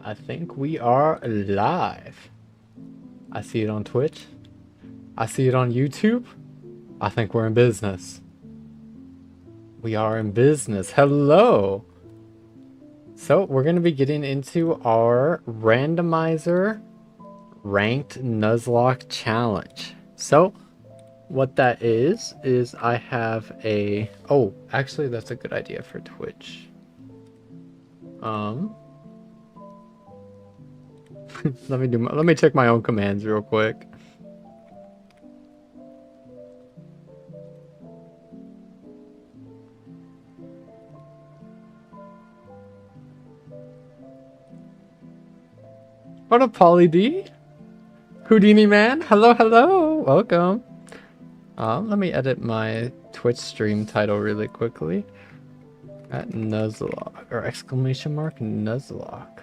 I think we are live. I see it on Twitch. I see it on YouTube. I think we're in business. We are in business. Hello. So we're going to be getting into our randomizer ranked Nuzlocke challenge. So what that is I have a... Oh, actually that's a good idea for Twitch. Let me check my own commands real quick. What up, Polly D? Houdini man, hello, hello, welcome. Let me edit my Twitch stream title really quickly. At Nuzlocke, or exclamation mark Nuzlocke.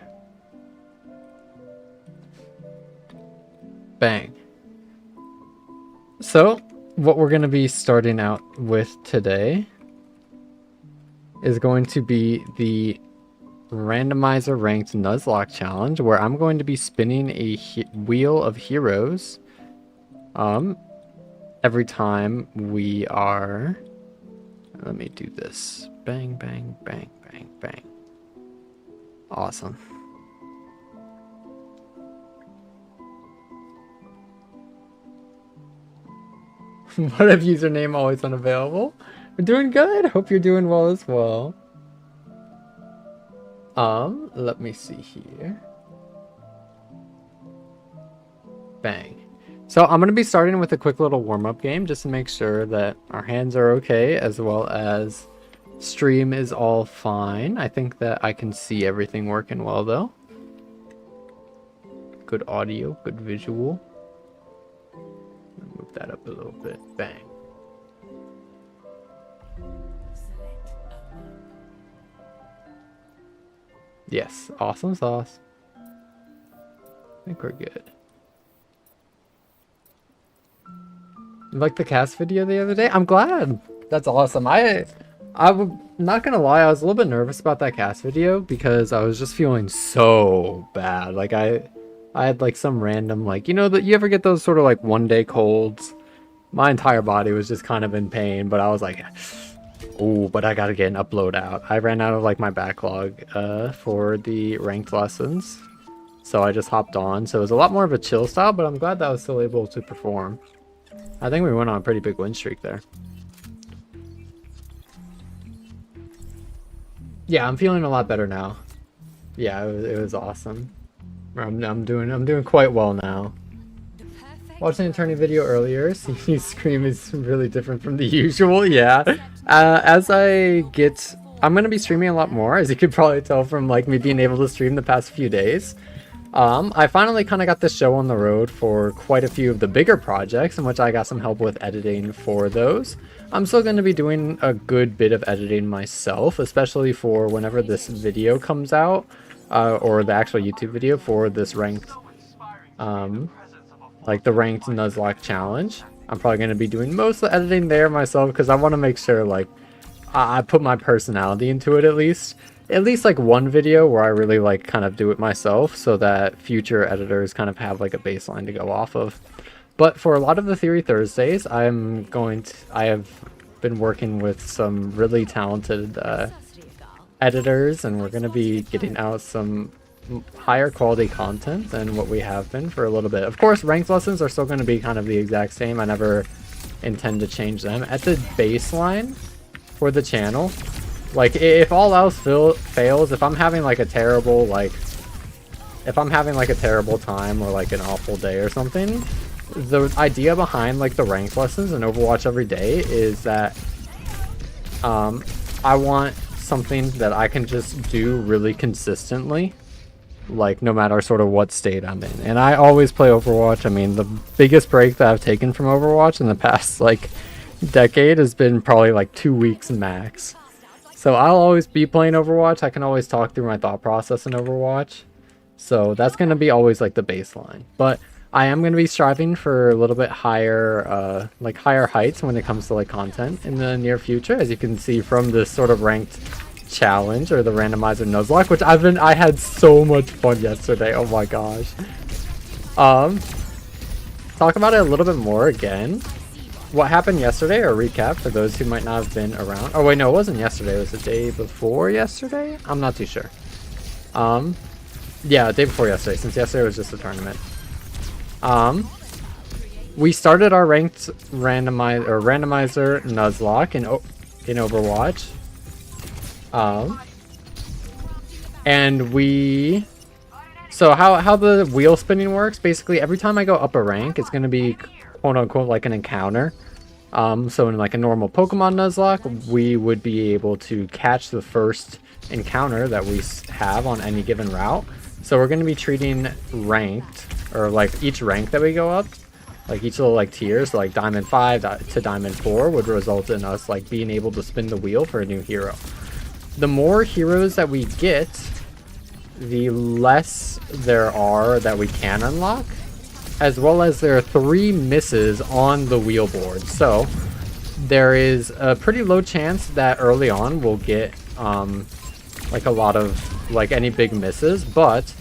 Bang. So, what we're going to be starting out with today is going to be the randomizer ranked Nuzlocke challenge, where I'm going to be spinning a wheel of heroes every time we are... Let me do this. Bang, bang, bang, bang, bang. Awesome. What if username always unavailable? We're doing good. Hope you're doing well as well. Let me see here. Bang. So I'm going to be starting with a quick little warm-up game just to make sure that our hands are okay, as well as stream is all fine. I think that I can see everything working well though. Good audio, good visual. Move that up a little bit. Bang. Yes, awesome sauce. I think we're good. You liked the cast video the other day? I'm glad. That's awesome. I'm not gonna lie, I was a little bit nervous about that cast video because I was just feeling so bad. Like I had like some random, like, you know, that you ever get those sort of like 1-day colds. My entire body was just kind of in pain, but I was like, oh, but I gotta get an upload out. I ran out of like my backlog for the ranked lessons, so I just hopped on. So it was a lot more of a chill style, but I'm glad that I was still able to perform. I think we went on a pretty big win streak there. Yeah, I'm feeling a lot better now. Yeah, it was awesome. I'm doing quite well now. Watching an attorney video earlier, seeing scream is really different from the usual. Yeah. I'm gonna be streaming a lot more, as you could probably tell from like me being able to stream the past few days. I finally kind of got this show on the road for quite a few of the bigger projects, in which I got some help with editing for those. I'm still going to be doing a good bit of editing myself, especially for whenever this video comes out, or the actual YouTube video for this ranked, like the ranked Nuzlocke challenge. I'm probably going to be doing most of the editing there myself, because I want to make sure like I put my personality into it at least like one video where I really like kind of do it myself, so that future editors kind of have like a baseline to go off of. But for a lot of the Theory Thursdays, I have been working with some really talented editors, and we're going to be getting out some higher quality content than what we have been for a little bit. Of course, ranked lessons are still going to be kind of the exact same. I never intend to change them. At the baseline for the channel, like if all else fails, if I'm having like a terrible time or like an awful day or something, the idea behind like the ranked lessons and Overwatch every day is that I want something that I can just do really consistently, like no matter sort of what state I'm in. And I always play Overwatch. I mean, the biggest break that I've taken from Overwatch in the past like decade has been probably like 2 weeks max. So I'll always be playing Overwatch. I can always talk through my thought process in Overwatch. So that's going to be always like the baseline. But I am going to be striving for a little bit higher, higher heights when it comes to like content in the near future. As you can see from this sort of ranked challenge, or the randomizer Nuzlocke, which I had so much fun yesterday. Oh my gosh. Talk about it a little bit more again. What happened yesterday, or recap for those who might not have been around. Oh wait, no, it wasn't yesterday. It was the day before yesterday. I'm not too sure. Yeah, the day before yesterday, since yesterday was just a tournament. We started our ranked randomizer Nuzlocke in Overwatch. And we... So how the wheel spinning works, basically every time I go up a rank, it's going to be quote unquote like an encounter. So in like a normal Pokemon Nuzlocke, we would be able to catch the first encounter that we have on any given route. So we're going to be treating ranked, or like each rank that we go up, like each little like tiers, so like Diamond 5 to Diamond 4 would result in us like being able to spin the wheel for a new hero. The more heroes that we get, the less there are that we can unlock, as well as there are 3 misses on the wheel board. So there is a pretty low chance that early on we'll get like a lot of like any big misses, but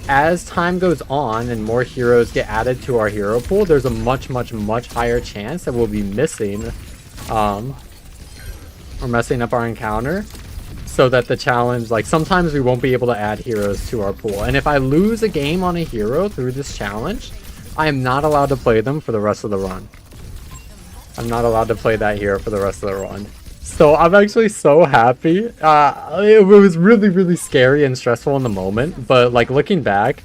as time goes on and more heroes get added to our hero pool, there's a much higher chance that we'll be missing or messing up our encounter, so that the challenge, like sometimes we won't be able to add heroes to our pool. And if I lose a game on a hero through this challenge, I am not allowed to play them for the rest of the run. I'm not allowed to play that hero for the rest of the run. So I'm actually so happy. It was really scary and stressful in the moment, but like looking back,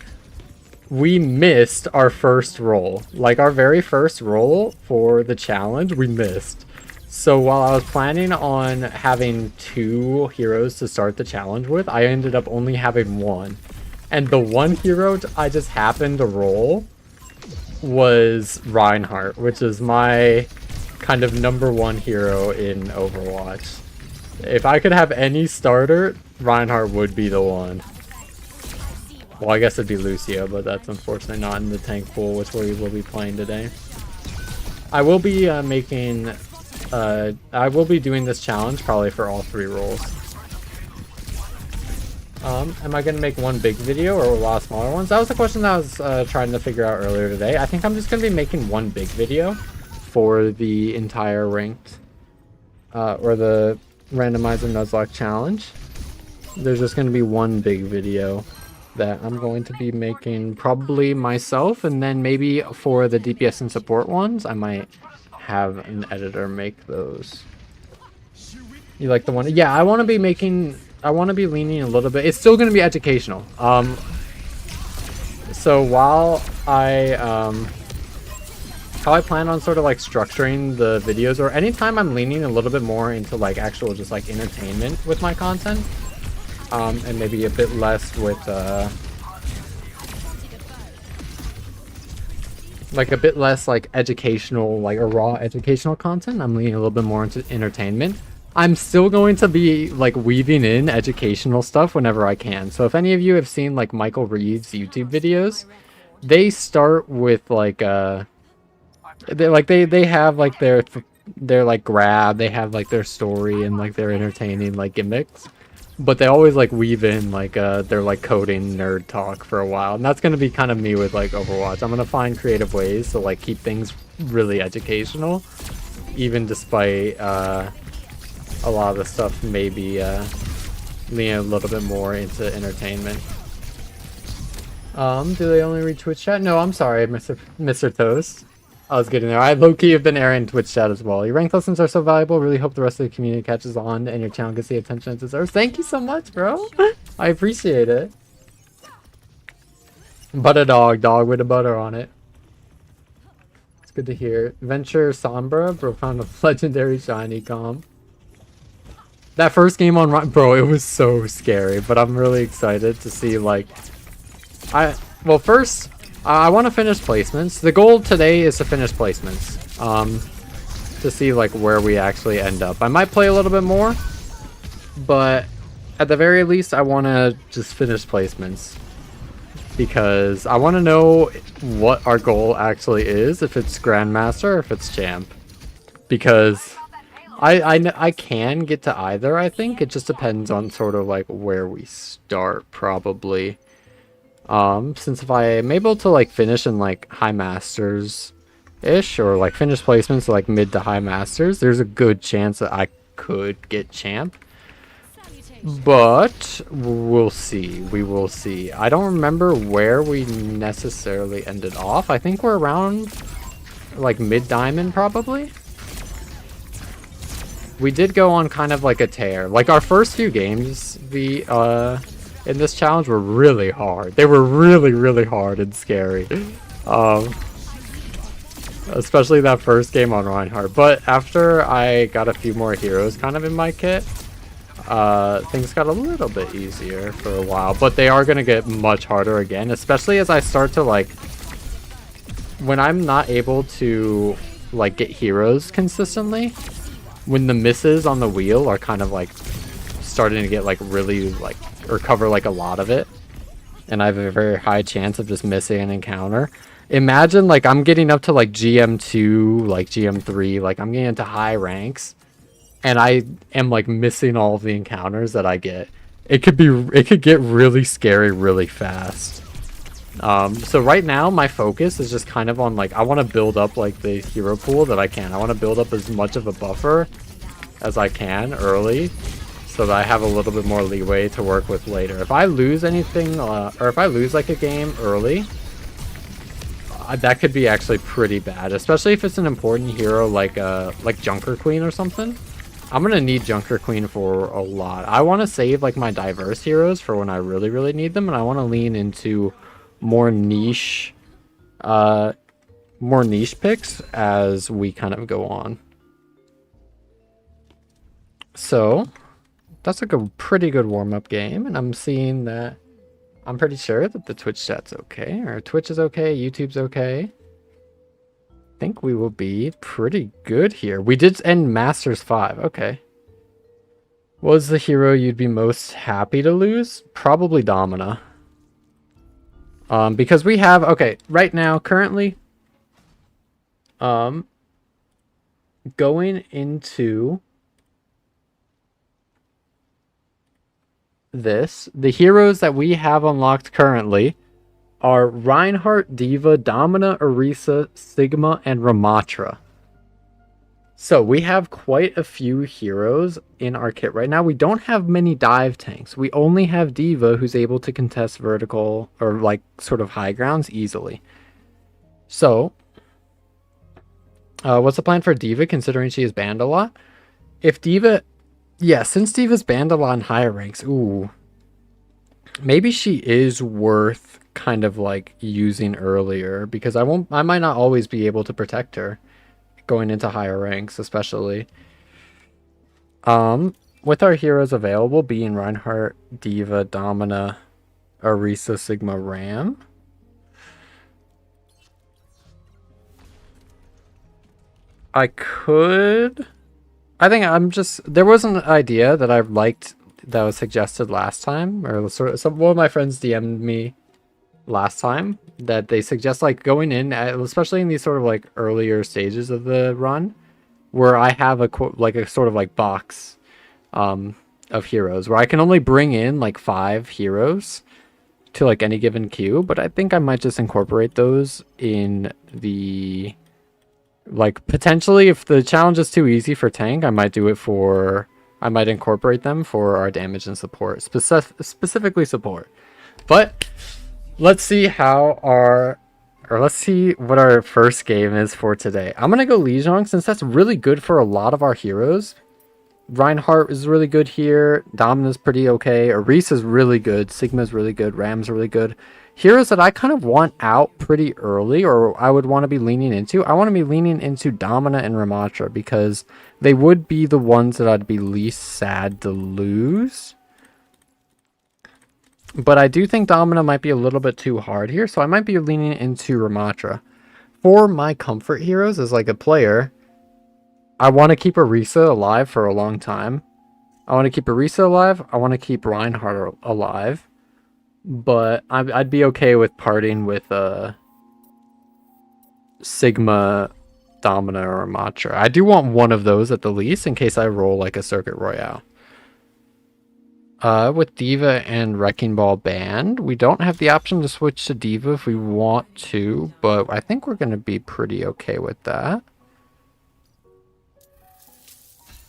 we missed our first roll. Like our very first roll for the challenge, we missed. So while I was planning on having 2 heroes to start the challenge with, I ended up only having 1. And the one hero I just happened to roll was Reinhardt, which is my kind of #1 hero in Overwatch. If I could have any starter, Reinhardt would be the one. Well, I guess it'd be Lucio, but that's unfortunately not in the tank pool, which we will be playing today. I will be I will be doing this challenge probably for all 3 roles. Am I going to make one big video or a lot of smaller ones? That was the question that I was trying to figure out earlier today. I think I'm just going to be making one big video for the entire ranked or the randomizer Nuzlocke challenge. There's just going to be one big video that I'm going to be making probably myself, and then maybe for the DPS and support ones, I might have an editor make those. You like the one? Yeah, I want to be leaning a little bit. It's still going to be educational. So while how I plan on sort of like structuring the videos, or anytime I'm leaning a little bit more into like actual just like entertainment with my content, and maybe a bit less with like a bit less like educational, like a raw educational content. I'm leaning a little bit more into entertainment. I'm still going to be like weaving in educational stuff whenever I can. So if any of you have seen like Michael Reeves' YouTube videos, they start with like they have like their like grab, they have like their story and like their entertaining like gimmicks, but they always like weave in like their like coding nerd talk for a while. And that's going to be kind of me with like Overwatch. I'm going to find creative ways to like keep things really educational, even despite a lot of the stuff maybe leaning a little bit more into entertainment. Do they only read Twitch chat? No, I'm sorry, Mr. Toast. I was getting there. I low-key have been airing Twitch chat as well. Your ranked lessons are so valuable. Really hope the rest of the community catches on and your channel gets the attention it deserves. Thank you so much, bro. I appreciate it. Butter dog with a butter on it. It's good to hear. Venture Sombra, bro, found a legendary shiny comp. That first game on bro, it was so scary, but I'm really excited to see like well, first I want to finish placements. The goal today is to finish placements. To see like where we actually end up. I might play a little bit more, but at the very least I want to just finish placements, because I want to know what our goal actually is, if it's Grandmaster or if it's Champ, because I can get to either, I think. It just depends on sort of like where we start, probably. Since if I am able to like finish in like high masters-ish, or like finish placements like mid to high masters, there's a good chance that I could get champ. But we'll see. We will see. I don't remember where we necessarily ended off. I think we're around like mid diamond probably. We did go on kind of like a tear. Like our first few games, in this challenge were really hard. They were really, really hard and scary. Especially that first game on Reinhardt. But after I got a few more heroes kind of in my kit, things got a little bit easier for a while. But they are going to get much harder again, especially as I start to like... When I'm not able to like get heroes consistently, when the misses on the wheel are kind of like starting to get like really like, or cover like a lot of it, and I have a very high chance of just missing an encounter. Imagine like I'm getting up to like GM2, like GM3, like I'm getting into high ranks, and I am like missing all of the encounters that I get. It could get really scary really fast. So right now my focus is just kind of on like, I want to build up like the hero pool that I can. I want to build up as much of a buffer as I can early, so that I have a little bit more leeway to work with later. If I lose anything, or if I lose like a game early, that could be actually pretty bad, especially if it's an important hero like Junker Queen or something. I'm gonna need Junker Queen for a lot. I want to save like my diverse heroes for when I really, really need them, and I want to lean into more niche picks as we kind of go on. So that's like a pretty good warm-up game, and I'm seeing that I'm pretty sure that the Twitch chat's okay, or Twitch is okay, YouTube's okay. I think we will be pretty good here. We did end Masters 5. Okay. What was the hero you'd be most happy to lose? Probably Domina. Because we have, okay, right now, currently, going into this, the heroes that we have unlocked currently are Reinhardt, Diva, Domina, Orisa, Sigma, and Ramatra. So we have quite a few heroes in our kit right now. We don't have many dive tanks. We only have Diva, who's able to contest vertical or like sort of high grounds easily. So what's the plan for Diva, considering she is banned a lot? If Diva, yeah, since Diva's banned a lot in higher ranks, ooh, maybe she is worth kind of like using earlier, because I might not always be able to protect her going into higher ranks, especially. With our heroes available being Reinhardt, Diva, Domina, Orisa, Sigma, Ram. I think there was an idea that I liked that was suggested last time, or sort of one of my friends DM'd me last time, that they suggest like going in at, especially in these sort of like earlier stages of the run, where I have a sort of like box of heroes where I can only bring in like 5 heroes to like any given queue, but I think I might just incorporate those in the, like, potentially if the challenge is too easy for tank, I might incorporate them for our damage and support, specifically support. But let's see let's see what our first game is for today. I'm gonna go Lijiang, since that's really good for a lot of our heroes. Reinhardt is really good here. Domina's pretty okay. Orisa's really good. Sigma's really good. Ram's really good. Heroes that I kind of want out pretty early, or I would want to be leaning into. I want to be leaning into Domina and Ramatra, because they would be the ones that I'd be least sad to lose. But I do think Domina might be a little bit too hard here, so I might be leaning into Ramatra. For my comfort heroes as like a player, I want to keep Orisa alive for a long time. I want to keep Orisa alive. I want to keep Reinhardt alive. But I'd be okay with parting with Sigma Domina or Matra. I do want one of those at the least in case I roll like a Circuit Royale. With Diva and Wrecking Ball banned, we don't have the option to switch to Diva if we want to, but I think we're going to be pretty okay with that.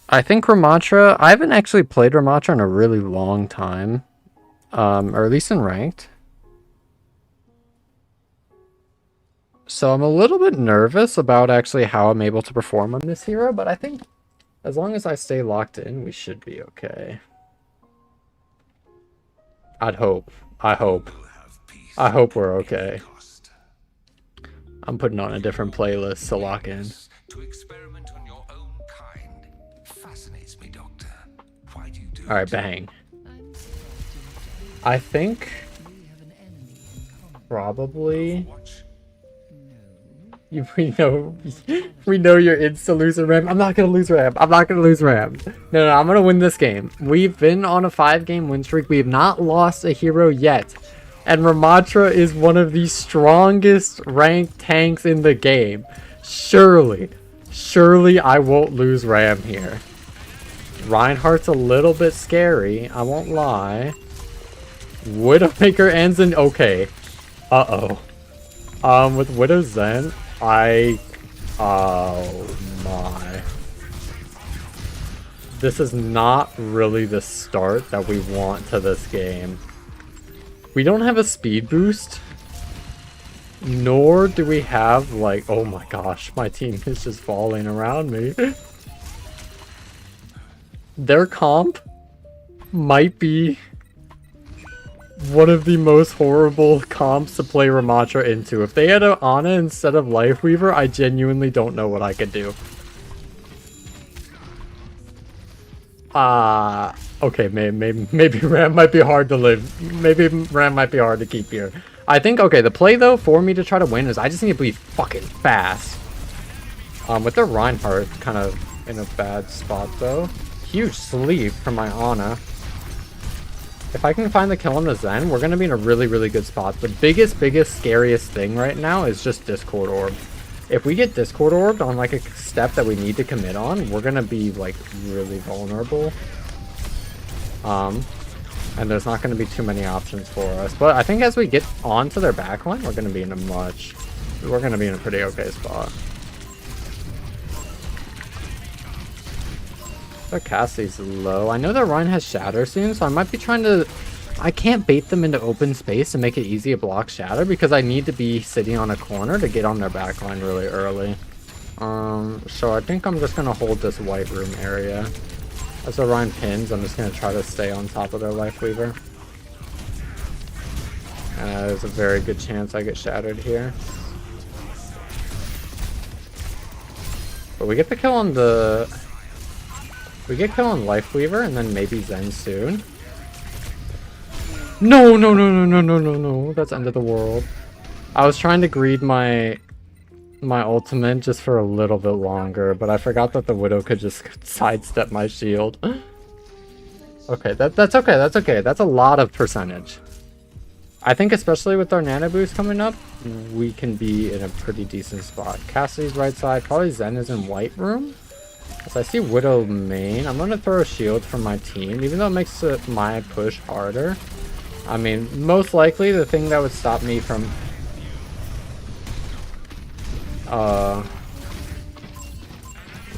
I think Ramatra, I haven't actually played Ramatra in a really long time, or at least in ranked. So I'm a little bit nervous about actually how I'm able to perform on this hero, but I think as long as I stay locked in, we should be okay. I'd hope. I hope we're okay. I'm putting on a different playlist to lock in. To experiment on your own kind fascinates me, Doctor. Why do you do All right, bang. I think probably we know you're insta losing Ram. I'm not gonna lose Ram. I'm not gonna lose Ram. No, I'm gonna win this game. We've been on a 5-game win streak. We have not lost a hero yet. And Ramatra is one of the strongest ranked tanks in the game. Surely I won't lose Ram here. Reinhardt's a little bit scary, I won't lie. Widowmaker ends in okay. With Widow Zen, oh my. This is not really the start that we want to this game. We don't have a speed boost, nor do we have like, oh my gosh, my team is just falling around me. Their comp might be one of the most horrible comps to play Ramatra into. If they had an Ana instead of Lifeweaver, I genuinely don't know what I could do. Okay, maybe Ram might be hard to live. Maybe Ram might be hard to keep here. I think, okay, the play, though, for me to try to win is I just need to be fucking fast. With the Reinhardt kind of in a bad spot, though. Huge sleep from my Ana. If I can find the kill on the Zen, we're going to be in a really good spot. The biggest, scariest thing right now is just Discord Orb. If we get Discord Orbed on like a step that we need to commit on, we're going to be like really vulnerable. And there's not going to be too many options for us. But I think as we get onto their backline, we're going to be in a pretty okay spot. Their Cassie's low. I know their Rhine has Shatter soon, so I might be trying to... I can't bait them into open space and make it easy to block Shatter because I need to be sitting on a corner to get on their backline really early. So I think I'm just going to hold this white room area. As the Rhine pins, I'm just going to try to stay on top of their Lifeweaver. There's a very good chance I get Shattered here. But we get the kill on the... We get kill on Lifeweaver and then maybe Zen soon. No. That's end of the world. I was trying to greed my ultimate just for a little bit longer, but I forgot that the Widow could just sidestep my shield. Okay, that's okay. That's a lot of percentage. I think especially with our Nano Boost coming up, we can be in a pretty decent spot. Cassie's right side, probably Zen is in white room. So I see Widow main. I'm going to throw a shield for my team, even though it makes my push harder. I mean, most likely the thing that would stop me from...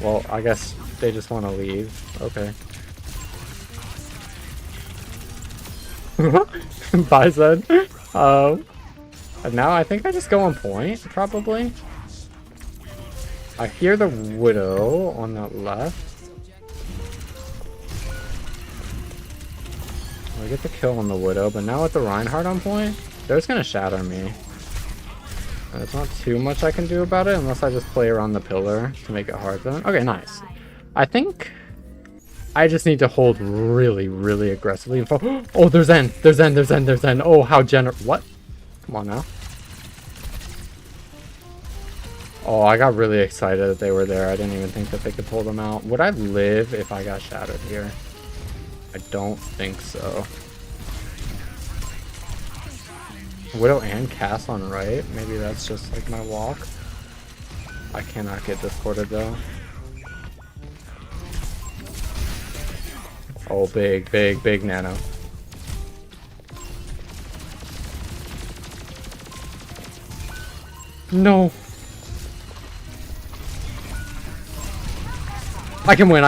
Well, I guess they just want to leave. Okay. Bye, Zen. And now I think I just go on point, probably. I hear the Widow on the left. I get the kill on the Widow, but now with the Reinhardt on point, they're just gonna shatter me. And there's not too much I can do about it unless I just play around the pillar to make it hard then. Okay, nice. I think I just need to hold really aggressively. Oh, there's Zen. Oh, how generous. What? Come on now. Oh, I got really excited that they were there. I didn't even think that they could pull them out. Would I live if I got shattered here? I don't think so. Widow and Cass on right. Maybe that's just like my walk. I cannot get discorded though. Oh, big nano. No. I can win.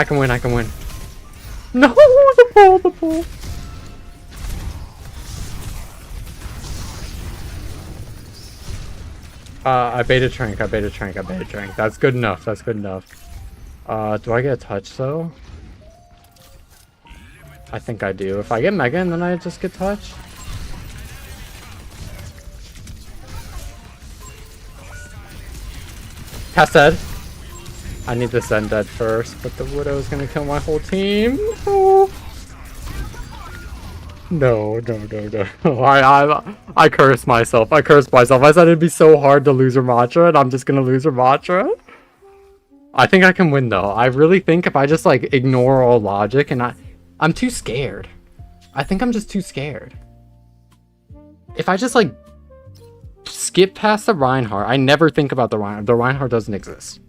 No, the ball. I beta trank. That's good enough. Do I get a touch though? I think I do. If I get Mega and then I just get touch. Cast dead. I need this end dead first, but the Widow's gonna kill my whole team. No. I cursed myself. I said it'd be so hard to lose Ramatra, and I'm just gonna lose Ramatra. I think I can win though. I really think if I just like ignore all logic and I'm too scared. I think I'm just too scared. If I just like skip past the Reinhardt, I never think about the Reinhardt. The Reinhardt doesn't exist.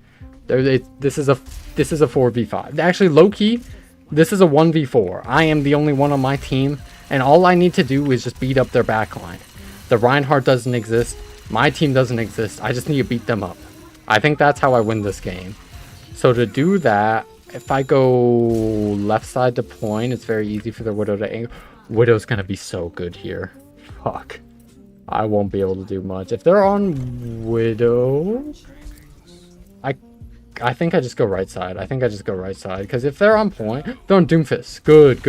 This is a 4v5. Actually, low key, this is a 1v4. I am the only one on my team, and all I need to do is just beat up their backline. The Reinhardt doesn't exist. My team doesn't exist. I just need to beat them up. I think that's how I win this game. So to do that, if I go left side to point, it's very easy for the Widow to angle. Widow's gonna be so good here. Fuck. I won't be able to do much. If they're on Widow, I think I just go right side. Because if they're on point, they're on Doomfist. Good.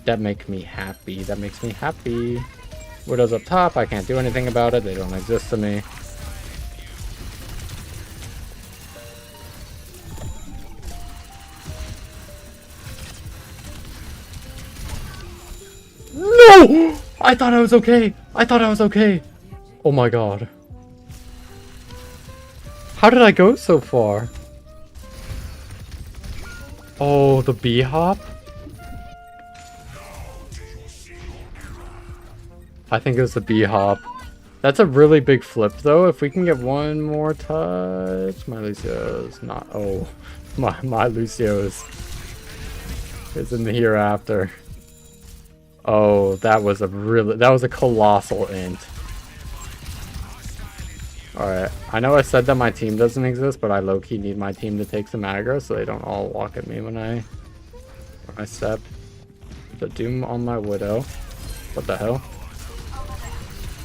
That makes me happy. Widow's up top. I can't do anything about it. They don't exist to me. No! I thought I was okay. Oh my god. How did I go so far? Oh, the B-hop? I think it was the B-hop. That's a really big flip though. If we can get one more touch. My Lucio's not... Oh. My Lucio is in the hereafter. Oh, that was a colossal int. Alright, I know I said that my team doesn't exist, but I low-key need my team to take some aggro so they don't all walk at me when I step. The Doom on my Widow. What the hell?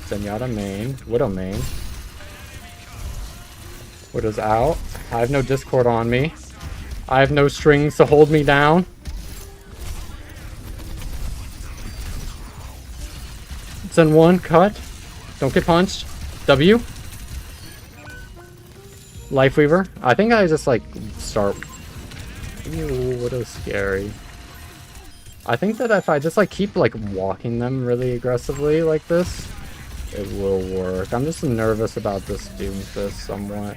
Zenyatta main. Widow main. Widow's out. I have no Discord on me. I have no strings to hold me down. Zen 1, cut. Don't get punched. W. Lifeweaver. I think I just like start. Ooh, Widow's scary. I think that if I just like keep like walking them really aggressively like this, it will work. I'm just nervous about this Doomfist somewhat.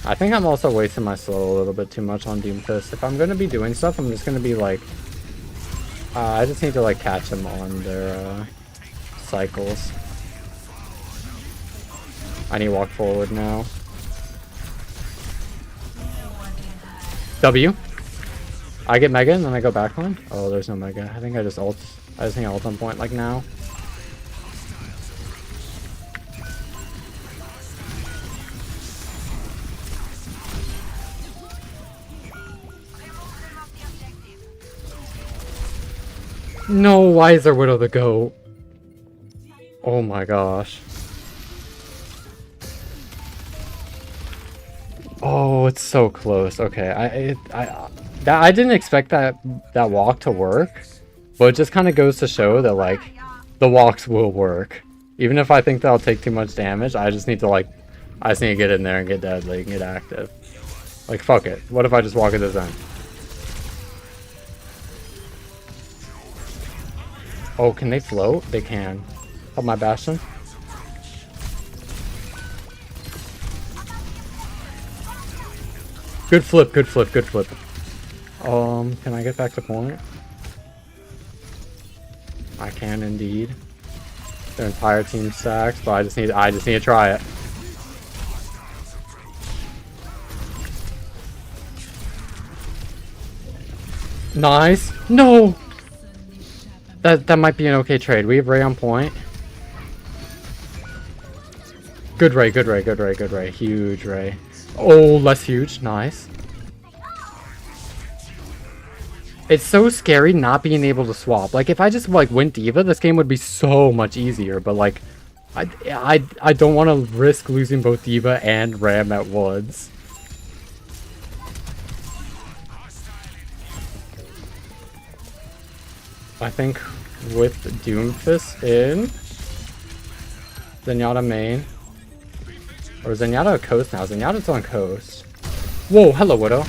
I think I'm also wasting my slow a little bit too much on Doomfist. If I'm gonna be doing stuff, I'm just gonna be like, I just need to like catch them on their cycles. I need to walk forward now. W. I get Mega and then I go backline. Oh, there's no Mega. I think I just ult on point like now. No, why is there Widow the GOAT? Oh my gosh. Oh, it's so close. Okay, I didn't expect that walk to work, but it just kind of goes to show that like the walks will work. Even if I think that I'll take too much damage, I just need to get in there and get deadly and get active. Like fuck it. What if I just walk at this end? Oh, can they float? They can. Help my Bastion. Good flip. Can I get back to point? I can indeed. Their entire team stacks, but I just need to try it. Nice. No! That might be an okay trade. We have Ray on point. Good Ray, good Ray, good Ray, good Ray. Huge Ray. Oh, less huge. Nice. It's so scary not being able to swap. Like, if I just, like, went Diva, this game would be so much easier. But, like, I don't want to risk losing both Diva and Ram at once. I think with Doomfist in, Zenyatta main, or Zenyatta coast now. Zenyatta's on coast. Whoa, hello Widow.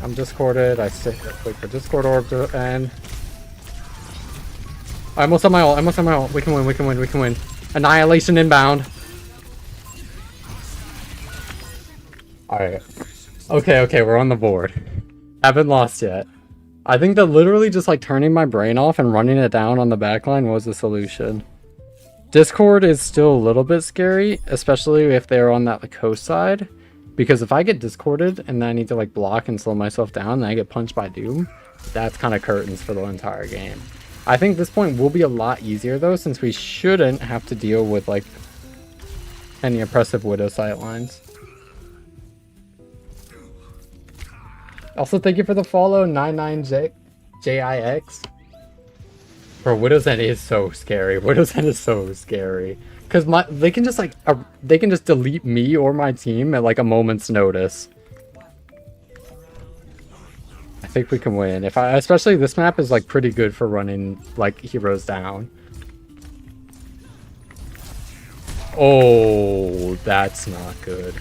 I'm discorded. I sit wait for Discord orb to end. I almost on my ult. Almost on my ult. We can win. We can win. We can win. Annihilation inbound. All right. Okay. Okay. We're on the board. Haven't lost yet. I think that literally just like turning my brain off and running it down on the backline was the solution. Discord is still a little bit scary, especially if they're on that like, coast side. Because if I get discorded and then I need to like block and slow myself down and I get punched by Doom, that's kind of curtains for the entire game. I think this point will be a lot easier though, since we shouldn't have to deal with like any oppressive Widow sightlines. Also, thank you for the follow, 99JIX. Bro, Widow's End is so scary. Widow's End is so scary. Because they can just like, they can just delete me or my team at like a moment's notice. I think we can win. Especially this map is like pretty good for running like heroes down. Oh, that's not good.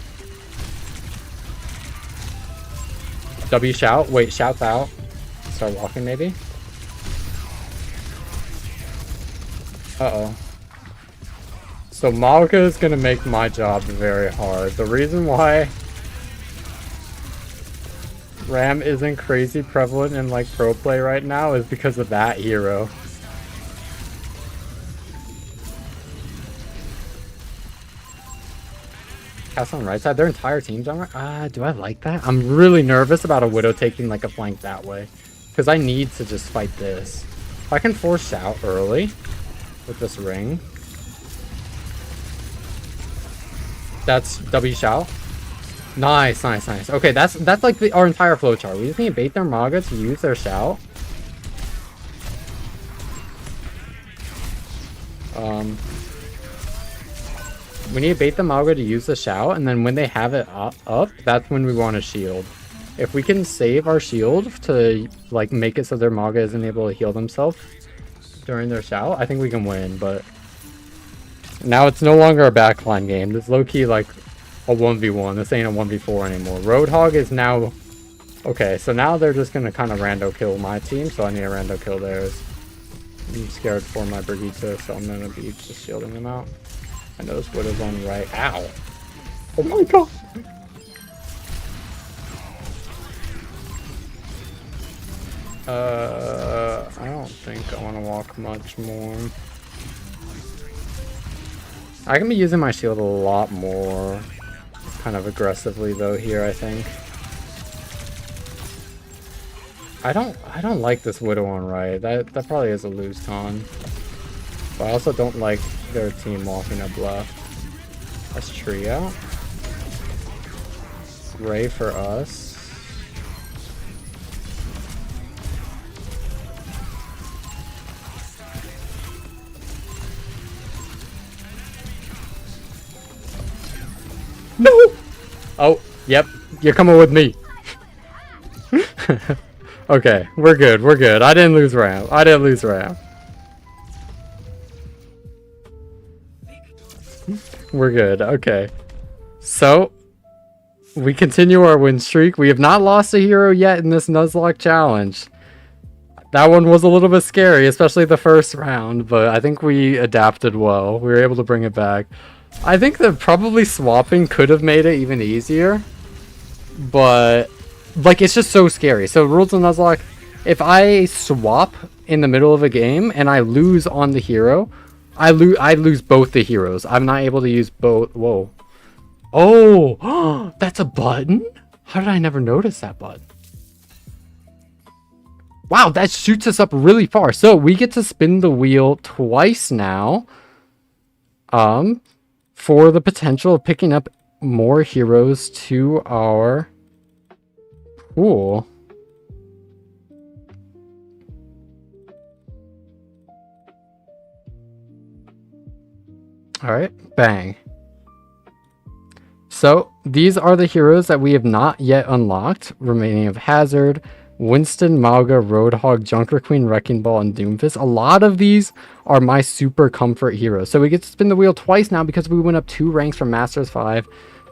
W shout. Wait, shout out. Start walking maybe. Uh-oh. So Malka is going to make my job very hard. The reason why Ram isn't crazy prevalent in like pro play right now is because of that hero. Cast on right side. Their entire team's on right. Do I like that? I'm really nervous about a Widow taking like a flank that way. Because I need to just fight this. If I can force out early with this ring. That's W shout. Nice, nice, nice. Okay, that's like our entire flowchart. We just need to bait their Maga to use their shout. We need to bait the Maga to use the shout, and then when they have it up, that's when we want to shield. If we can save our shield to like make it so their Maga isn't able to heal themselves during their shout, I think we can win, but now it's no longer a backline game. This low-key like a 1v1. This ain't a 1v4 anymore. Roadhog is now... Okay, so now they're just gonna kind of rando kill my team, so I need a rando kill theirs. I'm scared for my Brigitte, so I'm gonna be just shielding them out. I know this Widow's on right. Ow! Oh my god! I don't think I want to walk much more. I can be using my shield a lot more, kind of aggressively though here, I think. I don't like this Widow on right. That probably is a lose con. But I also don't like their team walking up left. That's tree out. Ray for us. No! Oh, yep. You're coming with me. Okay, we're good. We're good. I didn't lose Ram. I didn't lose Ram. We're good. Okay. So, we continue our win streak. We have not lost a hero yet in this Nuzlocke challenge. That one was a little bit scary, especially the first round, but I think we adapted well. We were able to bring it back. I think that probably swapping could have made it even easier, but like it's just so scary. So rules of Nuzlocke, if I swap in the middle of a game and I lose on the hero, I lose both the heroes. I'm not able to use both. Whoa. Oh, that's a button? How did I never notice that button? Wow, that shoots us up really far. So we get to spin the wheel twice now. For the potential of picking up more heroes to our pool. Alright, bang. So, these are the heroes that we have not yet unlocked, remaining of Hazard, Winston, Mauga, Roadhog, Junker Queen, Wrecking Ball, and Doomfist. A lot of these are my super comfort heroes. So we get to spin the wheel twice now because we went up 2 ranks from Masters 5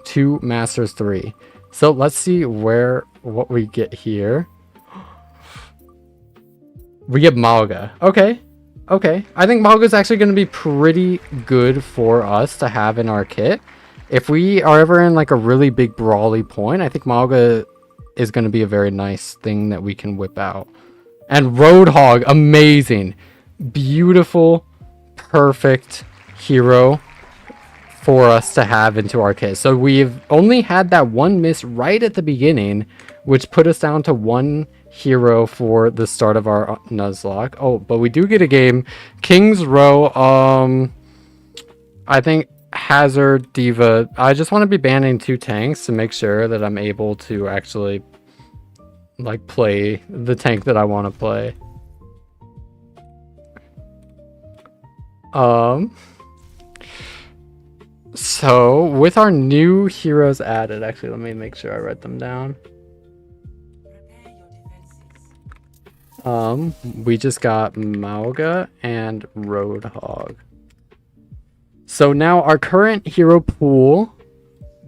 to Masters 3. So let's see what we get here. We get Mauga. Okay. I think Mauga is actually going to be pretty good for us to have in our kit. If we are ever in like a really big brawly point, I think Mauga is going to be a very nice thing that we can whip out. And Roadhog, amazing. Beautiful, perfect hero for us to have into our kit. So we've only had that one miss right at the beginning, which put us down to 1 hero for the start of our Nuzlocke. Oh, but we do get a game. King's Row, I think Hazard, Diva. I just want to be banning 2 tanks to make sure that I'm able to actually like play the tank that I want to play. So with our new heroes added, actually let me make sure I write them down. We just got Mauga and Roadhog. So now our current hero pool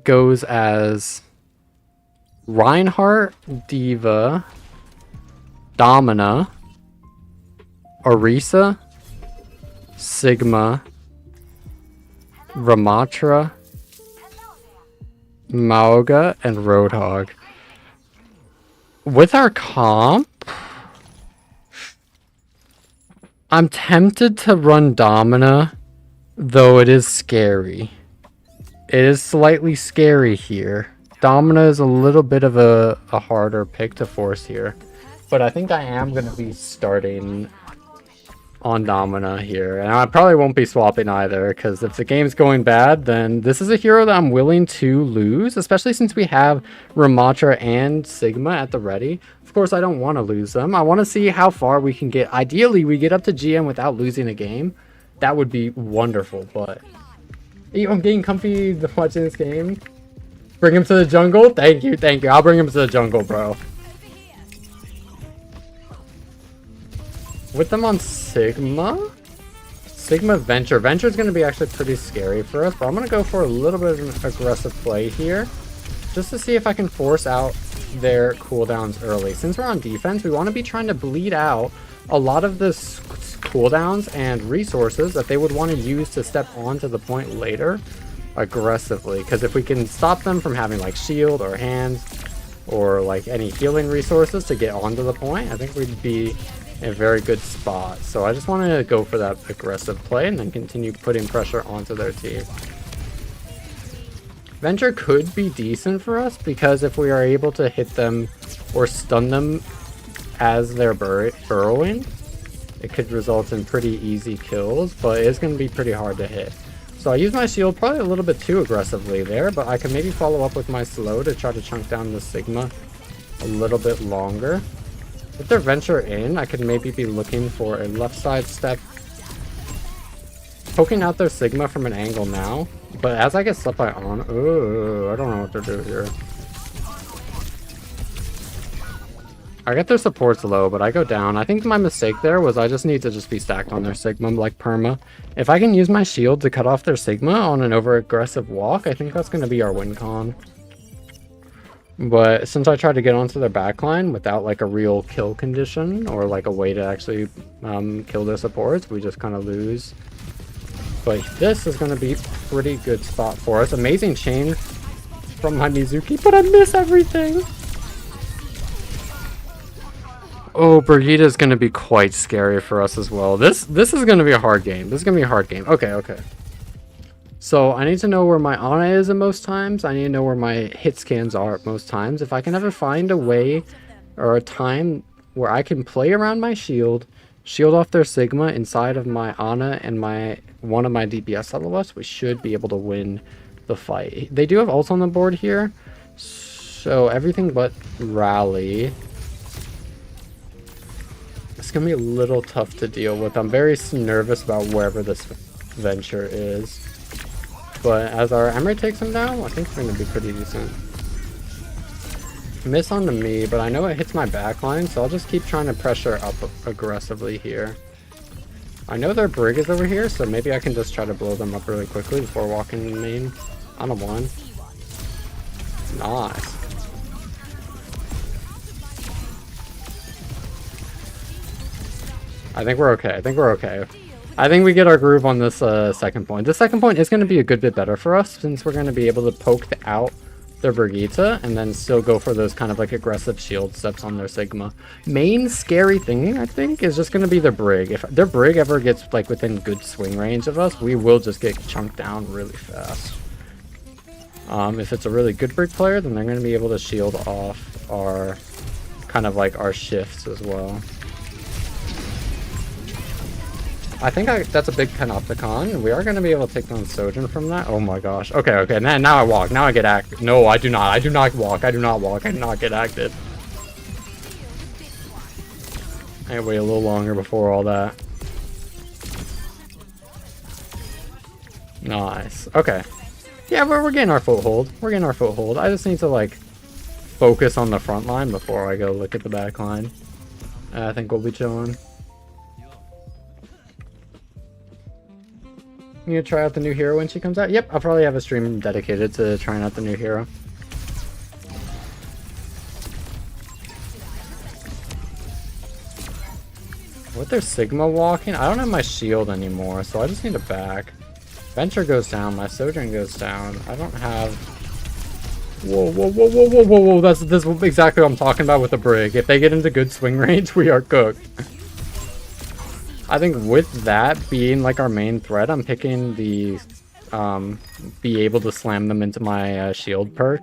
goes as Reinhardt, Diva, Domina, Orisa, Sigma, Ramatra, Mauga, and Roadhog. With our comp, I'm tempted to run Domina, though it is scary. It is slightly scary here. Domina is a little bit of a harder pick to force here. But I think I am going to be starting on Domina here. And I probably won't be swapping either, because if the game's going bad, then this is a hero that I'm willing to lose, especially since we have Ramatra and Sigma at the ready. Of course, I don't want to lose them. I want to see how far we can get. Ideally, we get up to GM without losing a game. That would be wonderful, but I'm getting comfy watching this game. Bring him to the jungle? Thank you. I'll bring him to the jungle, bro. With them on Sigma? Sigma Venture. Venture is going to be actually pretty scary for us, but I'm going to go for a little bit of an aggressive play here, just to see if I can force out their cooldowns early. Since we're on defense, we want to be trying to bleed out a lot of the cooldowns and resources that they would want to use to step onto the point later aggressively, because if we can stop them from having like shield or hands or like any healing resources to get onto the point, I think we'd be in a very good spot. So I just wanted to go for that aggressive play and then continue putting pressure onto their team. Venture could be decent for us, because if we are able to hit them or stun them as they're burrowing, it could result in pretty easy kills, but it's going to be pretty hard to hit. So I use my shield probably a little bit too aggressively there, but I can maybe follow up with my slow to try to chunk down the Sigma a little bit longer. If they're venture in, I could maybe be looking for a left side step, poking out their Sigma from an angle now. But as I get slept by on, I don't know what to do here. I get their supports low, but I go down. I think my mistake there was I just need to just be stacked on their Sigma like perma. If I can use my shield to cut off their Sigma on an over-aggressive walk, I think that's going to be our win con. But since I tried to get onto their backline without like a real kill condition or like a way to actually kill their supports, we just kind of lose. But this is going to be a pretty good spot for us. Amazing chain from my Mizuki, but I miss everything. Oh, Brigitte is going to be quite scary for us as well. This is going to be a hard game. Okay. So I need to know where my Ana is at most times. I need to know where my hit scans are at most times. If I can ever find a way or a time where I can play around my shield, shield off their Sigma inside of my Ana and one of my DPS LOS, we should be able to win the fight. They do have ults on the board here, so everything but rally. It's gonna be a little tough to deal with. I'm very nervous about wherever this venture is. But as our Emery takes him down, I think it's going to be pretty decent. Miss onto me, but I know it hits my backline, so I'll just keep trying to pressure up aggressively here. I know their Brig is over here, so maybe I can just try to blow them up really quickly before walking in main. On a 1. Nice. I think we're okay. I think we're okay. I think we get our groove on this second point. The second point is going to be a good bit better for us since we're going to be able to poke out their Brigitte and then still go for those kind of like aggressive shield steps on their Sigma. Main scary thing, I think, is just going to be their Brig. If their Brig ever gets like within good swing range of us, we will just get chunked down really fast. If it's a really good Brig player, then they're going to be able to shield off our kind of like our shifts as well. I think that's a big Panopticon. We are going to be able to take down Sojourn from that. Oh my gosh. Okay, okay. Now I walk. Now I get active. No, I do not. I do not walk. I do not walk. I do not get active. I wait a little longer before all that. Nice. Okay. Yeah, we're getting our foothold. We're getting our foothold. I just need to, like, focus on the front line before I go look at the back line. I think we'll be chilling. You gonna try out the new hero when she comes out? Yep, I'll probably have a stream dedicated to trying out the new hero. With their Sigma walking, I don't have my shield anymore, so I just need to back. Venture goes down, my Sojourn goes down. I don't have... Whoa, whoa, whoa, whoa, whoa, whoa, whoa, this is exactly what I'm talking about with the Brig. If they get into good swing range, we are cooked. I think with that being like our main threat, I'm picking the be able to slam them into my shield perk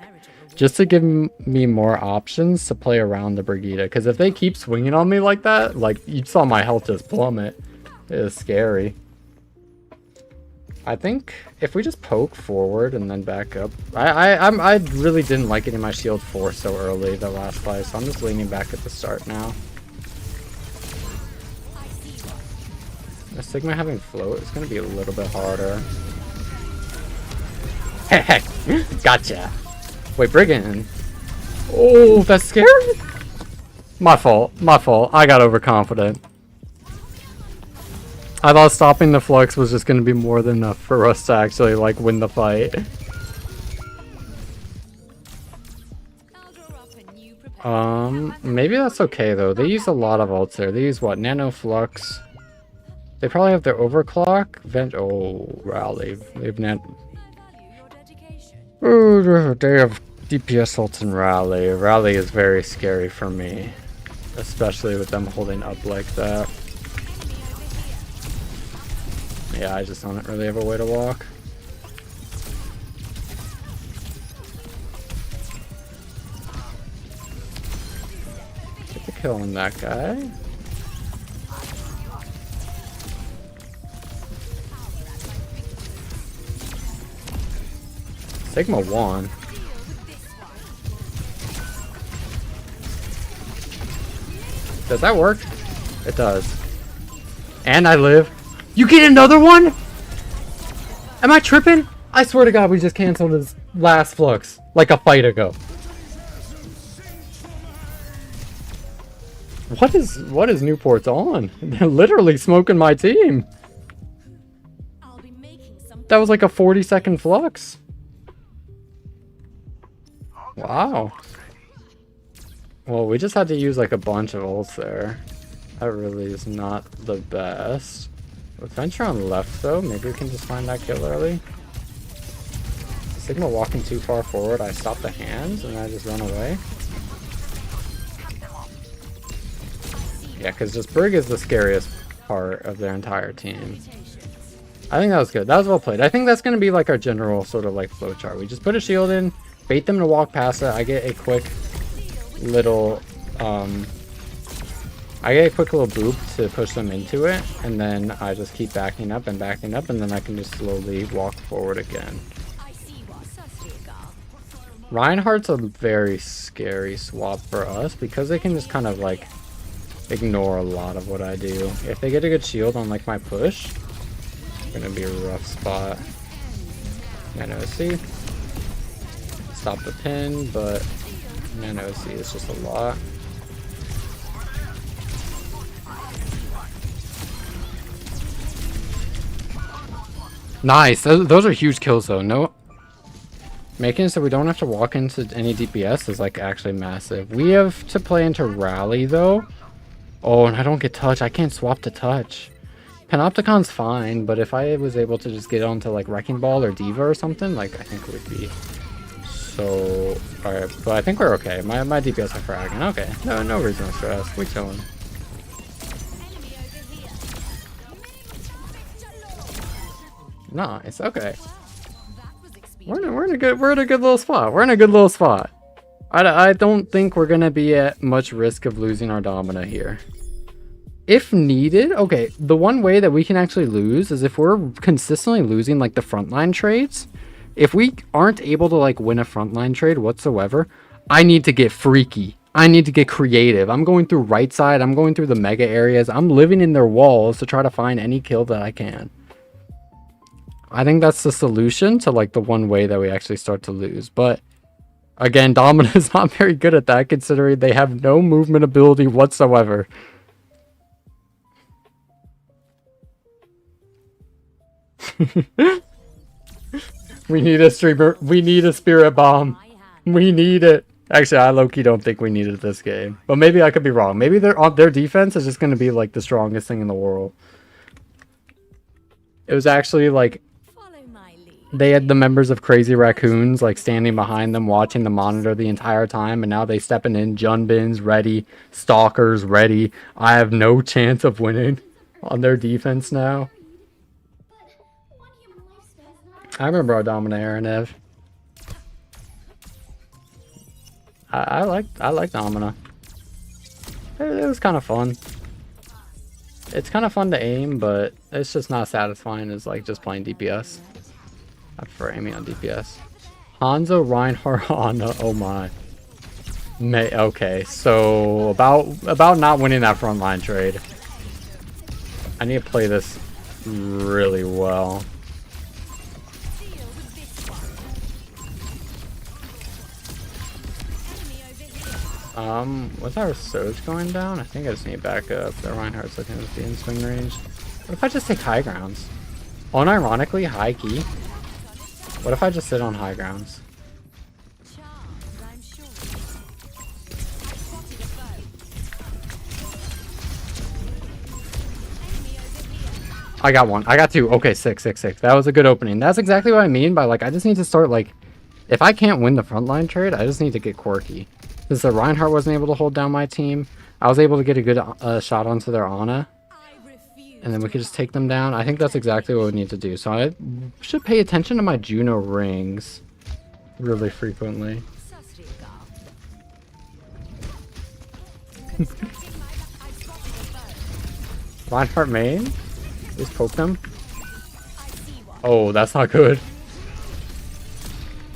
just to give me more options to play around the Brigitte. Because if they keep swinging on me like that, like you saw my health just plummet, it is scary. I think if we just poke forward and then back up, I really didn't like getting my shield forced so early the last fight, so I'm just leaning back at the start now. The Sigma having float is going to be a little bit harder. Heck, gotcha. Wait, Brigand. Oh, that's scary. My fault. My fault. I got overconfident. I thought stopping the flux was just going to be more than enough for us to actually like win the fight. Maybe that's okay though. They use a lot of ults there. They use what? Nano Flux. They probably have their overclock. Oh, rally. They've oh, they have DPS ults and rally. Rally is very scary for me, especially with them holding up like that. Yeah, I just don't really have a way to walk. Get the kill on that guy. Sigma won. Does that work? It does. And I live. You get another one? Am I tripping? I swear to God, we just canceled his last flux like a fight ago. What is Newport's on? They're literally smoking my team. That was like a 40-second flux. Wow. Well, we just had to use like a bunch of ults there. That really is not the best. With Venture on left though, maybe we can just find that kill early. Sigma walking too far forward, I stop the hands and I just run away. Yeah, because just Brig is the scariest part of their entire team. I think that was good. That was well played. I think that's going to be like our general sort of like flow chart. We just put a shield in, bait them to walk past it. I get a quick little boop to push them into it, and then I just keep backing up, and then I can just slowly walk forward again. Reinhardt's a very scary swap for us because they can just kind of like ignore a lot of what I do. If they get a good shield on like my push, it's gonna be a rough spot. Nano C. Stop the pin, but Nano C is just a lot. Nice. Those are huge kills though. No, making it so we don't have to walk into any DPS is like actually massive. We have to play into rally though. Oh, and I don't get touch. I can't swap to touch. Panopticon's fine, but if I was able to just get onto like Wreckingball or Diva or something, like I think we'd be so alright. But I think we're okay. My DPS are fragging. Okay. No reason to stress. We chilling. Nice. Okay. We're in a good little spot. We're in a good little spot. I don't think we're gonna be at much risk of losing our Domina here. If needed, okay, the one way that we can actually lose is if we're consistently losing like the frontline trades. If we aren't able to like win a frontline trade whatsoever, I need to get freaky. I need to get creative. I'm going through right side. I'm going through the mega areas. I'm living in their walls to try to find any kill that I can. I think that's the solution to like the one way that we actually start to lose. But again, Domina is not very good at that considering they have no movement ability whatsoever. We need a streamer. We need a spirit bomb. We need it. Actually, I low-key don't think we need it this game. But maybe I could be wrong. Maybe their defense is just going to be like the strongest thing in the world. It was actually like they had the members of Crazy Raccoons like standing behind them watching the monitor the entire time, and now they stepping in. Junbins ready, Stalkers ready. I have no chance of winning on their defense now. I remember our Dominator and Ev. I like Domina. It was kind of fun. It's kind of fun to aim, but it's just not satisfying as like just playing DPS. I prefer aiming on DPS. Hanzo, Reinhardt, Ana. Oh my. Okay, so about not winning that frontline trade. I need to play this really well. Was our Surge going down? I think I just need back up. The Reinhardt's looking to be in swing range. What if I just take high grounds? Unironically, high key. What if I just sit on high grounds? I got one. I got two. Okay, six. That was a good opening. That's exactly what I mean by like, I just need to start like, if I can't win the frontline trade, I just need to get quirky. Since the Reinhardt wasn't able to hold down my team, I was able to get a good shot onto their Ana. And then we could just take them down. I think that's exactly what we need to do. So I should pay attention to my Juno rings really frequently. Reinhardt main? Just poke them. Oh, that's not good.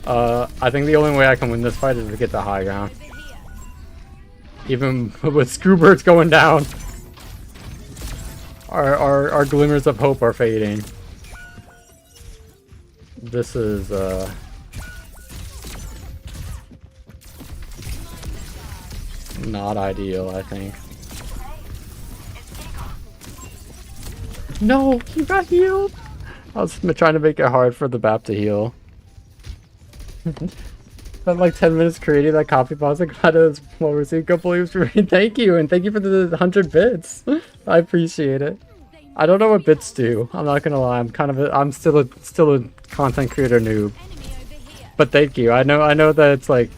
I think the only way I can win this fight is to get the high ground. Even with Screwbirds going down. Our glimmers of hope are fading. This is not ideal, I think. No, he got healed. I was trying to make it hard for the BAP to heal. Spent like 10 minutes creating that copy pause. I got it. Well received. Go believe for me. Thank you, and thank you for the 100 bits. I appreciate it. I don't know what bits do. I'm not gonna lie. I'm still a content creator noob. But thank you. I know that it's like,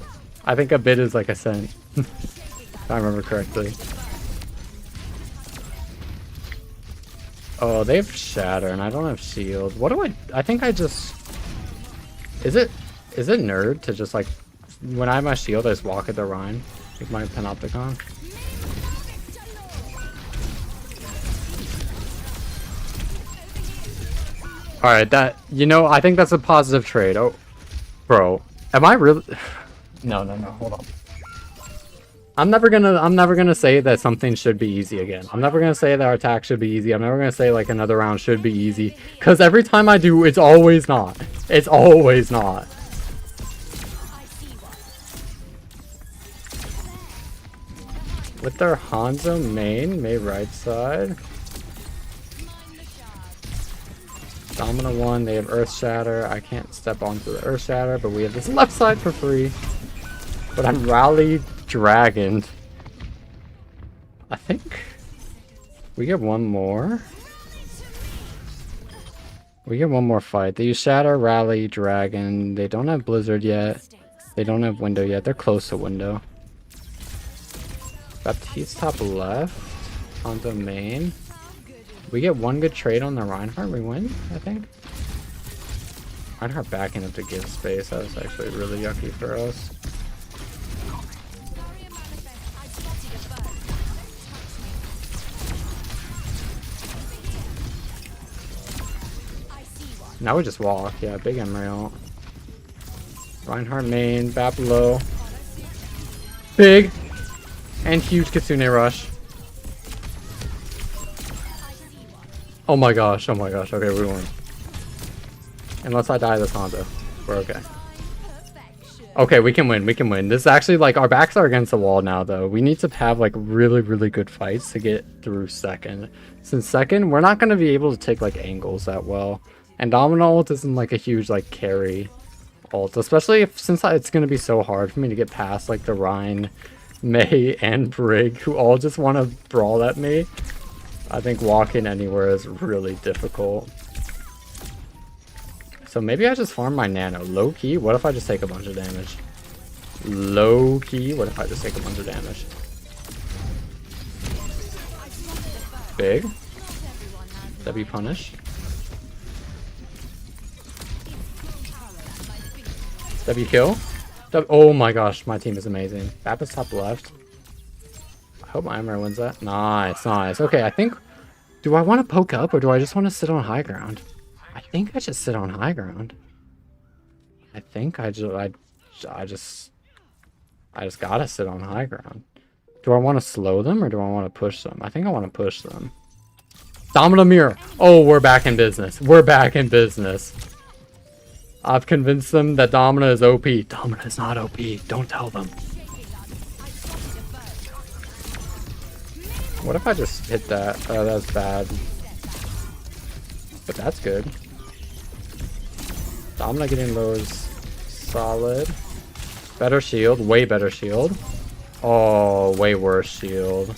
I think a bit is like a cent. If I remember correctly. Oh, they have Shatter, and I don't have Shield. What do I think I just... Is it nerd to just, like, when I have my shield, I just walk at the Rhine with my Panopticon? Alright, that... You know, I think that's a positive trade. Oh, bro. Am I really... No, hold on. I'm never gonna say that something should be easy again. I'm never gonna say that our attack should be easy. I'm never gonna say like another round should be easy. Cause every time I do, it's always not. It's always not. With their Hanzo main, May right side. Domino 1, they have Earth Shatter. I can't step onto the Earth Shatter, but we have this left side for free. But I'm Rally Dragoned. I think we get one more. We get one more fight. They use Shatter, Rally, Dragon. They don't have Blizzard yet. They don't have Window yet. They're close to Window. Baptiste top left. On the main. We get one good trade on the Reinhardt. We win, I think. Reinhardt backing up to give space. That was actually really yucky for us. Now we just walk. Yeah, big Emerald. Reinhardt main, Bap low. Big and huge Kitsune rush. Oh my gosh, oh my gosh. Okay, we win. Unless I die this Hanzo. We're okay. Okay, we can win, we can win. This is actually like, our backs are against the wall now though. We need to have like really, really good fights to get through second. Since second, we're not going to be able to take like angles that well. And Domino ult isn't like a huge like carry ult, especially if since it's going to be so hard for me to get past like the Rhine, May, and Brig, who all just want to brawl at me. I think walking anywhere is really difficult. So maybe I just farm my Nano. Low key, what if I just take a bunch of damage? Low key, what if I just take a bunch of damage? Big. W punish. W kill. Oh my gosh, my team is amazing. Bap is top left. I hope my Emmer wins that. Nice, nice. Okay, I think... Do I want to poke up or do I just want to sit on high ground? I think I just sit on high ground. I think I just gotta sit on high ground. Do I want to slow them or do I want to push them? I think I want to push them. Domino Mirror. Oh, we're back in business. We're back in business. I've convinced them that Domino is OP. Domino is not OP. Don't tell them. What if I just hit that? Oh, that's bad. But that's good. Domino getting low is solid. Better shield. Way better shield. Oh, way worse shield.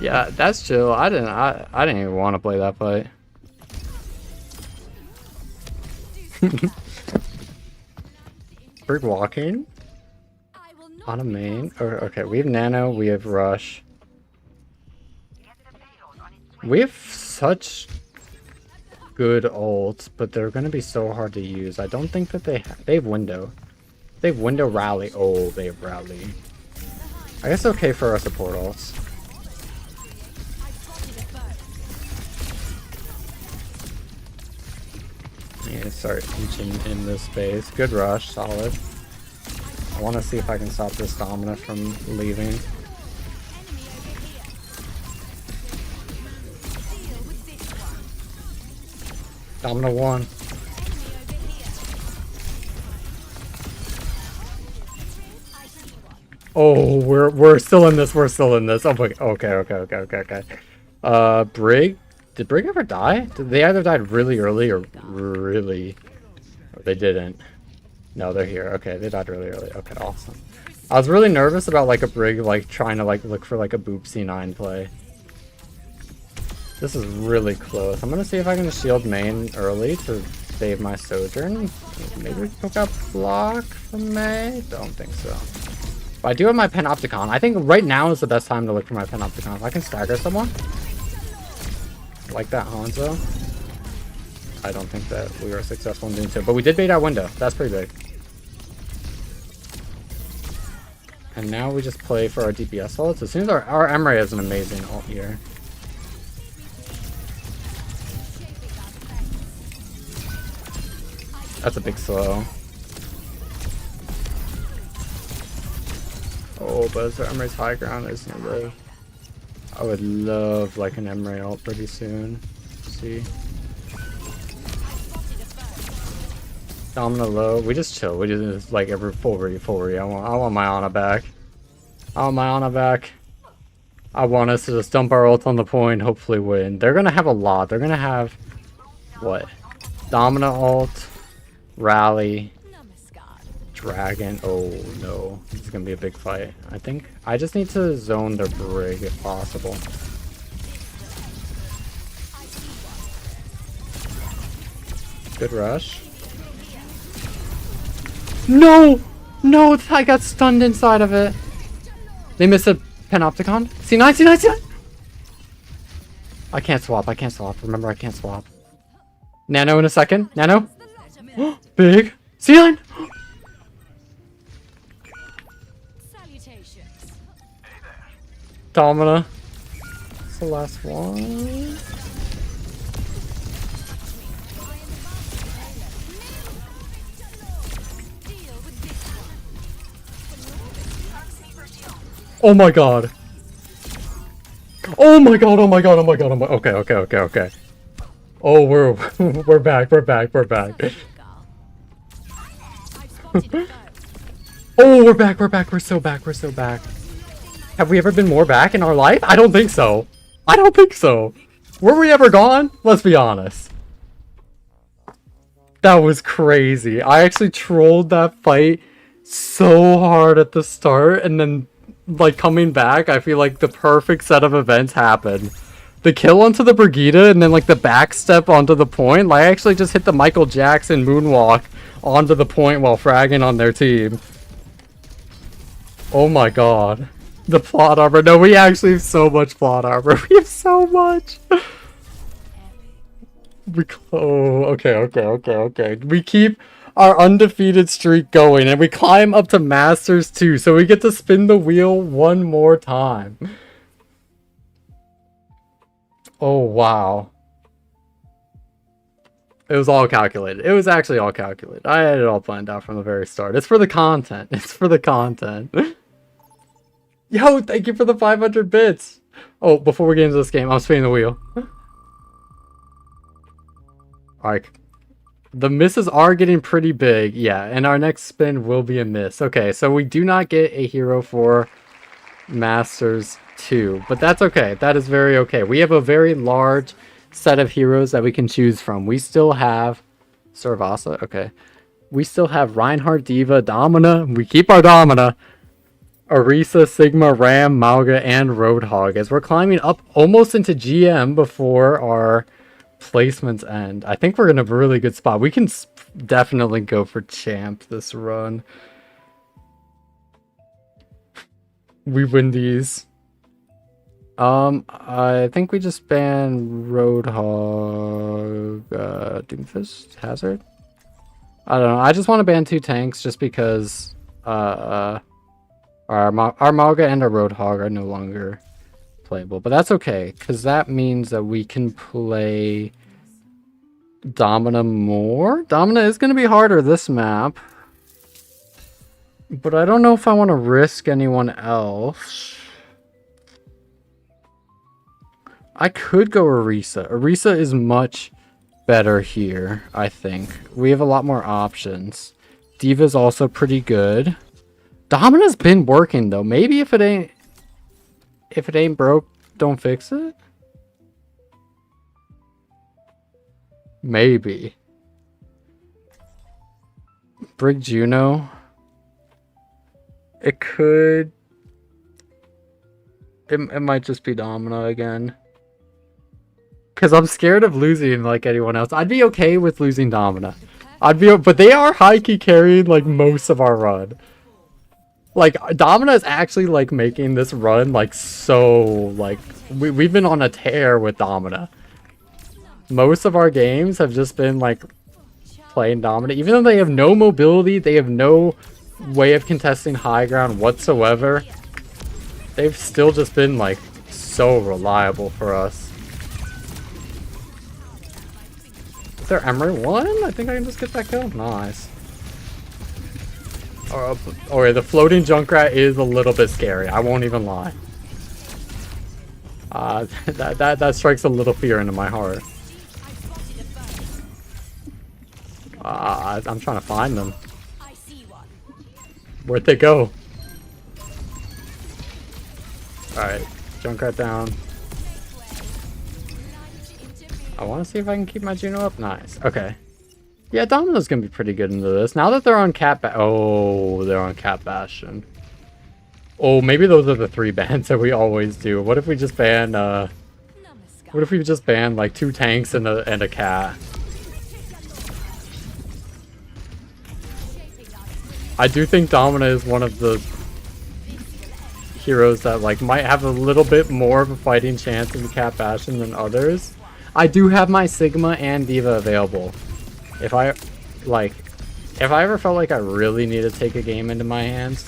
Yeah, that's chill. I didn't even want to play that fight. Brig walking on a main. Or okay, we have Nano, we have Rush. We have such good ults, but they're gonna be so hard to use. I don't think that they have Window. They have Window Rally. Oh, they have Rally. I guess okay for our support ults. Yeah, start inching in this space. Good rush, solid. I want to see if I can stop this Domino from leaving. Domino 1. Oh, we're still in this. We're still in this. Oh my. Okay. Brig. Did Brig ever die? They either died really early or really... Or they didn't. No, they're here. Okay, they died really early. Okay, awesome. I was really nervous about like a Brig like trying to like look for like a boop C9 play. This is really close. I'm gonna see if I can shield main early to save my Sojourn. Maybe pick up block from May? Don't think so. But I do have my Panopticon. I think right now is the best time to look for my Panopticon. If I can stagger someone. Like that Hanzo. I don't think that we were successful in doing so. But we did bait our window. That's pretty big. And now we just play for our DPS ults. As soon as our Emre has an amazing ult here. That's a big slow. Oh, but as our Emre's high ground, there's no live. I would love like an Emre ult pretty soon. See? Domino low. We just chill. We just like every full re. I want my Ana back. I want my Ana back. I want us to just dump our ult on the point, hopefully win. They're gonna have a lot. They're gonna have what? Domino ult, rally, dragon. Oh no, this is gonna be a big fight. I think I just need to zone their brig if possible. Good rush. No! No, I got stunned inside of it. They missed a Panopticon. C9, C9, C9! I can't swap, I can't swap. Remember, I can't swap. Nano in a second. Nano. Big. C9! Domina. That's the last one. Oh my god. Oh my god, oh my god, oh my god, oh my okay. Oh, we're back. Oh, we're back. We're so back. Have we ever been more back in our life? I don't think so. Were we ever gone? Let's be honest. That was crazy. I actually trolled that fight so hard at the start, and then like coming back, I feel like the perfect set of events happened. The kill onto the Brigida and then like the back step onto the point. Like I actually just hit the Michael Jackson moonwalk onto the point while fragging on their team. Oh my god. The plot armor. No, we actually have so much plot armor. We have so much. Okay. We keep our undefeated streak going and we climb up to Masters 2, so we get to spin the wheel one more time. Oh wow. It was all calculated. It was actually all calculated. I had it all planned out from the very start. It's for the content. Yo, thank you for the 500 bits. Oh, before we get into this game, I'm spinning the wheel. Alright. The misses are getting pretty big, yeah, and our next spin will be a miss. Okay, so we do not get a hero for Masters 2, but that's okay. That is very okay. We have a very large set of heroes that we can choose from. We still have Servasa, okay. We still have Reinhardt, Diva, Domina. We keep our Domina. Orisa, Sigma, Ram, Mauga, and Roadhog as we're climbing up almost into GM before our placements end. I think we're in a really good spot. We can definitely go for champ this run. We win these. I think we just ban Roadhog, Doomfist, Hazard. I don't know. I just want to ban 2 tanks just because our Mauga and our Roadhog are no longer playable, but that's okay because that means that we can play Domina more. Domina is going to be harder this map, but I don't know if I want to risk anyone else. I could go Orisa. Orisa is much better here, I think. We have a lot more options. Diva's also pretty good. Domina's been working though. Maybe if it ain't broke, don't fix it? Maybe. Brig Juno. It could... It might just be Domina again. Because I'm scared of losing like anyone else. I'd be okay with losing Domina. But they are high-key carrying like most of our run. Like, Domina is actually, like, making this run, like, so, like, we've been on a tear with Domina. Most of our games have just been, like, playing Domina. Even though they have no mobility, they have no way of contesting high ground whatsoever. They've still just been, like, so reliable for us. Is there Emery 1? I think I can just get that kill. Nice. Okay, the floating Junkrat is a little bit scary. I won't even lie. That strikes a little fear into my heart. I'm trying to find them. Where'd they go? Alright, Junkrat down. I want to see if I can keep my Juno up. Nice. Okay. Yeah, Domino's gonna be pretty good into this. Now that they're on oh, they're on Cat Bastion. Oh, maybe those are the 3 bans that we always do. What if we just ban, what if we just ban, like, 2 tanks and a cat? I do think Domino is one of the heroes that, like, might have a little bit more of a fighting chance in Cat Bastion than others. I do have my Sigma and Diva available. If I ever felt like I really need to take a game into my hands.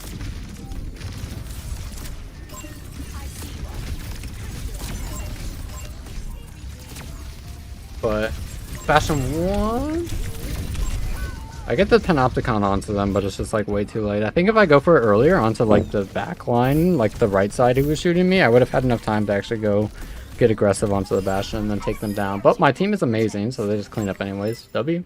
But Bastion 1, I get the Panopticon onto them, but it's just like way too late. I think if I go for it earlier onto like the back line, like the right side who was shooting me, I would have had enough time to actually go get aggressive onto the Bastion and then take them down. But my team is amazing, so they just clean up anyways. W.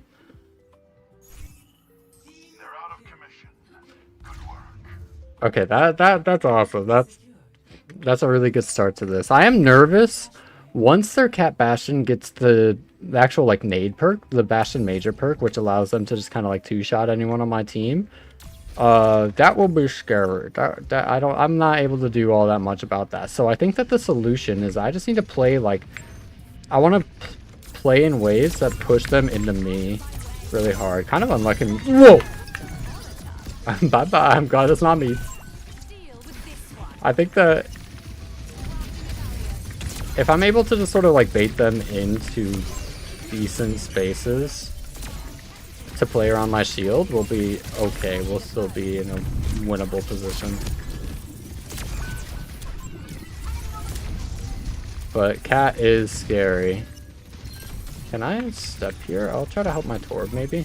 Okay, that's awesome. That's a really good start to this. I am nervous once their Cat Bastion gets the actual like nade perk, the Bastion Major perk, which allows them to just kind of like 2-shot anyone on my team. That will be scary. I'm not able to do all that much about that. So I think that the solution is I just need to play like I want to play in ways that push them into me really hard. Kind of unlucky. Whoa. Bye bye. I'm glad it's not me. I think that if I'm able to just sort of like bait them into decent spaces to play around my shield, we'll be okay. We'll still be in a winnable position. But Cat is scary. Can I step here? I'll try to help my Torb maybe.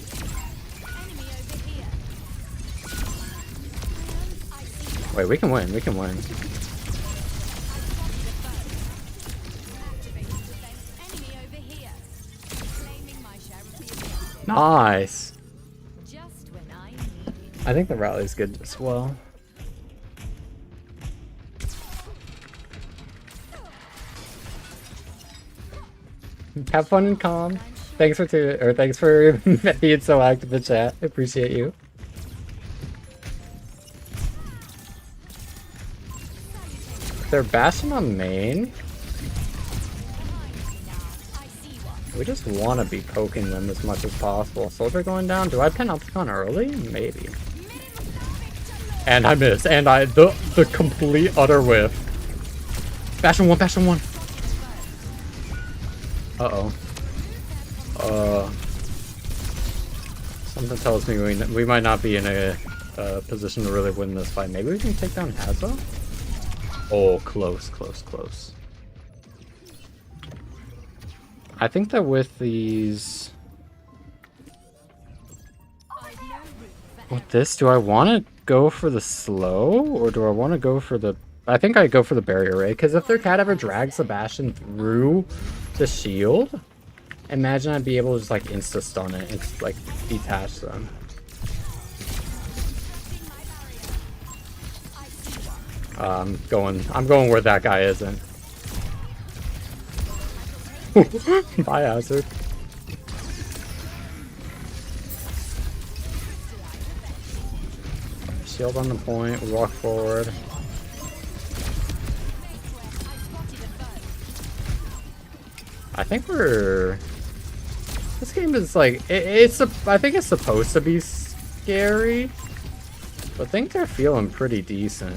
Wait, we can win. We can win. Nice. I think the rally's good as well. Have fun and calm. Thanks for being so active in chat. I appreciate you. They're Bastion on main. We just want to be poking them as much as possible. Soldier going down. Do I Panopticon early? Maybe. And I missed. And the complete utter whiff. Bastion 1, Bastion 1. Uh-oh. Something tells me we might not be in a position to really win this fight. Maybe we can take down Hazza? Oh, close, close, close. I think that with these... With this, do I want to go for the slow? Or do I want to go for the... I think I go for the barrier ray, because if their cat ever drags the Bastion through the shield, imagine I'd be able to just like insta-stun it and like detach them. I'm going where that guy isn't. Bye, Hazard. Shield on the point, we walk forward. I think we're... This game is like... I think it's supposed to be scary. But things are feeling pretty decent.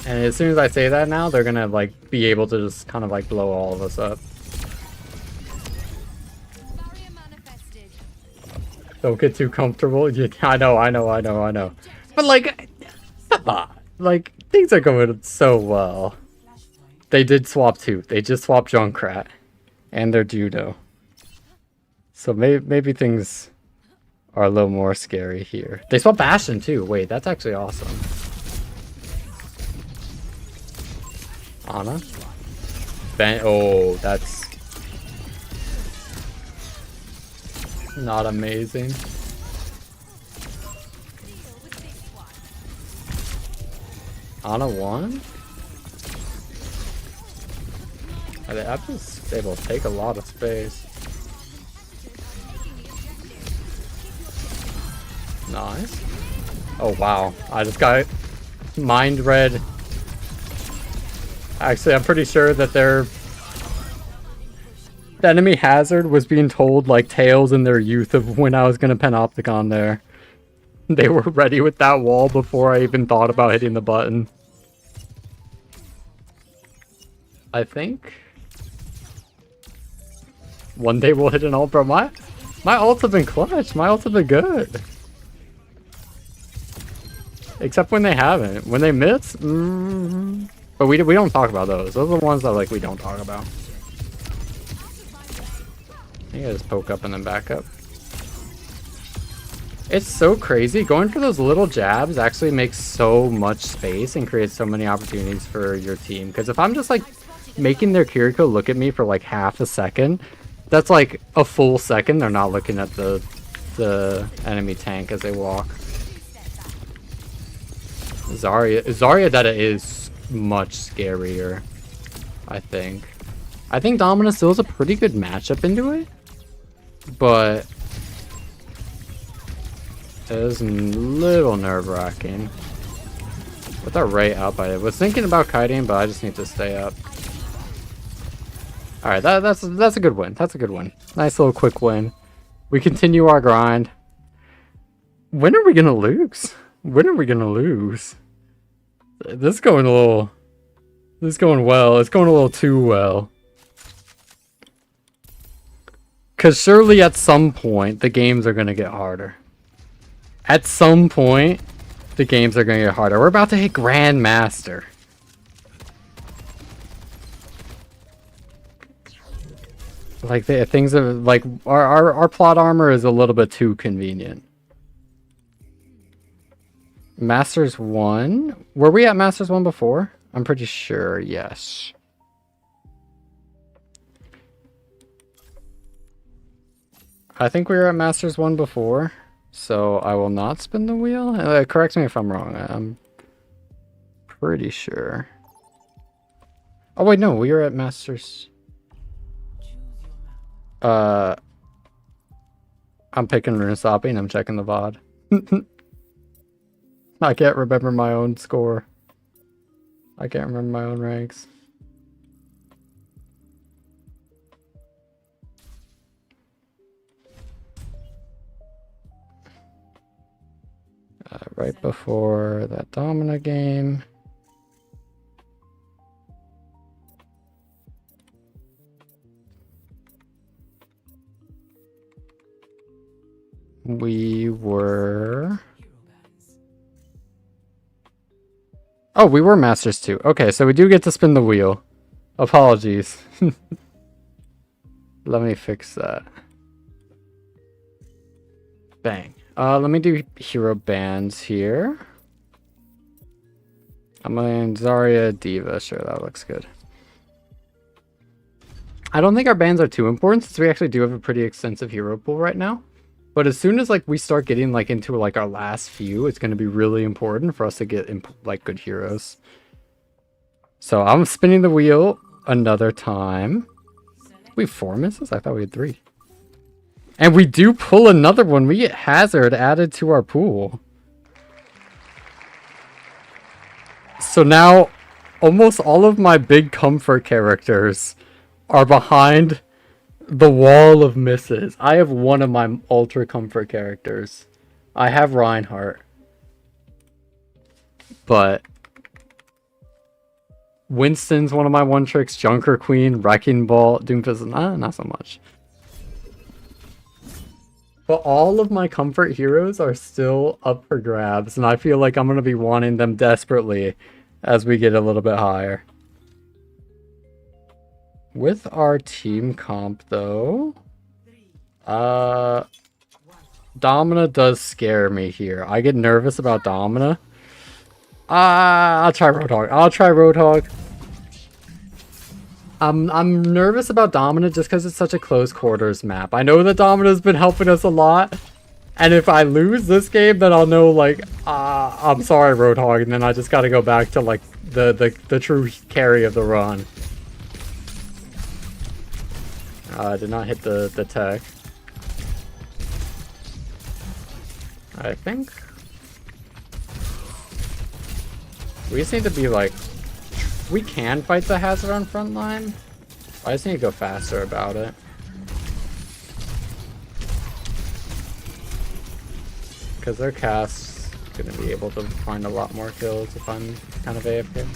And as soon as I say that now, they're gonna like be able to just kind of like blow all of us up. Don't get too comfortable. Yeah, I know. But like, come on. Like, things are going so well. They did swap too. They just swapped Junkrat and their Judo. So maybe things are a little more scary here. They swapped Bastion too. Wait, that's actually awesome. Ana? Ben, oh, that's not amazing. Ana won? I'm just able to take a lot of space. Nice. Oh wow, I just got mind read. Actually, I'm pretty sure that the enemy hazard was being told like tales in their youth of when I was gonna panopticon there. They were ready with that wall before I even thought about hitting the button. I think one day we'll hit an ult, bro. My ults have been clutch. My ults have been good. Except when they haven't. When they miss, but we don't talk about those. Those are the ones that like we don't talk about. You gotta just poke up and then back up. It's so crazy. Going for those little jabs actually makes so much space and creates so many opportunities for your team. Because if I'm just like making their Kiriko look at me for like half a second, that's like a full second. They're not looking at the enemy tank as they walk. Zarya that is much scarier, I think. I think Dominus still is a pretty good matchup into it, but it is a little nerve-wracking. With our Ray up, I was thinking about kiting, but I just need to stay up. Alright, that's a good win. That's a good win. Nice little quick win. We continue our grind. When are we gonna lose? When are we gonna lose? This is going well. It's going a little too well. Because surely at some point, the games are going to get harder. At some point, the games are going to get harder. We're about to hit Grandmaster. Like, things are, like, our plot armor is a little bit too convenient. Masters 1? Were we at Masters 1 before? I'm pretty sure, yes. I think we were at Masters 1 before, so I will not spin the wheel. Correct me if I'm wrong. I'm pretty sure. Oh wait, no, we were at Masters. I'm picking Runesapi and I'm checking the VOD. I can't remember my own score. I can't remember my own ranks. Right before that Domina game. We were... Oh, we were Masters 2. Okay, so we do get to spin the wheel. Apologies. Let me fix that. Bang. Let me do hero bands here. I'm going Zarya, Diva. Sure, that looks good. I don't think our bands are too important since we actually do have a pretty extensive hero pool right now. But as soon as like we start getting like into like our last few, it's going to be really important for us to get like good heroes. So I'm spinning the wheel another time. We have 4 misses? I thought we had 3. And we do pull another one. We get Hazard added to our pool. So now almost all of my big comfort characters are behind The wall of misses. I have one of my ultra comfort characters. I have Reinhardt. But Winston's one of my one tricks. Junker Queen, Wrecking Ball, Doomfist, not so much. But all of my comfort heroes are still up for grabs, and I feel like I'm going to be wanting them desperately as we get a little bit higher. With our team comp, though, Domina does scare me here. I get nervous about Domina. I'll try Roadhog. I'm nervous about Domina just because it's such a close quarters map. I know that Domina's been helping us a lot, and if I lose this game, then I'll know, like, I'm sorry, Roadhog, and then I just gotta go back to, like, the true carry of the run. I did not hit the tech. I think we just need to be like, we can fight the hazard on front line. I just need to go faster about it. Because their cast's gonna be able to find a lot more kills if I'm kind of AFK.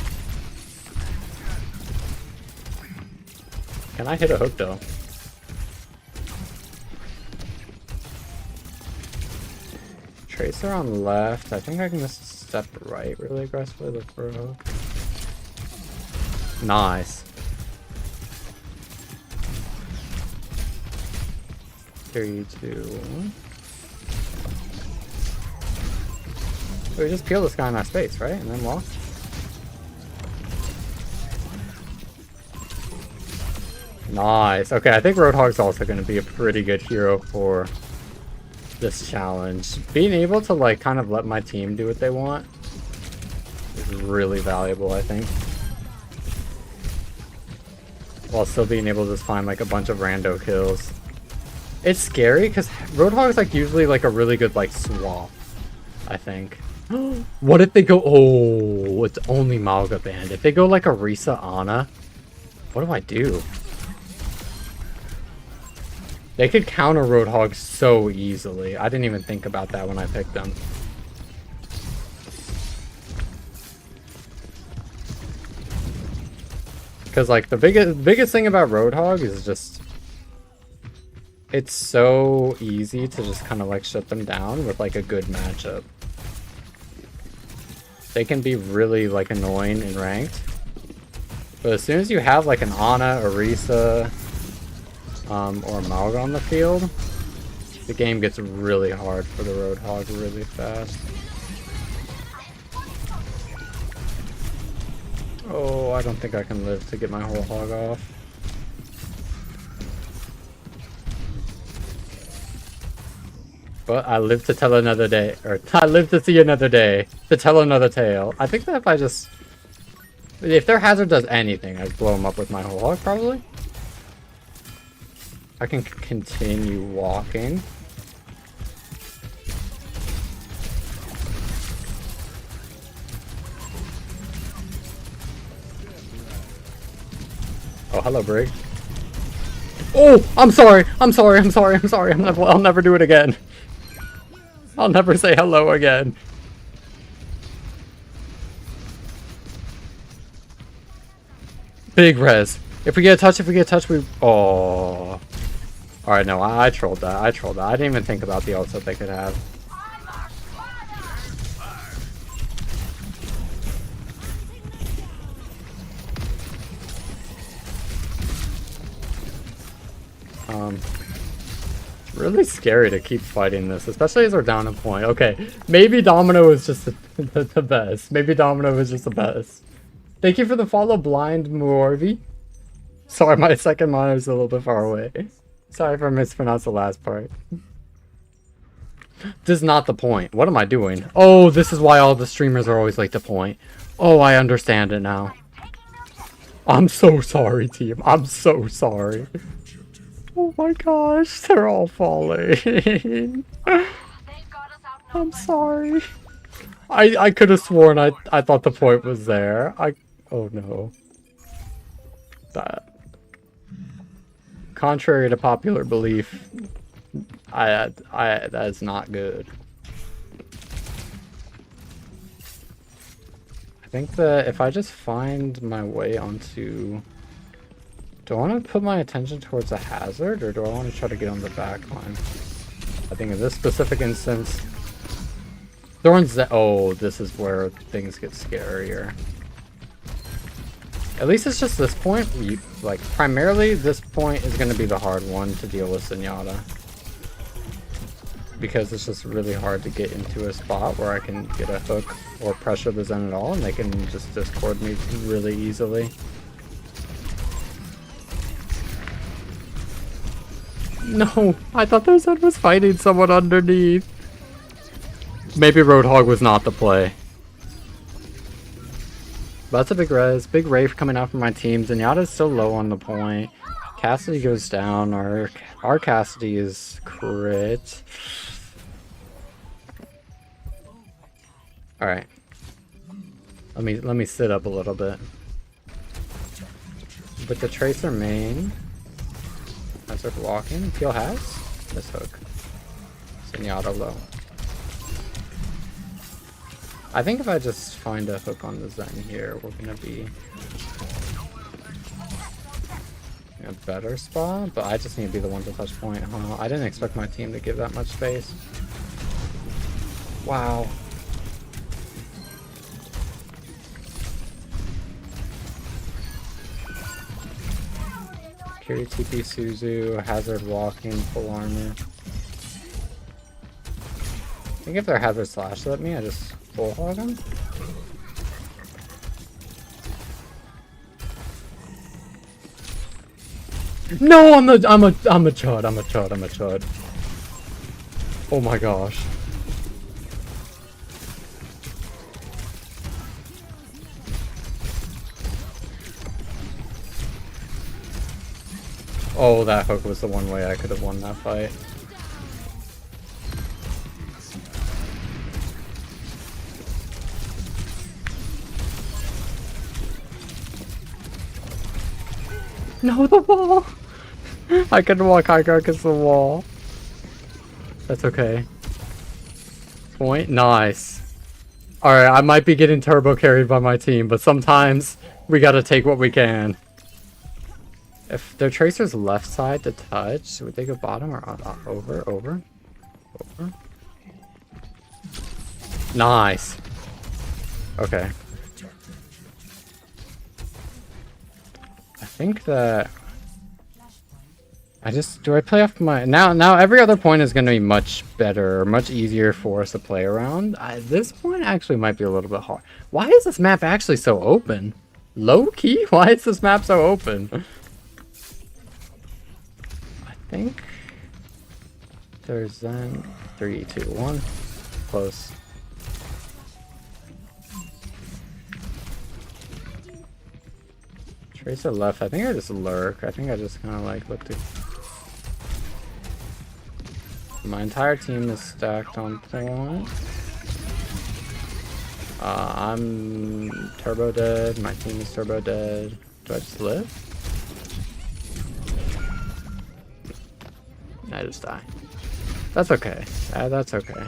Can I hit a hook though? Tracer on left. I think I can just step right really aggressively, look for a hook. Nice. 3, 2, 1. So we just peel this guy in our space, right? And then walk. Nice. Okay, I think Roadhog's also going to be a pretty good hero for this challenge. Being able to, like, kind of let my team do what they want is really valuable, I think. While still being able to just find, like, a bunch of rando kills. It's scary because Roadhog's, like, usually, like, a really good, like, swap, I think. What if they go... Oh, it's only Malga banned. If they go, like, Orisa Ana, what do I do? They could counter Roadhog so easily. I didn't even think about that when I picked them. Because, like, the biggest thing about Roadhog is just... It's so easy to just kind of, like, shut them down with, like, a good matchup. They can be really, like, annoying in ranked. But as soon as you have, like, an Ana, Orisa... or Malga on the field, the game gets really hard for the Roadhog really fast. Oh, I don't think I can live to get my whole hog off. But I live to tell another day, or I live to see another day, to tell another tale. I think that if their hazard does anything, I'd blow them up with my whole hog, probably. I can continue walking. Oh, hello, Brig. Oh, I'm sorry. I'll never do it again. I'll never say hello again. Big res. If we get a touch, we... Oh. Alright, no, I trolled that. I didn't even think about the ults that they could have. It's really scary to keep fighting this, especially as we're down a point. Okay, maybe Domino is just the best. Maybe Domino is just the best. Thank you for the follow, Blind Morvi. Sorry, my second monitor is a little bit far away. Sorry if I mispronounced the last part. This is not the point. What am I doing? Oh, this is why all the streamers are always like the point. Oh, I understand it now. I'm so sorry, team. I'm so sorry. Oh my gosh, they're all falling. I'm sorry. I could have sworn I thought the point was there. Oh no. That. contrary to popular belief, that is not good. I think that if I just find my way onto... Do I want to put my attention towards a hazard, or do I want to try to get on the back line? I think in this specific instance... Thorns that... Oh, this is where things get scarier. At least it's just this point. Like, primarily, this point is going to be the hard one to deal with Zenyatta. Because it's just really hard to get into a spot where I can get a hook or pressure the Zen at all, and they can just discord me really easily. No, I thought their Zen was fighting someone underneath. Maybe Roadhog was not the play. But that's a big res. Big Wraith coming out from my team. Zenyatta's still low on the point. Cassidy goes down. Our Cassidy is crit. Alright. Let me sit up a little bit. With the Tracer main. Hazard walking. Peel has. This hook. Zenyatta low. I think if I just find a hook on the Zen here, we're gonna be in a better spot, but I just need to be the one to touch point, huh? I didn't expect my team to give that much space. Wow. Carry TP Suzu, Hazard walking, full armor. I think if their Hazard slashes at me, I just full hog them. No, I'm a chud. Oh my gosh. Oh, that hook was the one way I could have won that fight. No, the wall! I couldn't walk high ground against the wall. That's okay. Point? Nice. Alright, I might be getting turbo carried by my team, but sometimes we gotta take what we can. If their Tracer's left side to touch, would they go bottom or over? Nice. Okay. I think that do I play off my now every other point is going to be much better or much easier for us to play around. This point actually might be a little bit hard. Why is this map actually so open? Low key? Why is this map so open? I think there's then 3, 2, 1. Close. Tracer left. I think I just lurk. I think I just kind of like look to... My entire team is stacked on point. I'm turbo dead. My team is turbo dead. Do I just live? I just die. That's okay. That's okay.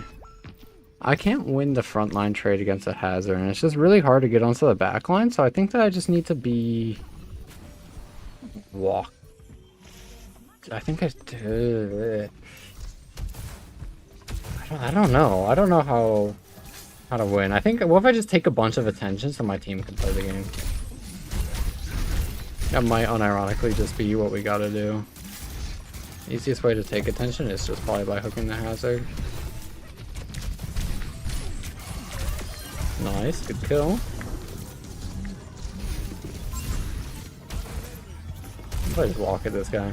I can't win the frontline trade against a hazard, and it's just really hard to get onto the back line, so I think that I just need to be... walk. I think I did. I don't know. I don't know how to win. I think, what if I just take a bunch of attention so my team can play the game? That might unironically just be what we gotta do. Easiest way to take attention is just probably by hooking the hazard. Nice, good kill. I'll just walk at this guy.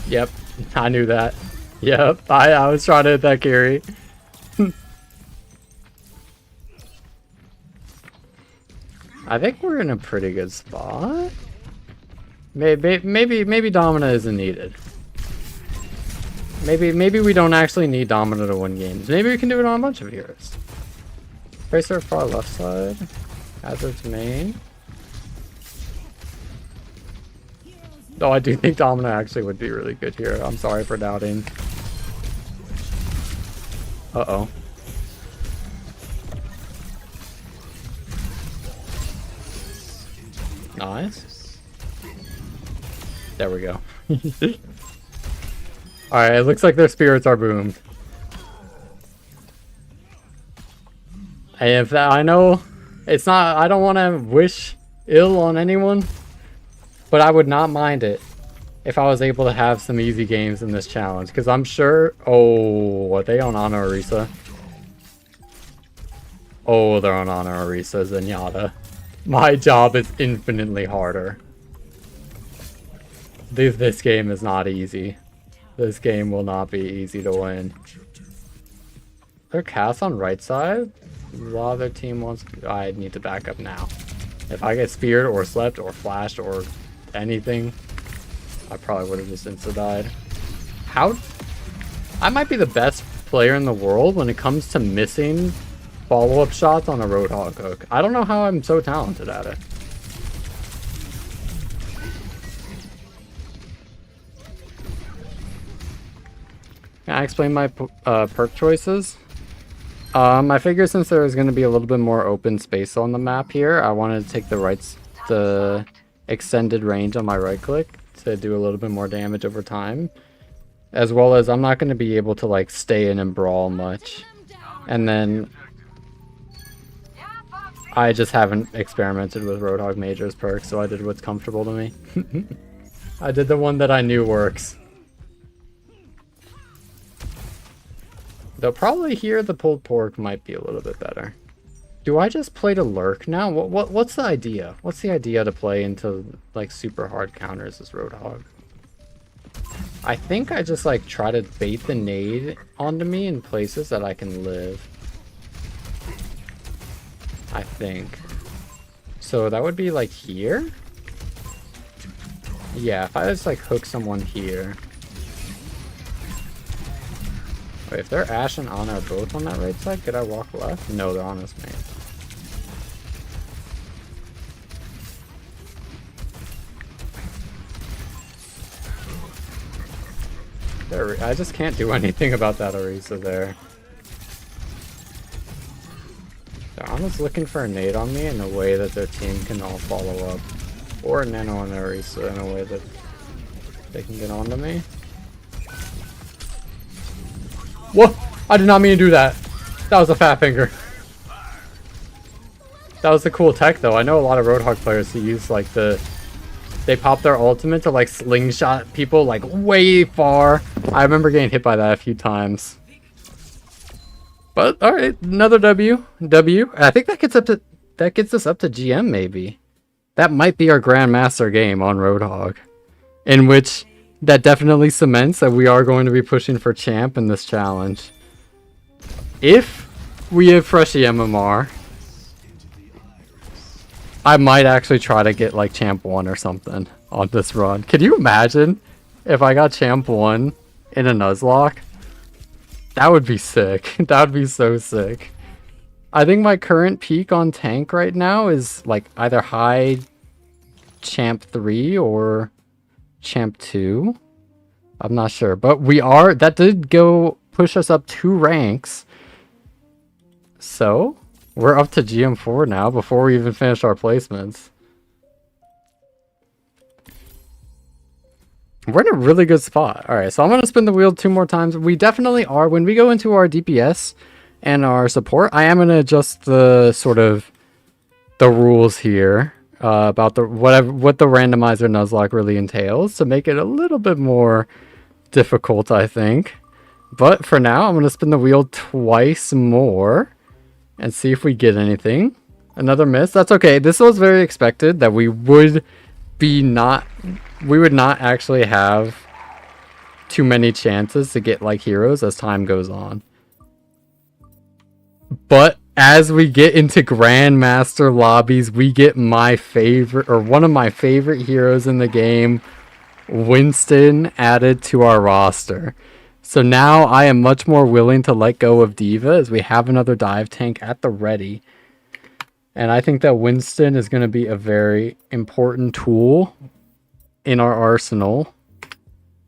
Yep, I knew that. Yep, I was trying to hit that carry. I think we're in a pretty good spot. Maybe Domina isn't needed. Maybe we don't actually need Domina to win games. Maybe we can do it on a bunch of heroes. Tracer far left side. Hazard's main. No, I do think Domino actually would be really good here. I'm sorry for doubting. Uh-oh. Nice. There we go. Alright, it looks like their spirits are boomed. And if that, I know it's not, I don't want to wish ill on anyone, but I would not mind it if I was able to have some easy games in this challenge. Because I'm sure, oh, are they on Ana Orisa? Oh, they're on Ana Orisa Zenyatta. My job is infinitely harder. This game is not easy. This game will not be easy to win. Their cast on right side? While their team wants... I need to back up now. If I get speared or slept or flashed or anything, I probably would have just insta-died. How... I might be the best player in the world when it comes to missing follow-up shots on a Roadhog hook. I don't know how I'm so talented at it. Can I explain my perk choices? I figured since there was going to be a little bit more open space on the map here, I wanted to take the extended range on my right click to do a little bit more damage over time. As well as I'm not going to be able to like stay in and brawl much. And then I just haven't experimented with Roadhog Major's perks, so I did what's comfortable to me. I did the one that I knew works. They'll probably hear the pulled pork might be a little bit better. Do I just play to lurk now? What's the idea? What's the idea to play into like super hard counters as Roadhog? I think I just like try to bait the nade onto me in places that I can live. I think. So that would be like here? Yeah, if I just like hook someone here. Wait, if they're Ashe and Ana are both on that right side, could I walk left? No, they're on this main. There, I just can't do anything about that Orisa there. So Ana's looking for a nade on me in a way that their team can all follow up. Or a nano on their Orisa in a way that they can get onto me. Whoa! I did not mean to do that. That was a fat finger. That was the cool tech though. I know a lot of Roadhog players who use like they pop their ultimate to like slingshot people like way far. I remember getting hit by that a few times. But alright, another W. I think that gets us up to GM maybe. That might be our Grandmaster game on Roadhog. In which that definitely cements that we are going to be pushing for champ in this challenge. If we have Freshy MMR, I might actually try to get like champ 1 or something on this run. Can you imagine if I got champ 1 in a Nuzlocke? That would be sick. That would be so sick. I think my current peak on tank right now is like either high champ 3 or champ 2. I'm not sure, but that did go push us up 2 ranks. So we're up to GM4 now before we even finish our placements. We're in a really good spot. All right, so I'm going to spin the wheel 2 more times. We definitely are. When we go into our DPS and our support, I am going to adjust the sort of the rules here about what the randomizer Nuzlocke really entails to make it a little bit more difficult, I think. But for now, I'm going to spin the wheel twice more and see if we get anything. Another miss. That's okay. This was very expected that we would not actually have too many chances to get like heroes as time goes on. But as we get into Grandmaster lobbies, we get my favorite, or one of my favorite heroes in the game, Winston, added to our roster. So now I am much more willing to let go of Diva as we have another dive tank at the ready. And I think that Winston is going to be a very important tool in our arsenal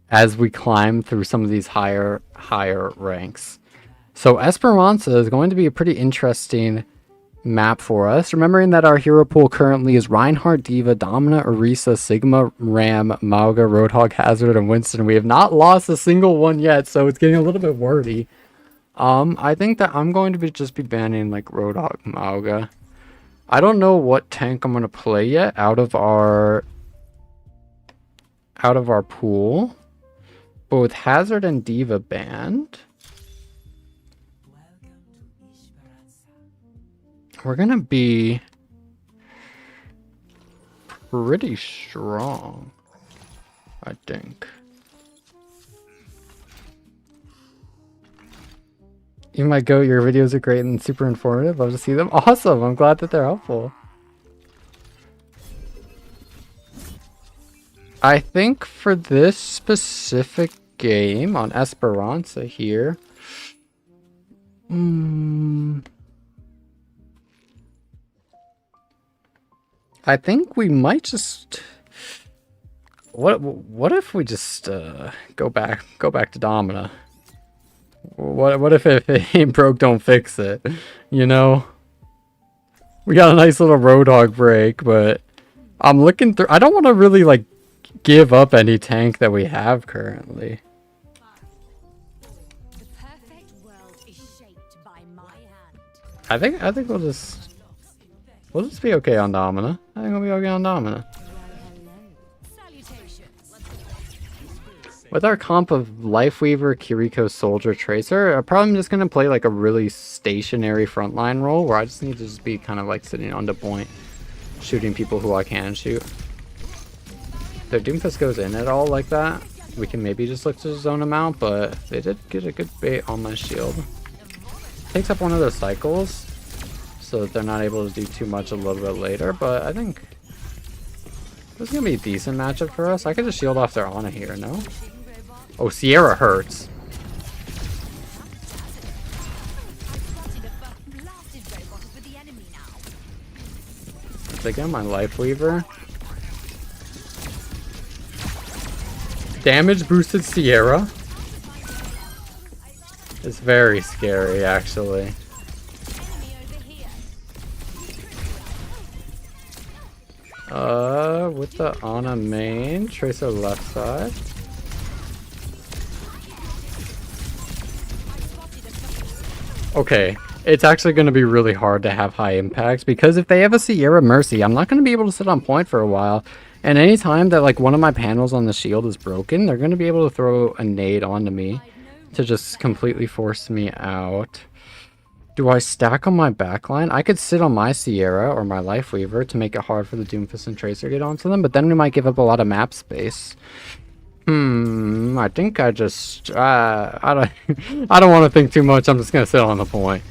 as we climb through some of these higher ranks. So Esperanza is going to be a pretty interesting map for us. Remembering that our hero pool currently is Reinhardt, D.Va, Domina, Orisa, Sigma, Ram, Mauga, Roadhog, Hazard, and Winston. We have not lost a single one yet, so it's getting a little bit wordy. I think that I'm going to just be banning like Roadhog, Mauga. I don't know what tank I'm going to play yet out of our pool. But with Hazard and D.Va banned, we're going to be pretty strong, I think. You might go, your videos are great and super informative. Love to see them. Awesome. I'm glad that they're helpful. I think for this specific game on Esperanza here, I think we might just what if we just go back to Domina? What if it ain't broke, don't fix it? You know? We got a nice little Roadhog break, but I'm looking through. I don't want to really like give up any tank that we have currently. The perfect world is shaped by my hand. I think we'll just be okay on Domina. I think we'll be okay on Domina. With our comp of Lifeweaver, Kiriko, Soldier, Tracer, I'm probably just going to play like a really stationary frontline role where I just need to just be kind of like sitting on the point, shooting people who I can shoot. If their Doomfist goes in at all like that, we can maybe just look to zone them out, but they did get a good bait on my shield. Takes up one of those cycles, so that they're not able to do too much a little bit later, but I think this is going to be a decent matchup for us. I could just shield off their Ana here, no? Oh, Sierra hurts. They get my Lifeweaver. Damage boosted Sierra. It's very scary, actually. With the Ana main, Tracer left side. Okay, it's actually going to be really hard to have high impacts because if they have a Sierra Mercy, I'm not going to be able to sit on point for a while. And anytime that like one of my panels on the shield is broken, they're going to be able to throw a nade onto me to just completely force me out. Do I stack on my backline? I could sit on my Sierra or my Lifeweaver to make it hard for the Doomfist and Tracer to get onto them, but then we might give up a lot of map space. I think I just I don't want to think too much. I'm just gonna sit on the point.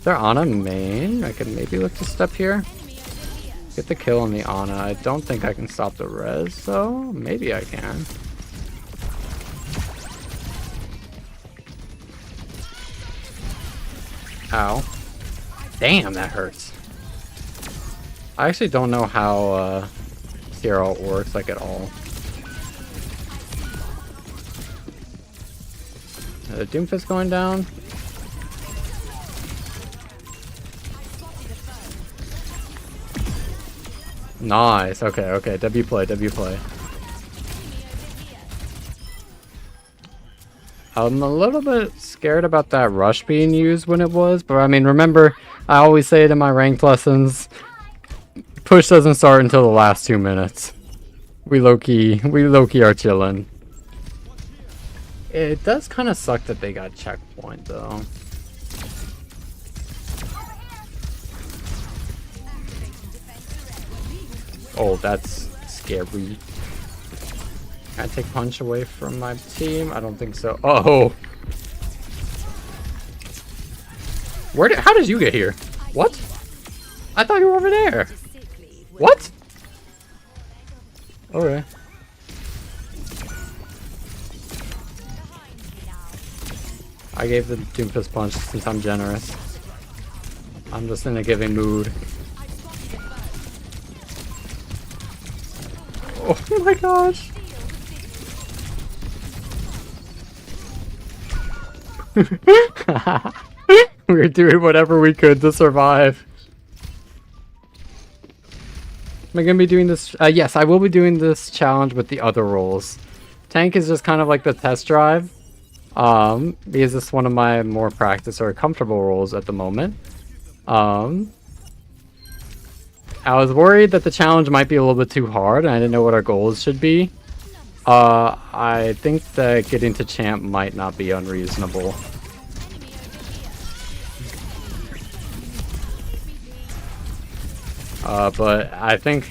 They're Ana main. I could maybe look to step here. Get the kill on the Ana. I don't think I can stop the res, so maybe I can. Ow. Damn, that hurts. I actually don't know how Sierra ult works, like, at all. The Doomfist going down. Nice. Okay, okay. W play, W play. I'm a little bit scared about that rush being used when it was, but I mean, remember, I always say it in my ranked lessons, push doesn't start until the last 2 minutes. We low-key are chilling. It does kind of suck that they got checkpoint, though. Oh, that's scary. Can I take punch away from my team? I don't think so. Oh! How did you get here? What? I thought you were over there. What? Okay. I gave the Doomfist punch since I'm generous. I'm just in a giving mood. Oh my gosh. We were doing whatever we could to survive. Am I gonna be doing this? Yes, I will be doing this challenge with the other roles. Tank is just kind of like the test drive. Because it's one of my more practice or comfortable roles at the moment. I was worried that the challenge might be a little bit too hard, and I didn't know what our goals should be. I think that getting to champ might not be unreasonable. But I think...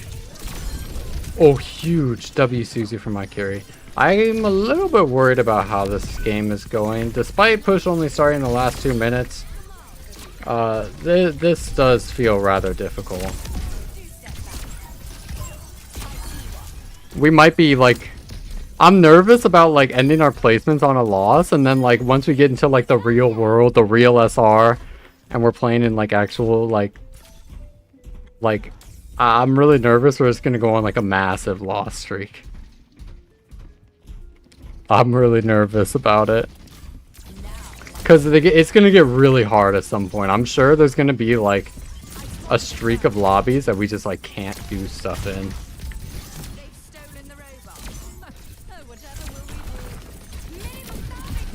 Oh, huge W Suzu for my carry. I'm a little bit worried about how this game is going. Despite push only starting in the last 2 minutes, this does feel rather difficult. We might be like... I'm nervous about like ending our placements on a loss, and then like once we get into like the real world, the real SR, and we're playing in like actual like I'm really nervous we're just gonna go on like a massive loss streak. I'm really nervous about it. Because it's gonna get really hard at some point. I'm sure there's gonna be like a streak of lobbies that we just like can't do stuff in.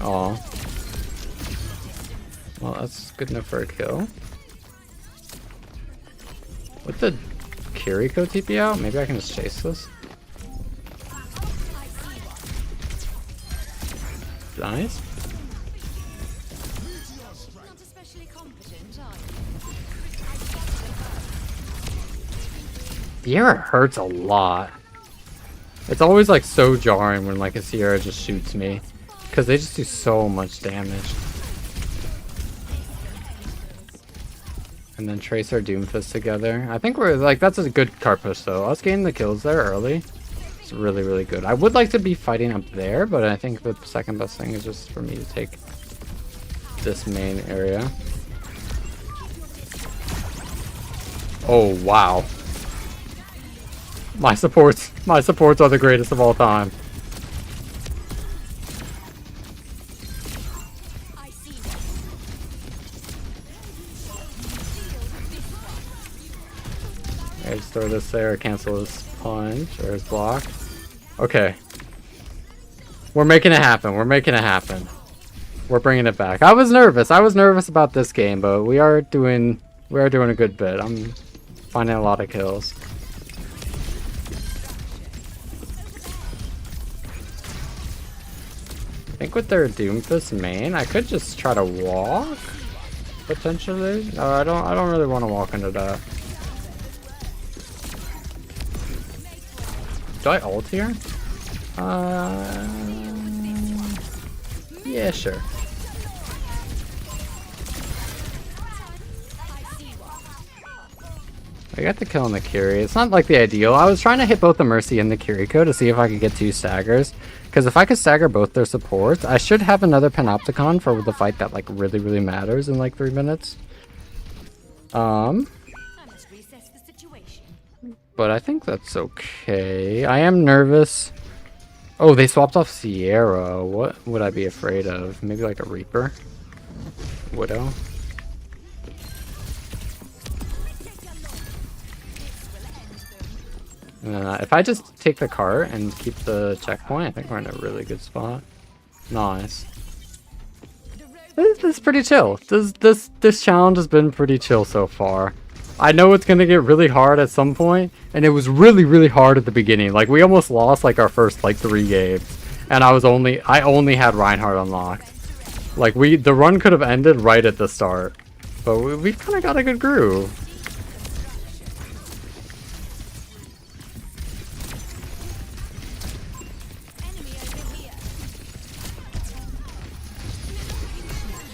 Aw. Well, that's good enough for a kill. With the Kiriko TP out, maybe I can just chase this. Nice. The Sierra hurts a lot. It's always like so jarring when like a Sierra just shoots me, because they just do so much damage. And then trace our Doomfist together. I think we're like, that's a good card push though. Us getting the kills there early, it's really, really good. I would like to be fighting up there, but I think the second best thing is just for me to take this main area. Oh wow. My supports are the greatest of all time. Okay, just throw this there, cancel his punch or his block. Okay. We're making it happen. We're making it happen. We're bringing it back. I was nervous. I was nervous about this game, but we are doing a good bit. I'm finding a lot of kills. I think with their Doomfist main, I could just try to walk, potentially. No, I don't really want to walk into that. Do I ult here? Yeah, sure. I got the kill on the Kiri. It's not like the ideal. I was trying to hit both the Mercy and the Kiriko to see if I could get 2 staggers. Because if I could stagger both their supports, I should have another Panopticon for the fight that like really, really matters in like 3 minutes. But I think that's okay. I am nervous. Oh, they swapped off Sierra. What would I be afraid of? Maybe like a Reaper? Widow? If I just take the cart and keep the checkpoint, I think we're in a really good spot. Nice. This is pretty chill. This challenge has been pretty chill so far. I know it's gonna get really hard at some point, and it was really, really hard at the beginning. Like we almost lost like our first like 3 games, and I only had Reinhardt unlocked. Like the run could have ended right at the start, but we've kind of got a good groove.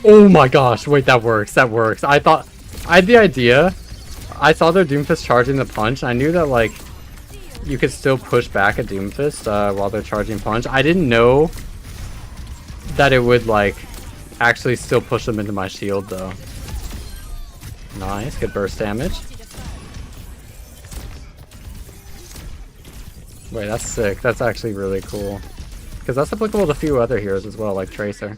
Oh my gosh, wait, that works, that works. I had the idea. I saw their Doomfist charging the punch, and I knew that, like, you could still push back a Doomfist while they're charging punch. I didn't know that it would, like, actually still push them into my shield, though. Nice, good burst damage. Wait, that's sick. That's actually really cool. Because that's applicable to a few other heroes as well, like Tracer.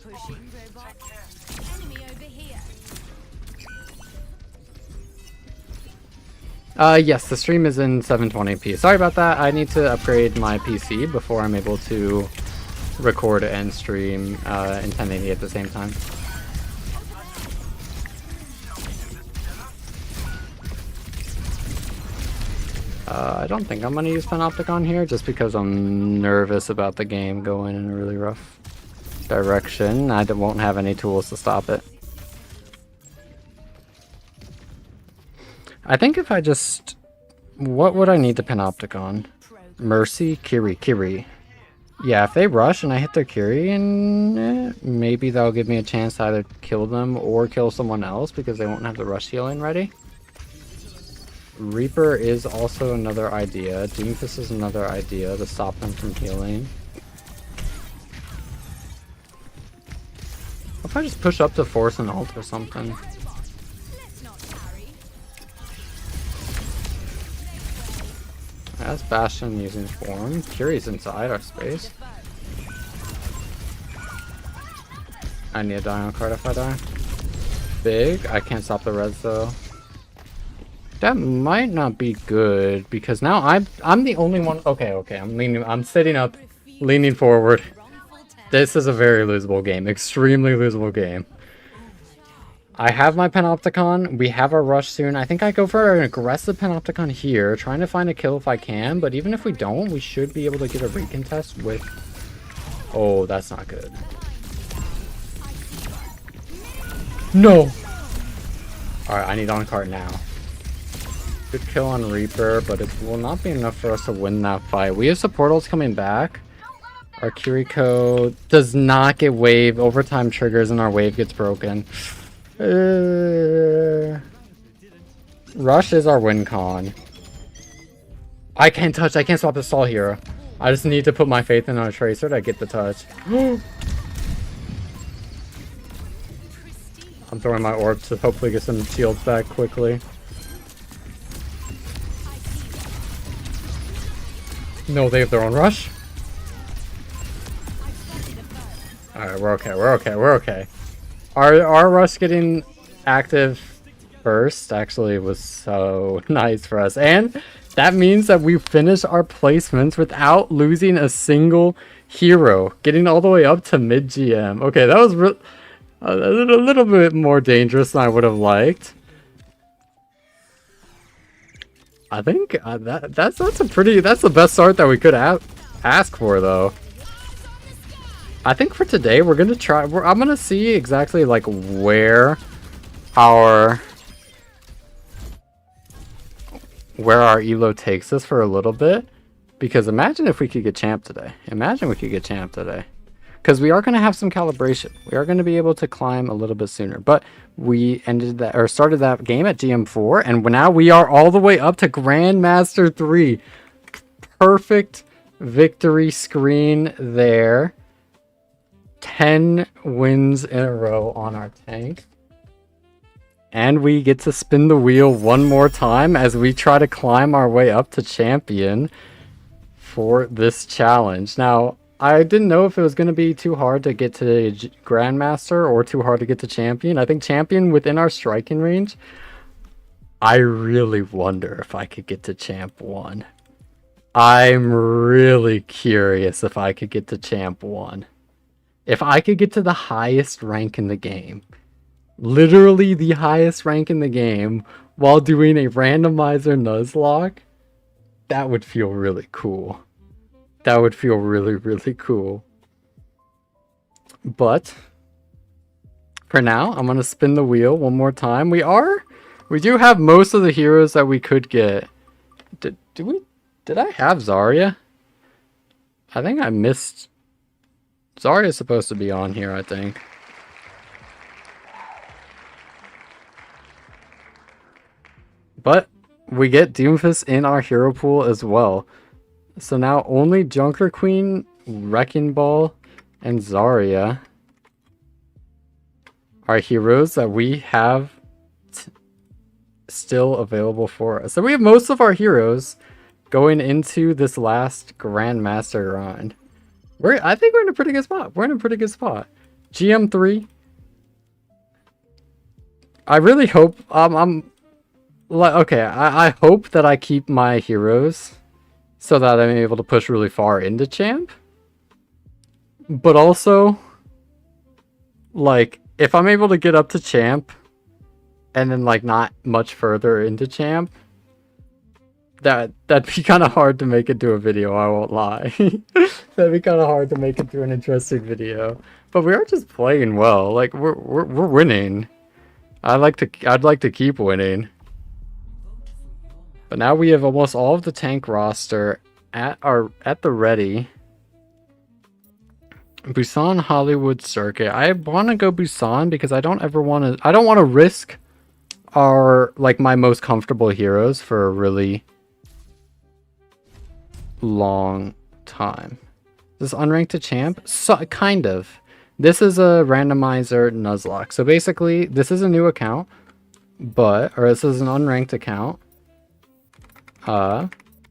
Yes, the stream is in 720p. Sorry about that. I need to upgrade my PC before I'm able to record and stream in 1080 at the same time. I don't think I'm going to use Panopticon here just because I'm nervous about the game going in a really rough direction. I won't have any tools to stop it. I think if I just... What would I need to Panopticon? Mercy? Kiri. Yeah, if they rush and I hit their Kiri, and maybe that'll give me a chance to either kill them or kill someone else because they won't have the rush healing ready. Reaper is also another idea. Doomfist is another idea to stop them from healing. What if I just push up to force an ult or something? That's Bastion using form. Kiri's inside our space. I need a die on card if I die. Big. I can't stop the res though. That might not be good because now I'm the only one. Okay. I'm sitting up, leaning forward. This is a very losable game. Extremely losable game. I have my Panopticon. We have our rush soon. I think I go for an aggressive Panopticon here, trying to find a kill if I can. But even if we don't, we should be able to get a recontest with... Oh, that's not good. No! Alright, I need on cart now. Good kill on Reaper, but it will not be enough for us to win that fight. We have support ults coming back. Our Kiriko does not get wave. Overtime triggers and our wave gets broken. Rush is our win con. I can't touch. I can't swap the stall hero. I just need to put my faith in our Tracer to get the touch. I'm throwing my orb to hopefully get some shields back quickly. No, they have their own rush. Alright, we're okay. Our rush getting active first actually was so nice for us. And that means that we finish our placements without losing a single hero. Getting all the way up to mid-GM. Okay, that was a little bit more dangerous than I would have liked. I think that's the best start that we could ask for though. I think for today we're gonna try. I'm gonna see exactly like where our elo takes us for a little bit, because imagine if we could get champ today. Because we are gonna have some calibration. We are gonna be able to climb a little bit sooner. But we started that game at GM4, and now we are all the way up to Grandmaster 3. Perfect victory screen there. 10 wins in a row on our tank. And we get to spin the wheel one more time as we try to climb our way up to champion for this challenge. Now, I didn't know if it was going to be too hard to get to Grandmaster or too hard to get to champion. I think champion within our striking range. I really wonder if I could get to champ 1. I'm really curious if I could get to champ 1. If I could get to the highest rank in the game, literally the highest rank in the game, while doing a randomizer Nuzlocke, that would feel really cool. That would feel really, really cool. But for now, I'm going to spin the wheel one more time. We do have most of the heroes that we could get. Did I have Zarya? I think I missed... Zarya's supposed to be on here, I think. But we get Doomfist in our hero pool as well. So now only Junker Queen, Wreckingball, and Zarya are heroes that we have still available for us. So we have most of our heroes going into this last Grandmaster grind. I think we're in a pretty good spot. We're in a pretty good spot. GM3. I really hope I'm like, okay, I hope that I keep my heroes so that I'm able to push really far into champ. But also, like, if I'm able to get up to champ and then like not much further into champ, that'd be kind of hard to make it to a video, I won't lie. That'd be kind of hard to make it to an interesting video. But we are just playing well. Like we're winning. I'd like to keep winning. But now we have almost all of the tank roster at the ready. Busan Hollywood Circuit. I want to go Busan because I don't want to risk my most comfortable heroes for a really long time. Is this unranked to champ? So, kind of. This is a randomizer Nuzlocke. So basically, this is a new account, or this is an unranked account.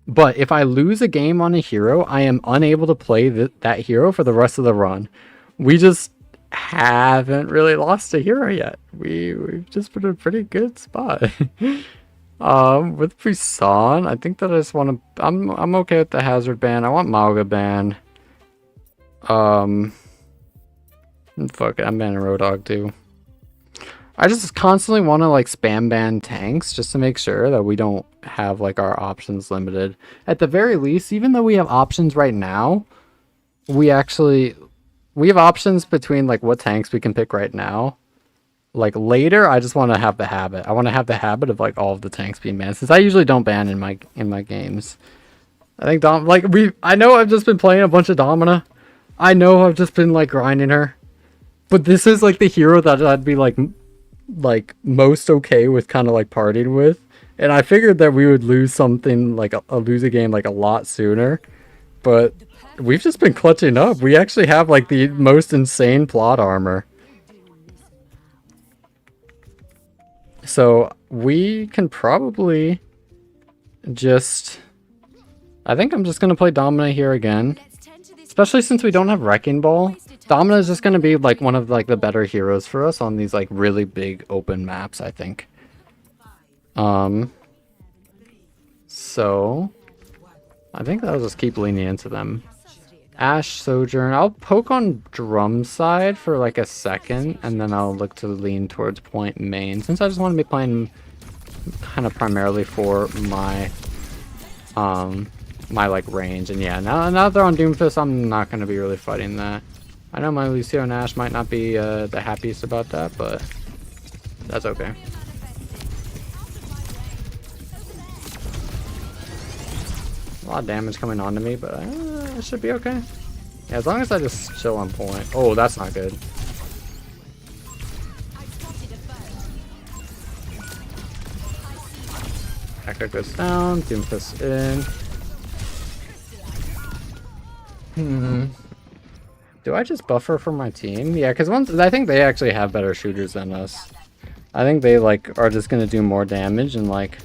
But if I lose a game on a hero, I am unable to play that hero for the rest of the run. We just haven't really lost a hero yet. We've just been in a pretty good spot. With Busan, I think that I just want to. I'm okay with the hazard ban. I want Mauga ban. Fuck it, I'm banning Road Dogg too. I just constantly want to like spam ban tanks just to make sure that we don't have like our options limited. At the very least, even though we have options right now, we have options between like what tanks we can pick right now. Like later, I just want to have the habit. I want to have the habit of like all of the tanks being banned, since I usually don't ban in my games. I think I know I've just been playing a bunch of Domina. I know I've just been like grinding her. But this is like the hero that I'd be like most okay with kind of like partying with. And I figured that we would lose something like lose a game like a lot sooner. But we've just been clutching up. We actually have like the most insane plot armor. So we can probably just... I think I'm just going to play Domina here again. Especially since we don't have Wreckingball. Domina is just going to be like one of like the better heroes for us on these like really big open maps, I think. So I think I'll just keep leaning into them. Ash, Sojourn. I'll poke on Drum side for like a second, and then I'll look to lean towards point main, since I just want to be playing kind of primarily for my my like range. And yeah, now that they're on Doomfist, I'm not going to be really fighting that. I know my Lucio and Ash might not be the happiest about that, but that's okay. A lot of damage coming onto me, but it should be okay. Yeah, as long as I just chill on point. Oh, that's not good. Echo goes down, Doomfist in. Do I just buffer for my team? Yeah, because I think they actually have better shooters than us. I think they like are just gonna do more damage in like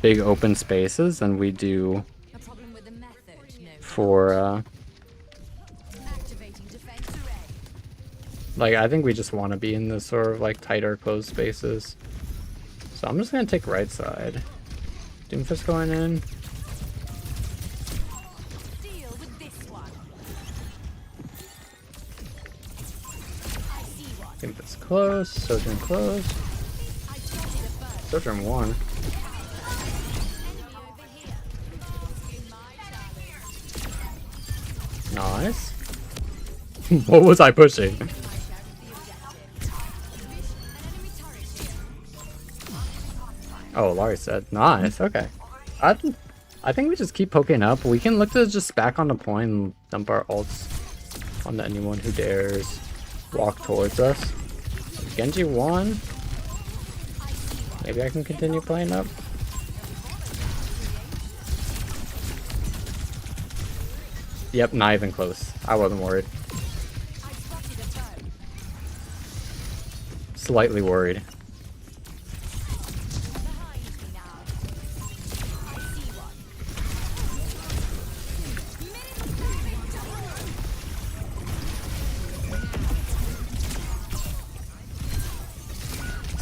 big open spaces than we do for like, I think we just want to be in this sort of like tighter closed spaces. So I'm just gonna take right side. Doomfist going in. Doomfist close, Sojourn close. Sojourn 1. Nice. What was I pushing? Oh, Larry said. Nice, okay. I think we just keep poking up. We can look to just back on the point and dump our ults onto anyone who dares walk towards us. Genji 1. Maybe I can continue playing up. Yep, not even close. I wasn't worried. Slightly worried.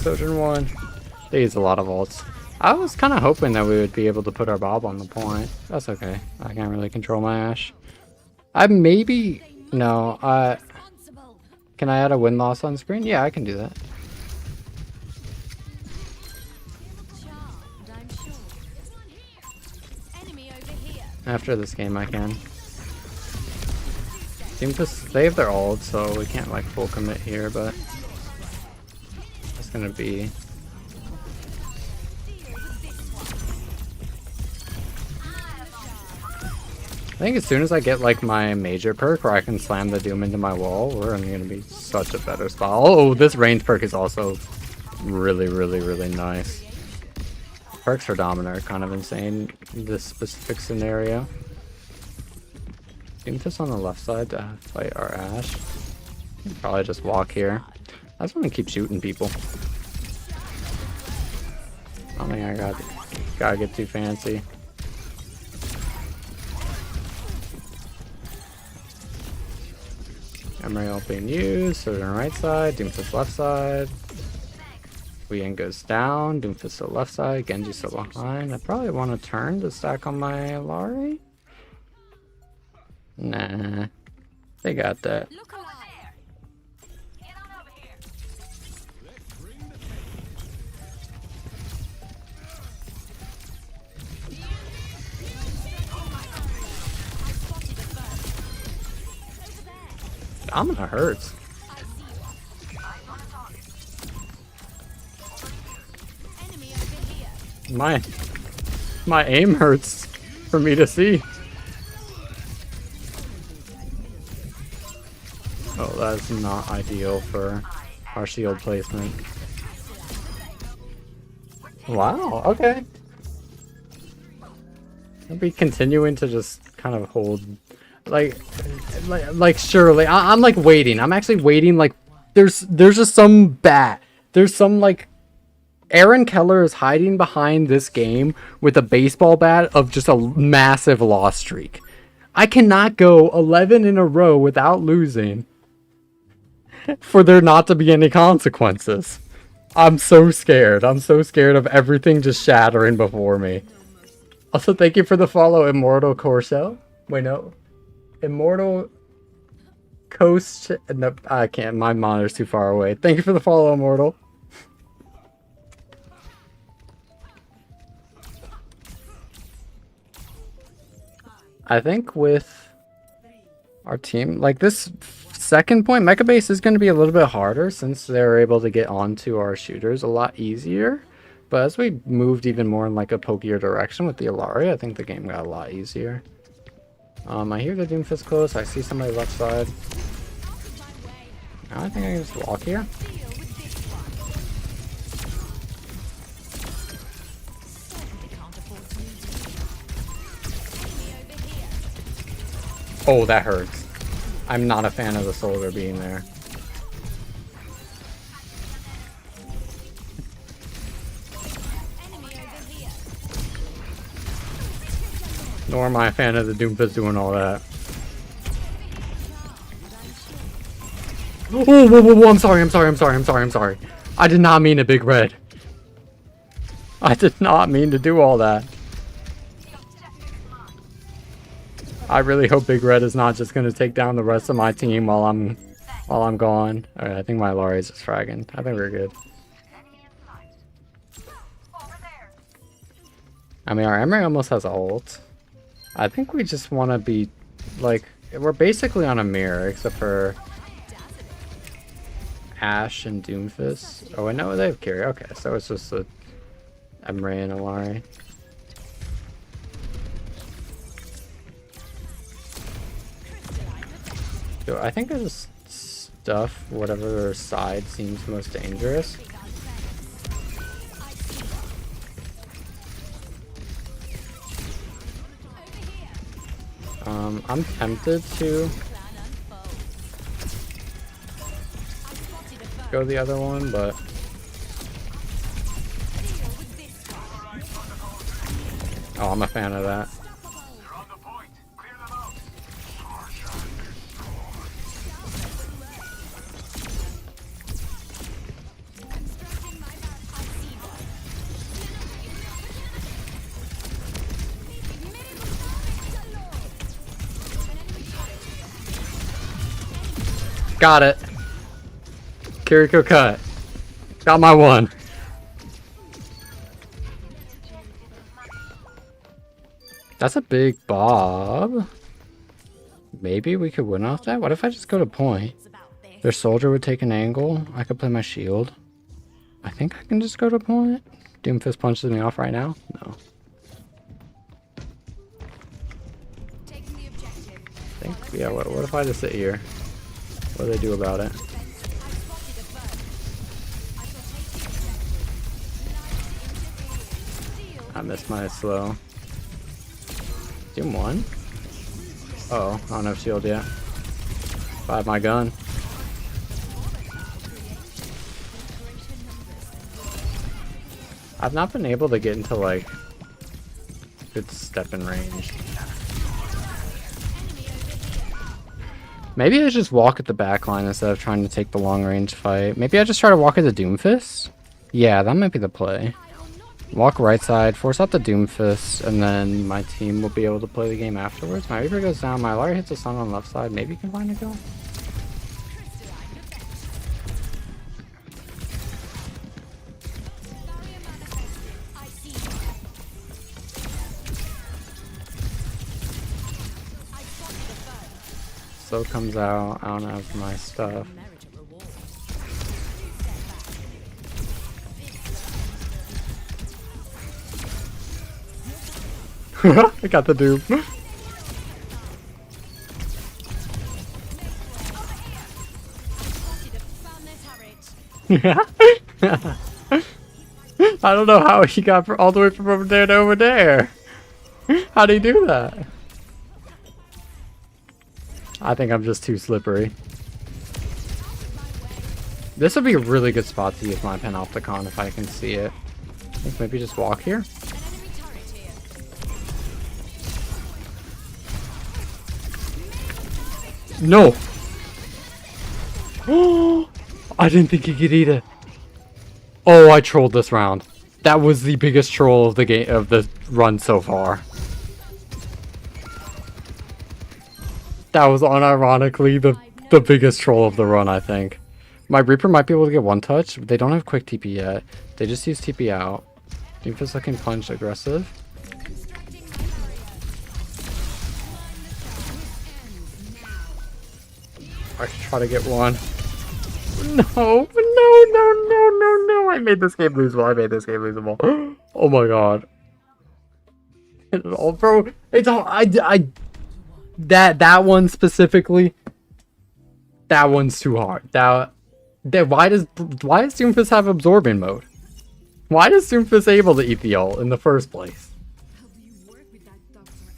Sojourn 1. They use a lot of ults. I was kind of hoping that we would be able to put our Bob on the point. That's okay. I can't really control my Ashe. I maybe... No, Responsible. can I add a win-loss on screen? Yeah, I can do that. Charmed, I'm sure. Enemy over here. After this game, I can. They have their ult, so we can't like full commit here, but it's gonna be. I think as soon as I get like my major perk where I can slam the Doom into my wall, we're gonna be such a better spot. Oh, this range perk is also really, really, really nice. Perks for Domino are kind of insane in this specific scenario. Doomfist on the left side to fight our Ashe. Probably just walk here. I just want to keep shooting people. I don't think I gotta get too fancy. Emery ult being used, so on the right side, Doomfist left side. Wean goes down, Doomfist to the left side, Genji still behind. I probably want to turn to stack on my Lari. Nah, they got that. Look alive. Get on over here. I spotted a bird. Over there. Domino hurts. I see you. I'm on a target. Enemy over here. My aim hurts for me to see. Oh, that's not ideal for our shield placement. Wow, okay. I'll be continuing to just kind of hold, like surely. I'm like waiting. I'm actually waiting. Like, there's just some bat. There's some like, Aaron Keller is hiding behind this game with a baseball bat of just a massive loss streak. I cannot go 11 in a row without losing for there not to be any consequences. I'm so scared. I'm so scared of everything just shattering before me. Also, thank you for the follow, Immortal Corso. Wait, no. Immortal Coast. No, I can't. My monitor's too far away. Thank you for the follow, Immortal. I think with our team, like this second point, Mecha Base is going to be a little bit harder since they're able to get onto our shooters a lot easier. But as we moved even more in like a pokier direction with the Illari, I think the game got a lot easier. I hear the Doomfist close. I see somebody left side. I think I can just walk here. Oh, that hurts. I'm not a fan of the soldier being there. Nor am I a fan of the Doomfist doing all that. Oh, whoa, whoa, whoa, I'm sorry. I did not mean a big red. I did not mean to do all that. I really hope Big Red is not just gonna take down the rest of my team while I'm gone. Alright, I think my Lari is just fragging. I think we're good. I mean, our Emery almost has a ult. I think we just want to be like, we're basically on a mirror except for Ashe and Doomfist. Oh, I know they have carry. Okay, so it's just a Emery and a Lari. So I think I just stuff whatever side seems most dangerous. I'm tempted to go the other one, but oh, I'm a fan of that. Got it. Kiriko cut. Got my one. That's a big bob. Maybe we could win off that? What if I just go to point? Their soldier would take an angle. I could play my shield. I think I can just go to point. Doomfist punches me off right now? No. Yeah, what if I just sit here? What do they do about it? I missed my slow. Doom 1? Uh oh, I don't have shield yet. If I have my gun. I've not been able to get into like good step in range. Maybe I just walk at the back line instead of trying to take the long range fight. Maybe I just try to walk at the Doomfist? Yeah, that might be the play. Walk right side, force out the Doomfist, and then my team will be able to play the game afterwards. My Reaper goes down, my Lara hits the sun on the left side. Maybe you can find a kill. So comes out, I don't have my stuff. I got the Doom. I don't know how he got all the way from over there to over there. How'd he do that? I think I'm just too slippery. This would be a really good spot to use my Panopticon if I can see it. I think maybe just walk here. No! Oh, I didn't think he could eat it. Oh, I trolled this round. That was the biggest troll of the game of the run so far. That was unironically the biggest troll of the run, I think. My Reaper might be able to get one touch, but they don't have quick TP yet. They just use TP out. Doomfist looking punch aggressive. I should try to get one. No, no. I made this game losable. Oh my god. Oh, bro, it's all that one specifically. That one's too hard. Why does Doomfist have absorbing mode? Why is Doomfist able to eat the ult in the first place?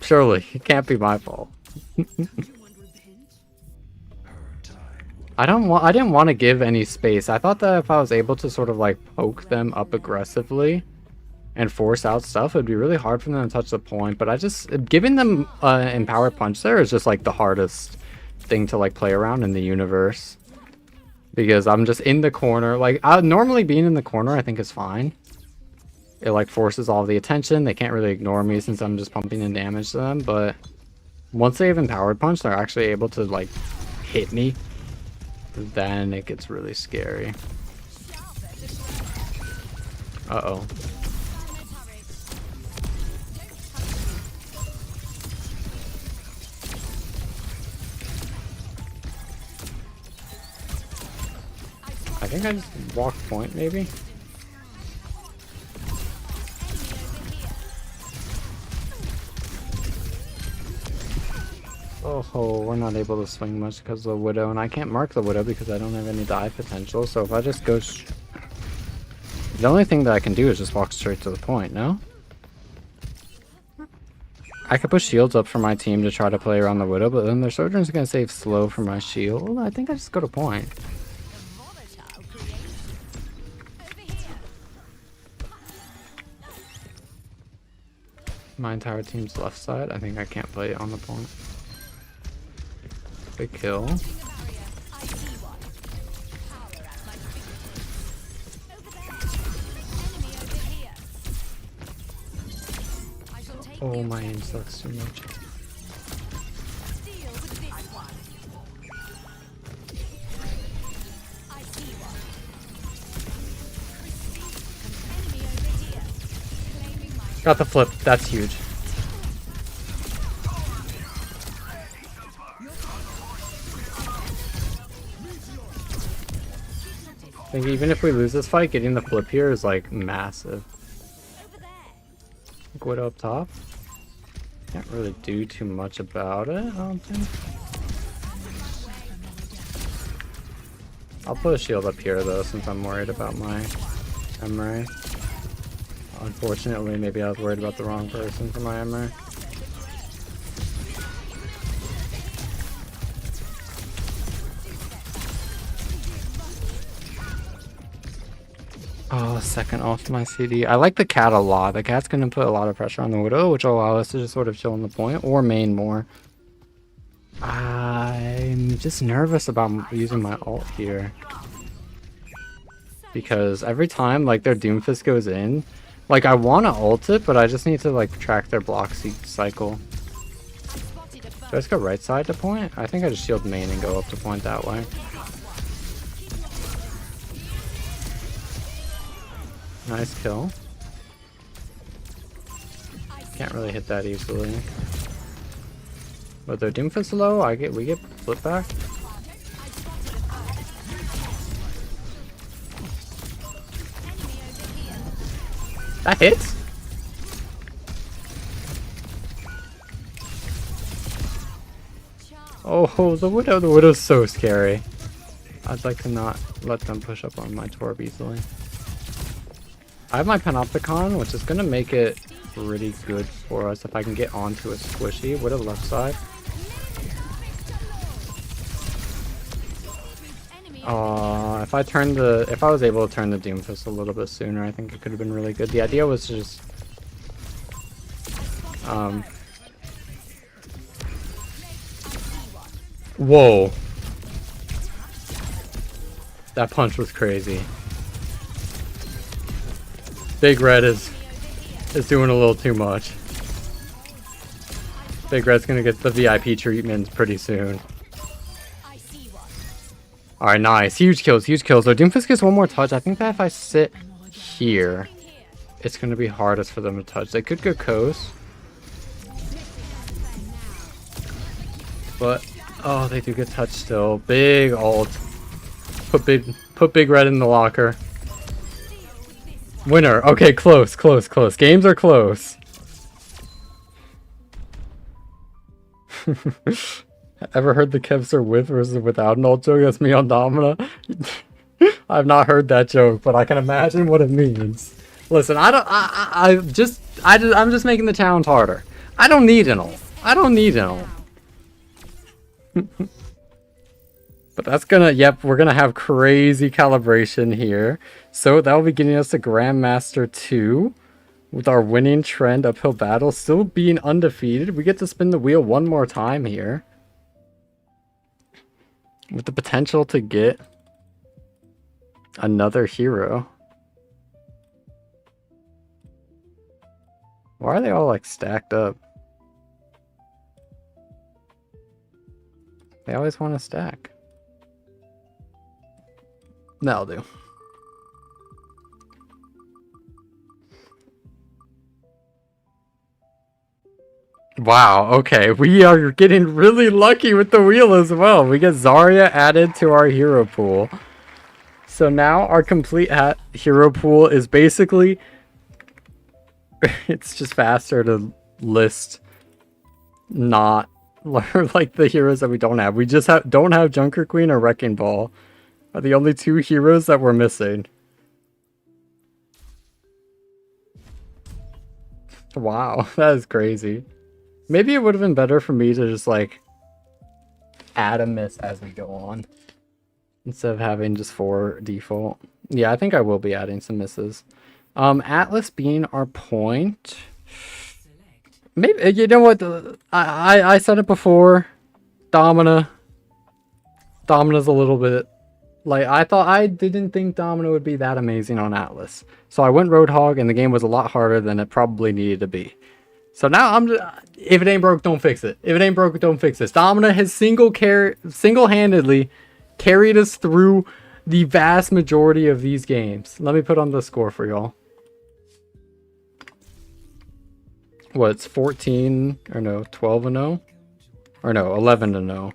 Surely it can't be my fault. I didn't want to give any space. I thought that if I was able to sort of like poke them up aggressively and force out stuff, it'd be really hard for them to touch the point. But giving them empowered punch there is just like the hardest thing to like play around in the universe. Because I'm just in the corner. Like, normally being in the corner I think is fine. It like forces all the attention. They can't really ignore me since I'm just pumping in damage to them. But once they have empowered punch, they're actually able to like hit me. Then it gets really scary. Uh-oh. I think I just walk point, maybe? Oh, we're not able to swing much because of the Widow, and I can't mark the Widow because I don't have any dive potential, so if I just go... The only thing that I can do is just walk straight to the point, no? I could push shields up for my team to try to play around the Widow, but then their Sojourn's gonna save slow for my shield. I think I just go to point. My entire team's left side. I think I can't play it on the point. Big kill. Oh, my aim sucks too much. Got the flip. That's huge. I think even if we lose this fight, getting the flip here is like massive. Widow up top. Can't really do too much about it, I don't think. I'll put a shield up here though, since I'm worried about my Emery. Unfortunately, maybe I was worried about the wrong person for my Emery. Oh, second off my CD. I like the cat a lot. The cat's going to put a lot of pressure on the Widow, which will allow us to just sort of chill on the point or main more. I'm just nervous about using my ult here. Because every time like their Doomfist goes in, like I want to ult it, but I just need to like track their block cycle. Do I just go right side to point? I think I just shield main and go up to point that way. Nice kill. Can't really hit that easily. But their Doomfist low, we get flip back. That hits? Oh, the Widow's so scary. I'd like to not let them push up on my Torb easily. I have my Panopticon, which is going to make it pretty good for us if I can get onto a squishy. Widow left side. If I was able to turn the Doomfist a little bit sooner, I think it could have been really good. The idea was to just whoa. That punch was crazy. Big Red is doing a little too much. Big Red's gonna get the VIP treatment pretty soon. Alright, nice. Huge kills, huge kills. So Doomfist gets one more touch. I think that if I sit here, it's gonna be hardest for them to touch. They could go coast. But oh, they do get touch still. Big ult. Put Big Red in the locker. Winner. Okay, close, close, close. Games are close. Ever heard the Kevs are with versus without an ult joke? That's me on Domina. I've not heard that joke, but I can imagine what it means. Listen, I'm just making the challenge harder. I don't need an ult. I don't need an ult. But that's gonna, yep, we're gonna have crazy calibration here. So that will be getting us to Grandmaster 2 with our winning trend uphill battle, still being undefeated. We get to spin the wheel one more time here, with the potential to get another hero. Why are they all like stacked up? They always want to stack. That'll do. Wow, okay. We are getting really lucky with the wheel as well. We get Zarya added to our hero pool. So now our complete hero pool is basically... it's just faster to list not like the heroes that we don't have. We just don't have Junker Queen or Wrecking Ball. Are the only two heroes that we're missing. Wow, that is crazy. Maybe it would have been better for me to just like add a miss as we go on instead of having just 4 default. Yeah, I think I will be adding some misses. Atlas being our point. Maybe, you know what, I said it before. Domina's a little bit like, I didn't think Domino would be that amazing on Atlas. So I went Roadhog and the game was a lot harder than it probably needed to be. So now if it ain't broke, don't fix it. If it ain't broke, don't fix this. Domina has single-handedly carried us through the vast majority of these games. Let me put on the score for y'all. What's 14 or no 12-0 or no 11-0.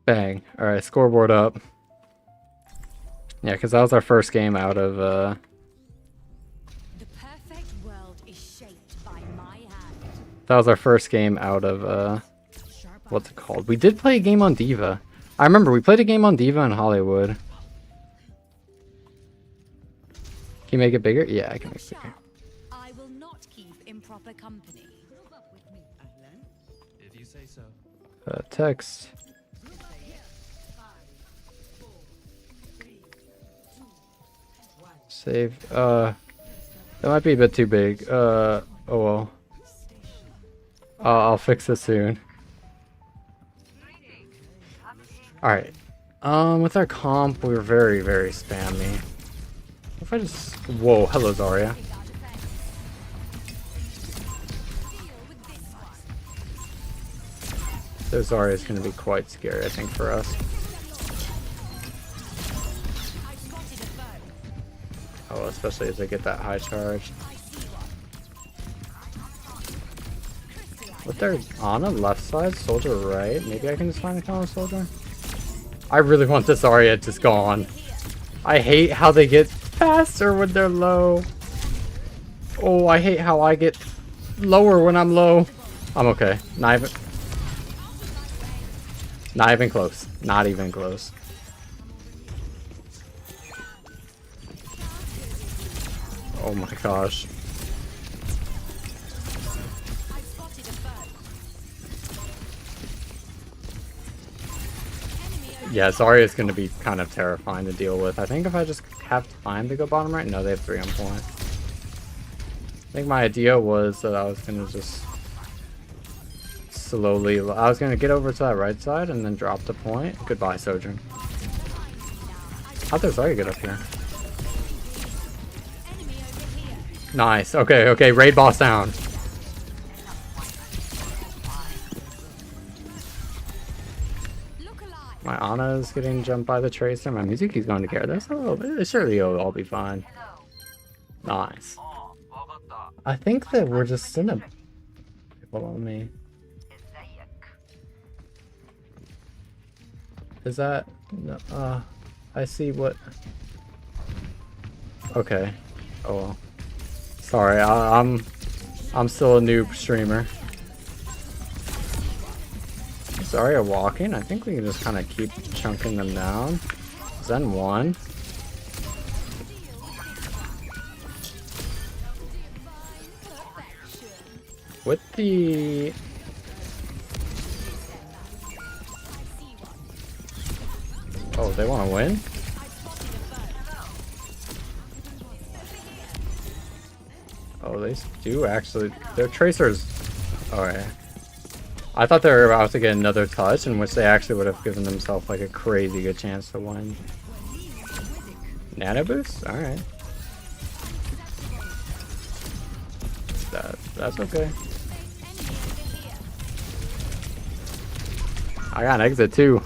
Bang. All right, scoreboard up. Yeah, because that was our first game out of The perfect world is shaped by my hand. that was our first game out of what's it called? We did play a game on Diva. I remember we played a game on Diva in Hollywood. Can you make it bigger? Yeah, I can make it bigger. I will not keep improper company. If you say so. Text. Save. That might be a bit too big. Oh well. I'll fix it soon. Alright. With our comp, we were very, very spammy. If I just... Whoa, hello Zarya. So Zarya is going to be quite scary, I think, for us. Oh, especially as I get that high charge. With their Ana left side, soldier right. Maybe I can just find a counter soldier. I really want this Zarya just gone. I hate how they get faster when they're low. Oh, I hate how I get lower when I'm low. I'm okay. Not even close. Not even close. Oh my gosh. Yeah, Zarya is going to be kind of terrifying to deal with. I think if I just have time to go bottom right. No, they have 3 on point. I think my idea was that I was going to just slowly... I was going to get over to that right side and then drop the point. Goodbye, Sojourn. How'd their Zarya get up here? Nice. Okay, okay. Raid boss down. My Ana is getting jumped by the Tracer. My Mizuki's going to care. That's a little bit. Surely it'll all be fine. Nice. I think that we're just in a... Follow me. Is that... No, I see what... Okay. Oh well. Sorry, I'm still a noob streamer. Zarya walking. I think we can just kind of keep chunking them down. Zen 1. With the... Oh, they want to win? Oh, they do actually. Their Tracers. Alright. I thought they were about to get another touch, in which they actually would have given themselves like a crazy good chance to win. Nano boost? Alright. That's okay. I got an exit too.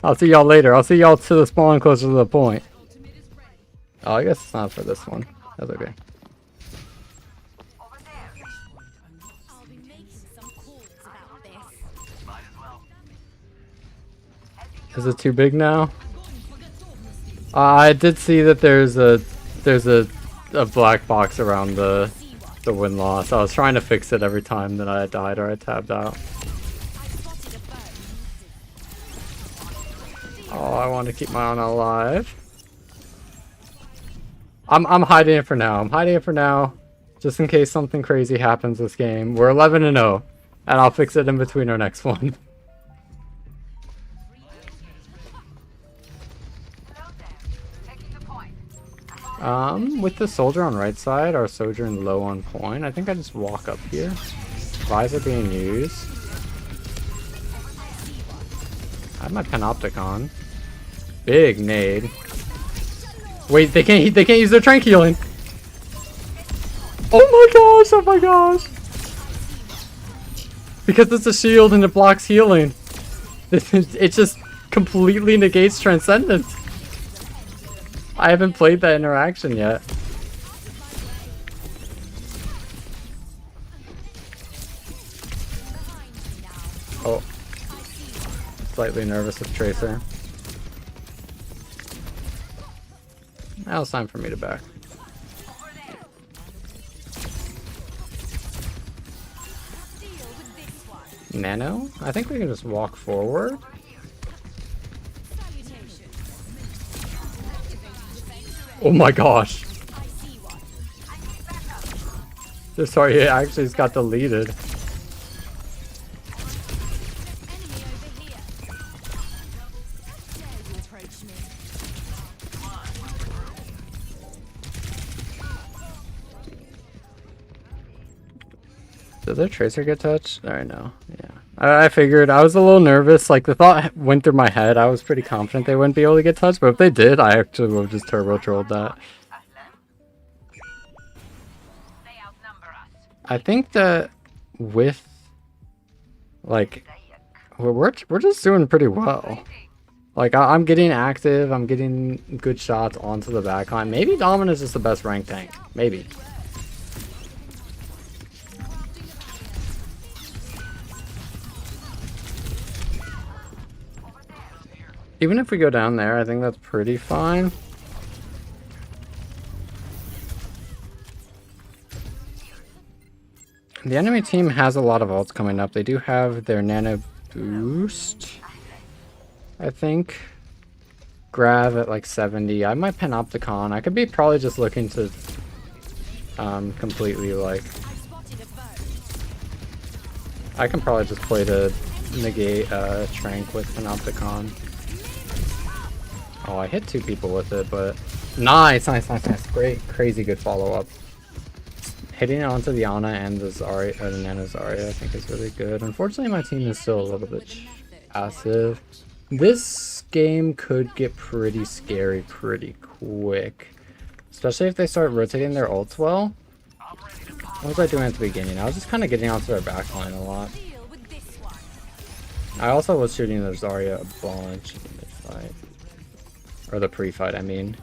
I'll see y'all later. I'll see y'all to the spawn closer to the point. Oh, I guess it's not for this one. That's okay. Is it too big now? I did see that there's a black box around the win-loss. I was trying to fix it every time that I died or I tabbed out. Oh, I want to keep my Ana alive. I'm hiding it for now. I'm hiding it for now, just in case something crazy happens this game. We're 11-0, and I'll fix it in between our next one. With the soldier on right side, our sojourn low on point. I think I just walk up here. Visor being used. I have my panoptic on. Big nade. Wait, they can't use their trank healing. Oh my gosh, oh my gosh. Because it's a shield and it blocks healing. It just completely negates Transcendence. I haven't played that interaction yet. Oh. Slightly nervous with Tracer. Now it's time for me to back. Nano? I think we can just walk forward. Oh my gosh. Sorry, it actually got deleted. Did their Tracer get touched? I know. Yeah. I figured. I was a little nervous. Like, the thought went through my head. I was pretty confident they wouldn't be able to get touched, but if they did, I actually would have just turbo trolled that. I think that with, like, we're just doing pretty well. Like, I'm getting active. I'm getting good shots onto the backline. Maybe Dominus is the best ranked tank. Maybe. Even if we go down there, I think that's pretty fine. The enemy team has a lot of ults coming up. They do have their nano boost, I think. Grav at like 70. I might Panopticon. I could be probably just looking to completely like... I can probably just play to negate Trank with Panopticon. Oh, I hit 2 people with it, but... Nice, nice, nice, nice. Great, crazy good follow-up. Hitting it onto the Ana and the Zarya, or the Nano Zarya, I think is really good. Unfortunately, my team is still a little bit passive. This game could get pretty scary pretty quick. Especially if they start rotating their ults well. What was I doing at the beginning? I was just kind of getting onto their backline a lot. I also was shooting the Zarya a bunch in the mid-fight. Or the pre-fight, I mean.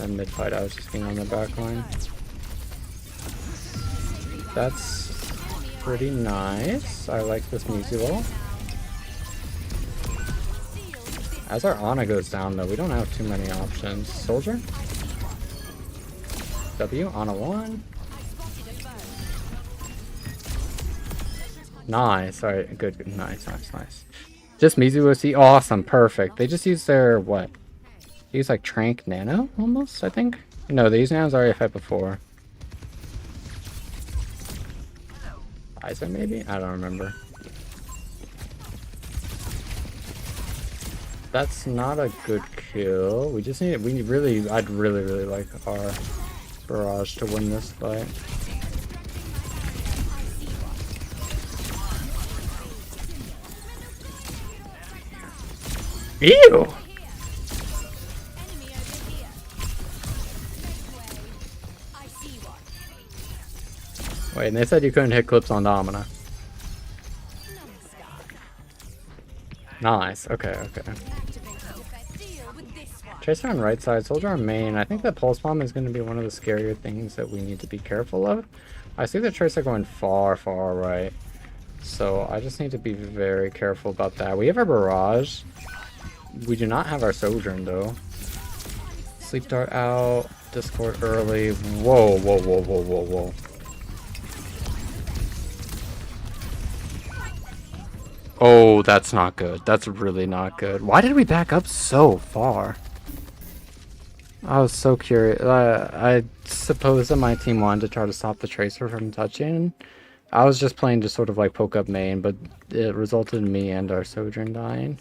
And mid-fight, I was just getting on the backline. That's pretty nice. I like this musical. As our Ana goes down, though, we don't have too many options. Soldier? W, Ana 1. Nice. Alright, good, good. Nice, nice, nice. Just Mizuo C. Awesome, perfect. They just use their, what? They use like Trank Nano, almost, I think? No, they use Nano's already fight before. Isa, maybe? I don't remember. That's not a good kill. We just need, I'd really like our Barrage to win this fight. Ew! Wait, and they said you couldn't hit clips on Domina. Nice, okay, okay. Tracer on right side, Soldier on main. I think that Pulse Bomb is going to be one of the scarier things that we need to be careful of. I see the Tracer going far, far right. So I just need to be very careful about that. We have our Barrage. We do not have our Sojourn though. Sleep Dart out. Discord early. Whoa, whoa, whoa, whoa, whoa, whoa. Oh, that's not good. That's really not good. Why did we back up so far? I was so curious. I suppose that my team wanted to try to stop the Tracer from touching. I was just playing to sort of like poke up main, but it resulted in me and our Sojourn dying.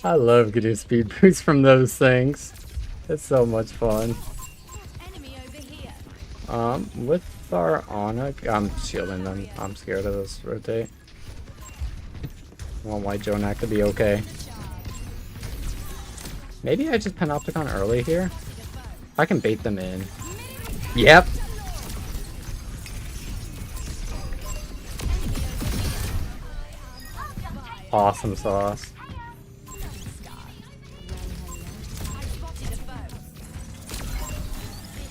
I love getting speed boosts from those things. It's so much fun. With our Ana, I'm shielding them. I'm scared of this rotate. I want White Jonak to be okay. Maybe I just Panopticon early here. I can bait them in. Yep. Awesome sauce.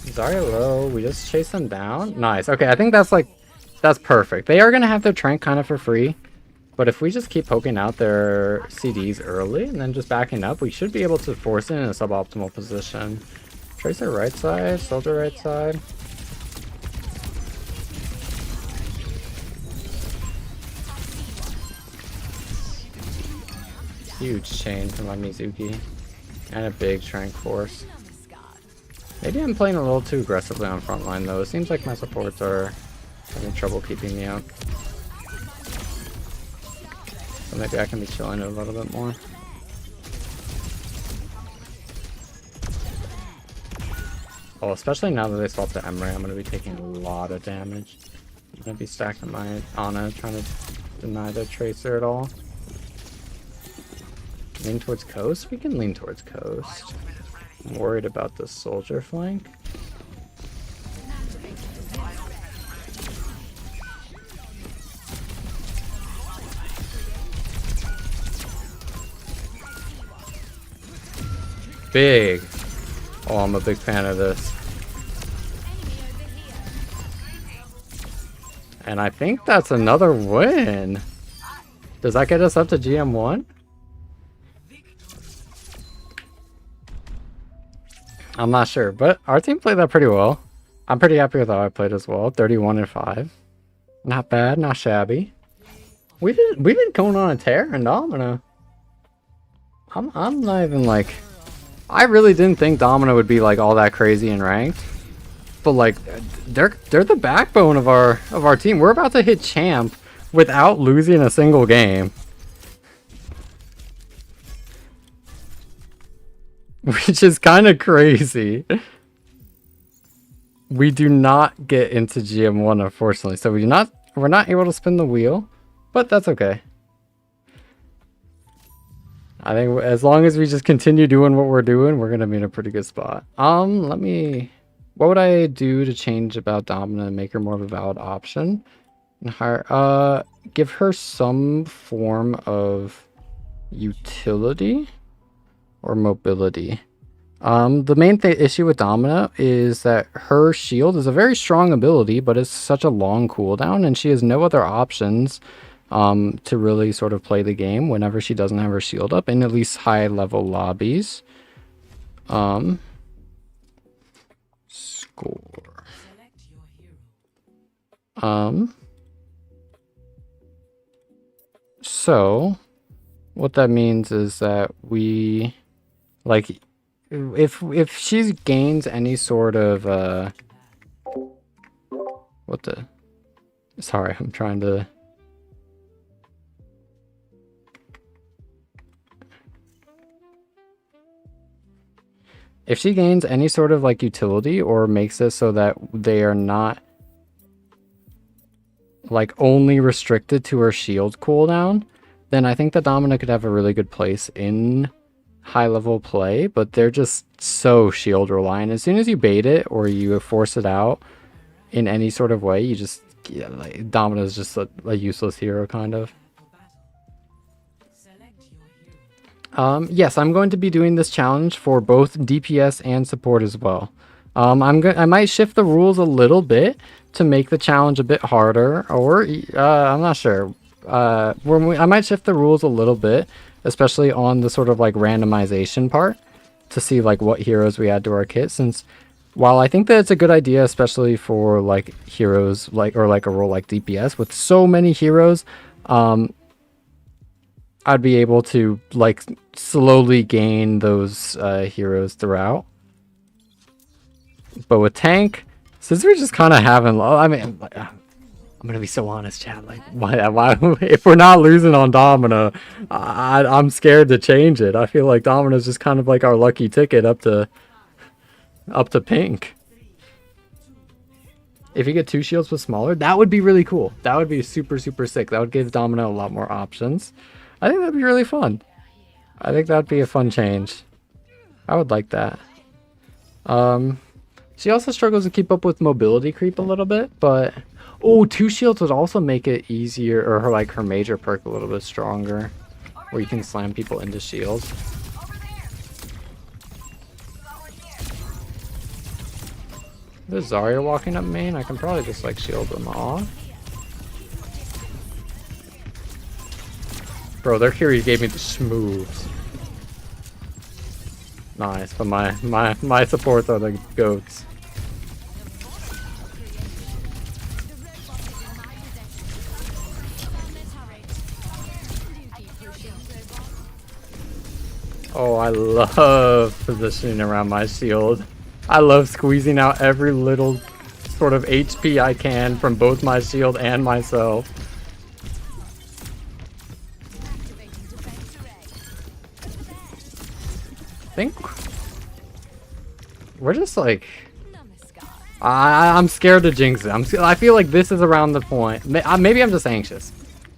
Zarya low. We just chase them down. Nice. Okay, I think that's perfect. They are gonna have their Trank kind of for free. But if we just keep poking out their CDs early and then just backing up, we should be able to force it in a suboptimal position. Tracer right side, Soldier right side. Huge chain from my Mizuki. And a big Trank force. Maybe I'm playing a little too aggressively on frontline though. It seems like my supports are having trouble keeping me out. So maybe I can be chilling a little bit more. Oh, especially now that they swapped to Emre, I'm going to be taking a lot of damage. I'm going to be stacking my Ana, trying to deny the Tracer at all. Lean towards coast? We can lean towards coast. I'm worried about the soldier flank. Big. Oh, I'm a big fan of this. And I think that's another win. Does that get us up to GM1? I'm not sure, but our team played that pretty well. I'm pretty happy with how I played as well. 31-5. Not bad, not shabby. We've been going on a tear in Domino. I'm not even like, I really didn't think Domino would be like all that crazy in ranked. But like they're the backbone of our team. We're about to hit champ without losing a single game. Which is kind of crazy. We do not get into GM1 unfortunately. So we're not able to spin the wheel, but that's okay. I think as long as we just continue doing what we're doing, we're gonna be in a pretty good spot. What would I do to change about Domina and make her more of a valid option? And hire, give her some form of utility or mobility. The main issue with Domina is that her shield is a very strong ability, but it's such a long cooldown, and she has no other options to really sort of play the game whenever she doesn't have her shield up in at least high level lobbies. Score. So what that means is that we like if she gains any sort of sorry, I'm trying to if she gains any sort of like utility or makes it so that they are not like only restricted to her shield cooldown, then I think that Domina could have a really good place in high level play, but they're just so shield reliant. As soon as you bait it or you force it out in any sort of way, you just like Domina's just a useless hero kind of. Yes, I'm going to be doing this challenge for both DPS and support as well. I might shift the rules a little bit to make the challenge a bit harder, or I'm not sure. I might shift the rules a little bit, especially on the sort of like randomization part, to see like what heroes we add to our kit. Since while I think that it's a good idea, especially for like heroes like or like a role like DPS with so many heroes, I'd be able to like slowly gain those heroes throughout. But with tank, since we're just kind of having, I mean, I'm gonna be so honest, chat. Like, why if we're not losing on Domina, I'm scared to change it. I feel like Domina's just kind of like our lucky ticket up to pink. If you get 2 shields with smaller, that would be really cool. That would be super, super sick. That would give Domina a lot more options. I think that'd be really fun. I think that'd be a fun change. I would like that. She also struggles to keep up with mobility creep a little bit, but oh, 2 shields would also make it easier, or her like her major perk a little bit stronger, where you can slam people into shields. There's Zarya walking up main. I can probably just like shield them off. Bro, their Kyrie gave me the schmooves. Nice, but my supports are the goats. Oh, I love positioning around my shield. I love squeezing out every little sort of HP I can from both my shield and myself. I think we're just like I'm scared to jinx it. I feel like this is around the point. Maybe I'm just anxious.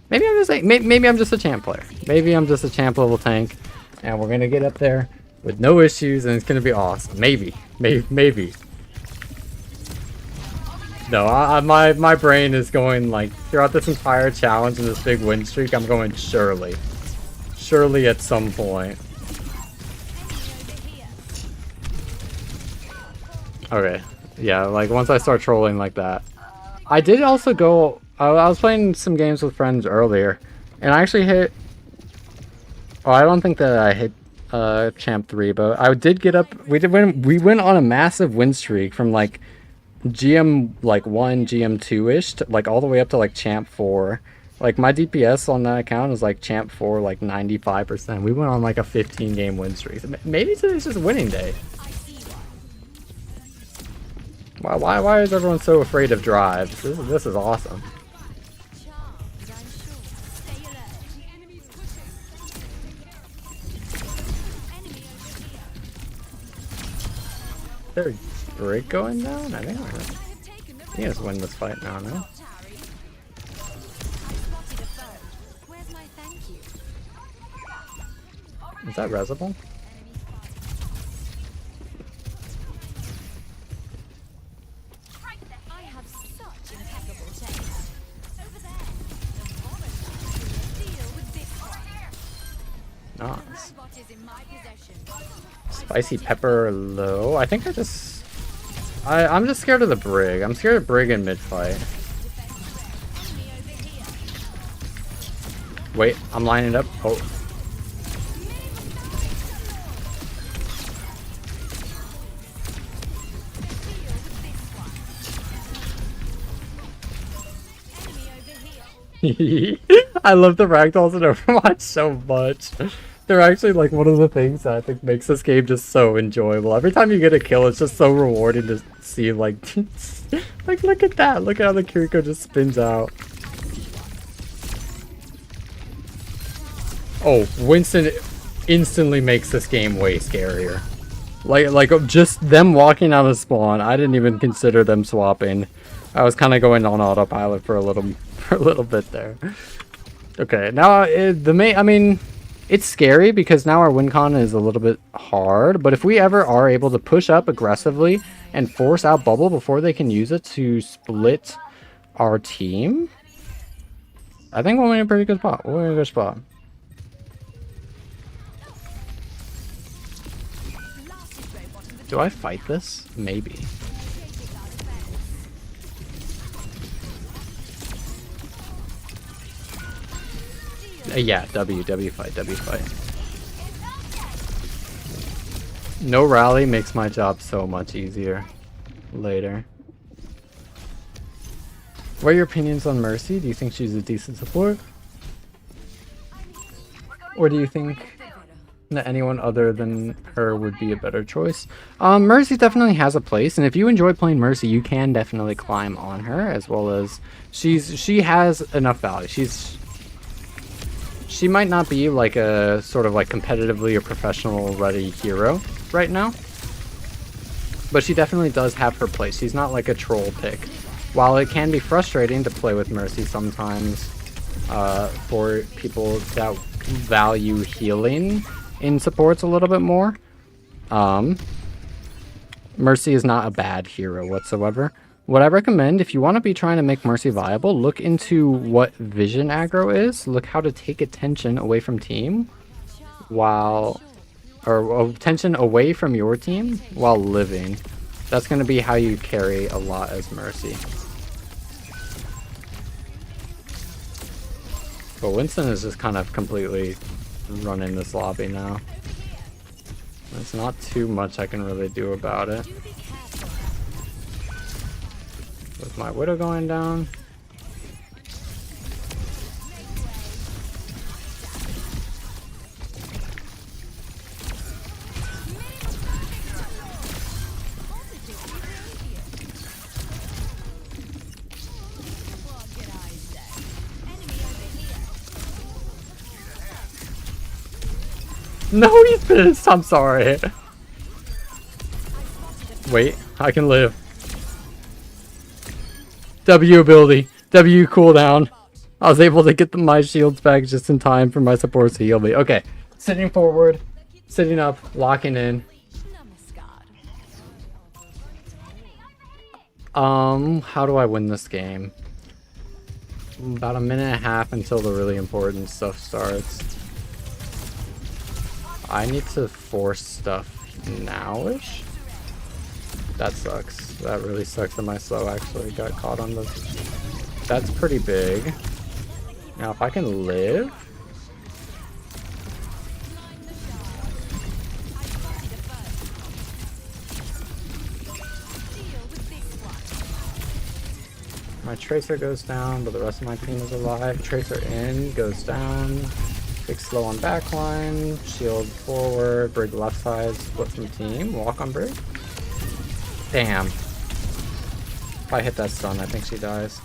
Maybe I'm just a champ player. Maybe I'm just a champ level tank, and we're gonna get up there with no issues, and it's gonna be awesome. Maybe. No, my brain is going like throughout this entire challenge and this big win streak. I'm going surely at some point. Okay, yeah, like once I start trolling like that. I did also go, I was playing some games with friends earlier, and I actually hit, oh, I don't think that I hit champ 3, but I did get up, we went on a massive win streak from like GM like 1, GM 2-ish, like all the way up to like champ 4. Like my DPS on that account is like champ 4, like 95%. We went on like a 15 game win streak. Maybe today's just winning day. Why is everyone so afraid of drives? This is awesome. Is there a break going down? I think we're gonna just win this fight now, no? Is that resable? Nice. Spicy pepper low. I think I'm just scared of the Brig. I'm scared of Brig in mid-fight. Wait, I'm lining up. Oh. I love the ragdolls in Overwatch so much. They're actually like one of the things that I think makes this game just so enjoyable. Every time you get a kill, it's just so rewarding to see like like look at that. Look at how the Kiriko just spins out. Oh, Winston instantly makes this game way scarier. Like just them walking out of spawn, I didn't even consider them swapping. I was kind of going on autopilot for a little bit there. Okay, now I mean, it's scary because now our win con is a little bit hard, but if we ever are able to push up aggressively and force out bubble before they can use it to split our team, I think we're in a pretty good spot. We're in a good spot. Do I fight this? Maybe. Yeah, W fight. No rally makes my job so much easier later. What are your opinions on Mercy? Do you think she's a decent support? Or do you think that anyone other than her would be a better choice? Mercy definitely has a place, and if you enjoy playing Mercy, you can definitely climb on her, as well as she has enough value. She might not be like a sort of like competitively or professional ready hero right now, but she definitely does have her place. She's not like a troll pick. While it can be frustrating to play with Mercy sometimes for people that value healing in supports a little bit more. Mercy is not a bad hero whatsoever. What I recommend, if you want to be trying to make Mercy viable, look into what vision aggro is. Look how to take attention away from team while... or attention away from your team while living. That's going to be how you carry a lot as Mercy. But Winston is just kind of completely running this lobby now. There's not too much I can really do about it. With my Widow going down. No, he's pissed. I'm sorry. Wait, I can live. W ability. W cooldown. I was able to get my shields back just in time for my supports to heal me. Okay, sitting forward, sitting up, locking in. How do I win this game? About a minute and a half until the really important stuff starts. I need to force stuff now-ish. That sucks. That really sucks that my slow actually got caught on the... That's pretty big. Now if I can live... My Tracer goes down, but the rest of my team is alive. Tracer in, goes down. Big slow on backline, shield forward, Brig left side, split from team, walk on Brig. Damn. If I hit that stun, I think she dies.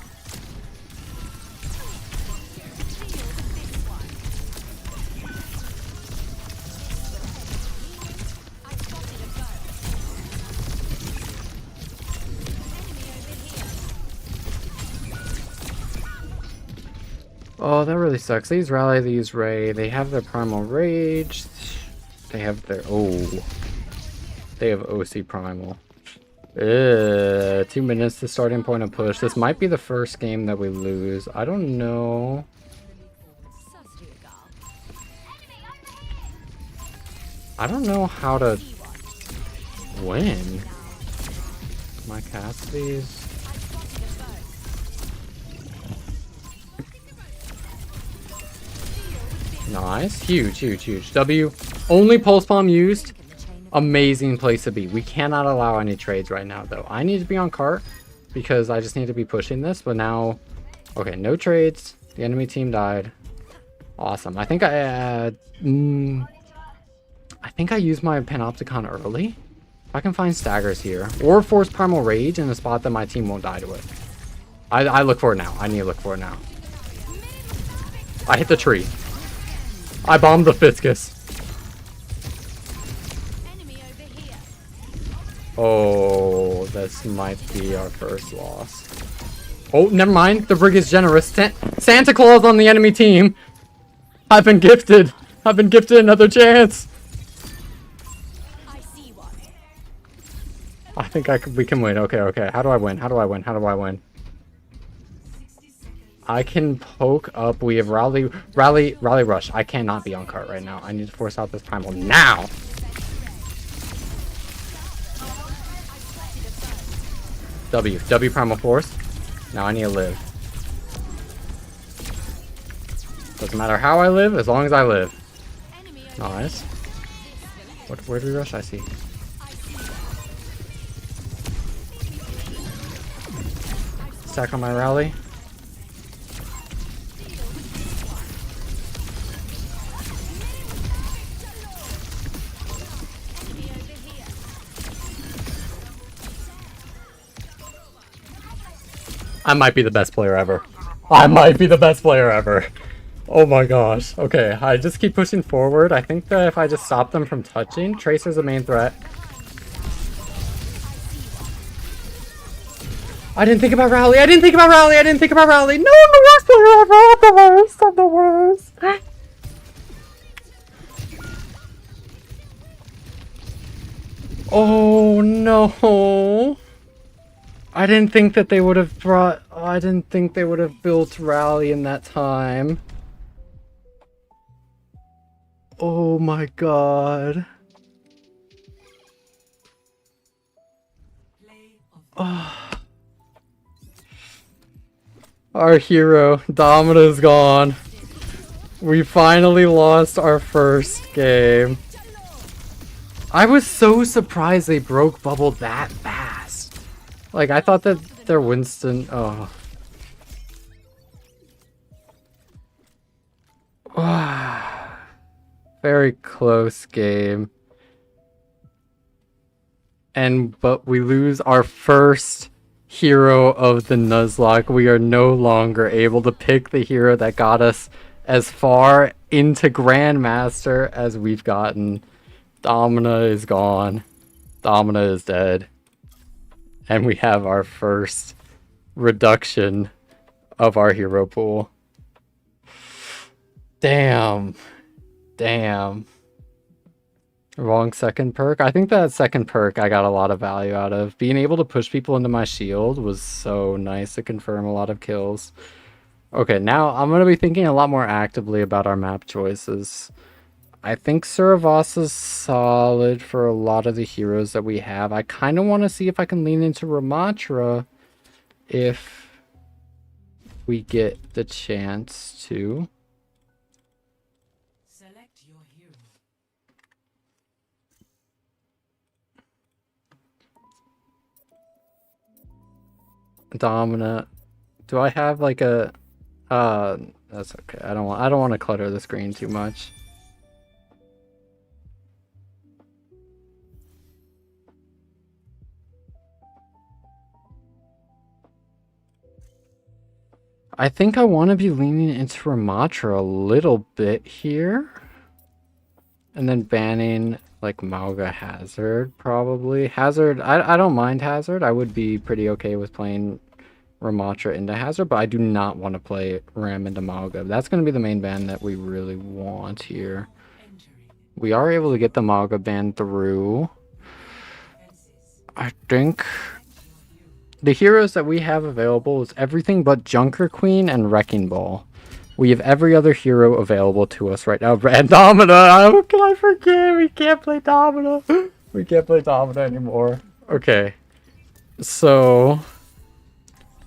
Oh, that really sucks. They use Rally, they use Ray, they have their Primal Rage, they have their... Oh. They have OC Primal. 2 minutes to starting point of push. This might be the first game that we lose. I don't know. I don't know how to win. My Cassidy's... Nice. Huge, huge, huge. W. Only pulse bomb used. Amazing place to be. We cannot allow any trades right now, though. I need to be on cart because I just need to be pushing this. But now... Okay, no trades. The enemy team died. Awesome. I think I used my Panopticon early. If I can find staggers here. Or force Primal Rage in a spot that my team won't die to it. I look for it now. I need to look for it now. I hit the tree. I bombed the Fiscus. Oh, this might be our first loss. Oh, never mind. The Brig is generous. Santa Claus on the enemy team. I've been gifted. I've been gifted another chance. I think we can win. Okay, okay. How do I win? How do I win? How do I win? I can poke up. We have rally rush. I cannot be on cart right now. I need to force out this primal now. W primal force. Now I need to live. Doesn't matter how I live, as long as I live. Nice. Where do we rush? I see. Stack on my rally. I might be the best player ever. I might be the best player ever. Oh my gosh. Okay, I just keep pushing forward. I think that if I just stop them from touching, Tracer's the main threat. I didn't think about rally. I didn't think about rally. I didn't think about rally. No, I'm the worst player ever. I'm the worst. I'm the worst. Oh no! I didn't think that they would have brought... I didn't think they would have built Rally in that time. Oh my god. Oh. Our hero, Domina's gone. We finally lost our first game. I was so surprised they broke bubble that fast. Like, I thought that their Winston... Oh. Very close game. But we lose our first hero of the Nuzlocke. We are no longer able to pick the hero that got us as far into Grandmaster as we've gotten. Domina is gone. Domina is dead. And we have our first reduction of our hero pool. Damn. Damn. Wrong second perk. I think that second perk I got a lot of value out of. Being able to push people into my shield was so nice to confirm a lot of kills. Okay, now I'm going to be thinking a lot more actively about our map choices. I think Suravasa's solid for a lot of the heroes that we have. I kind of want to see if I can lean into Ramatra if we get the chance to. Select your hero. Domina. Do I have like a that's okay. I don't want to clutter the screen too much. I think I want to be leaning into Ramatra a little bit here. And then banning like Mauga Hazard probably. Hazard, I don't mind Hazard. I would be pretty okay with playing Ramatra into Hazard, but I do not want to play Ram into Mauga. That's going to be the main ban that we really want here. We are able to get the Mauga ban through. I think the heroes that we have available is everything but Junker Queen and Wreckingball. We have every other hero available to us right now. And Domina! How can I forget? We can't play Domina. We can't play Domina anymore. Okay. So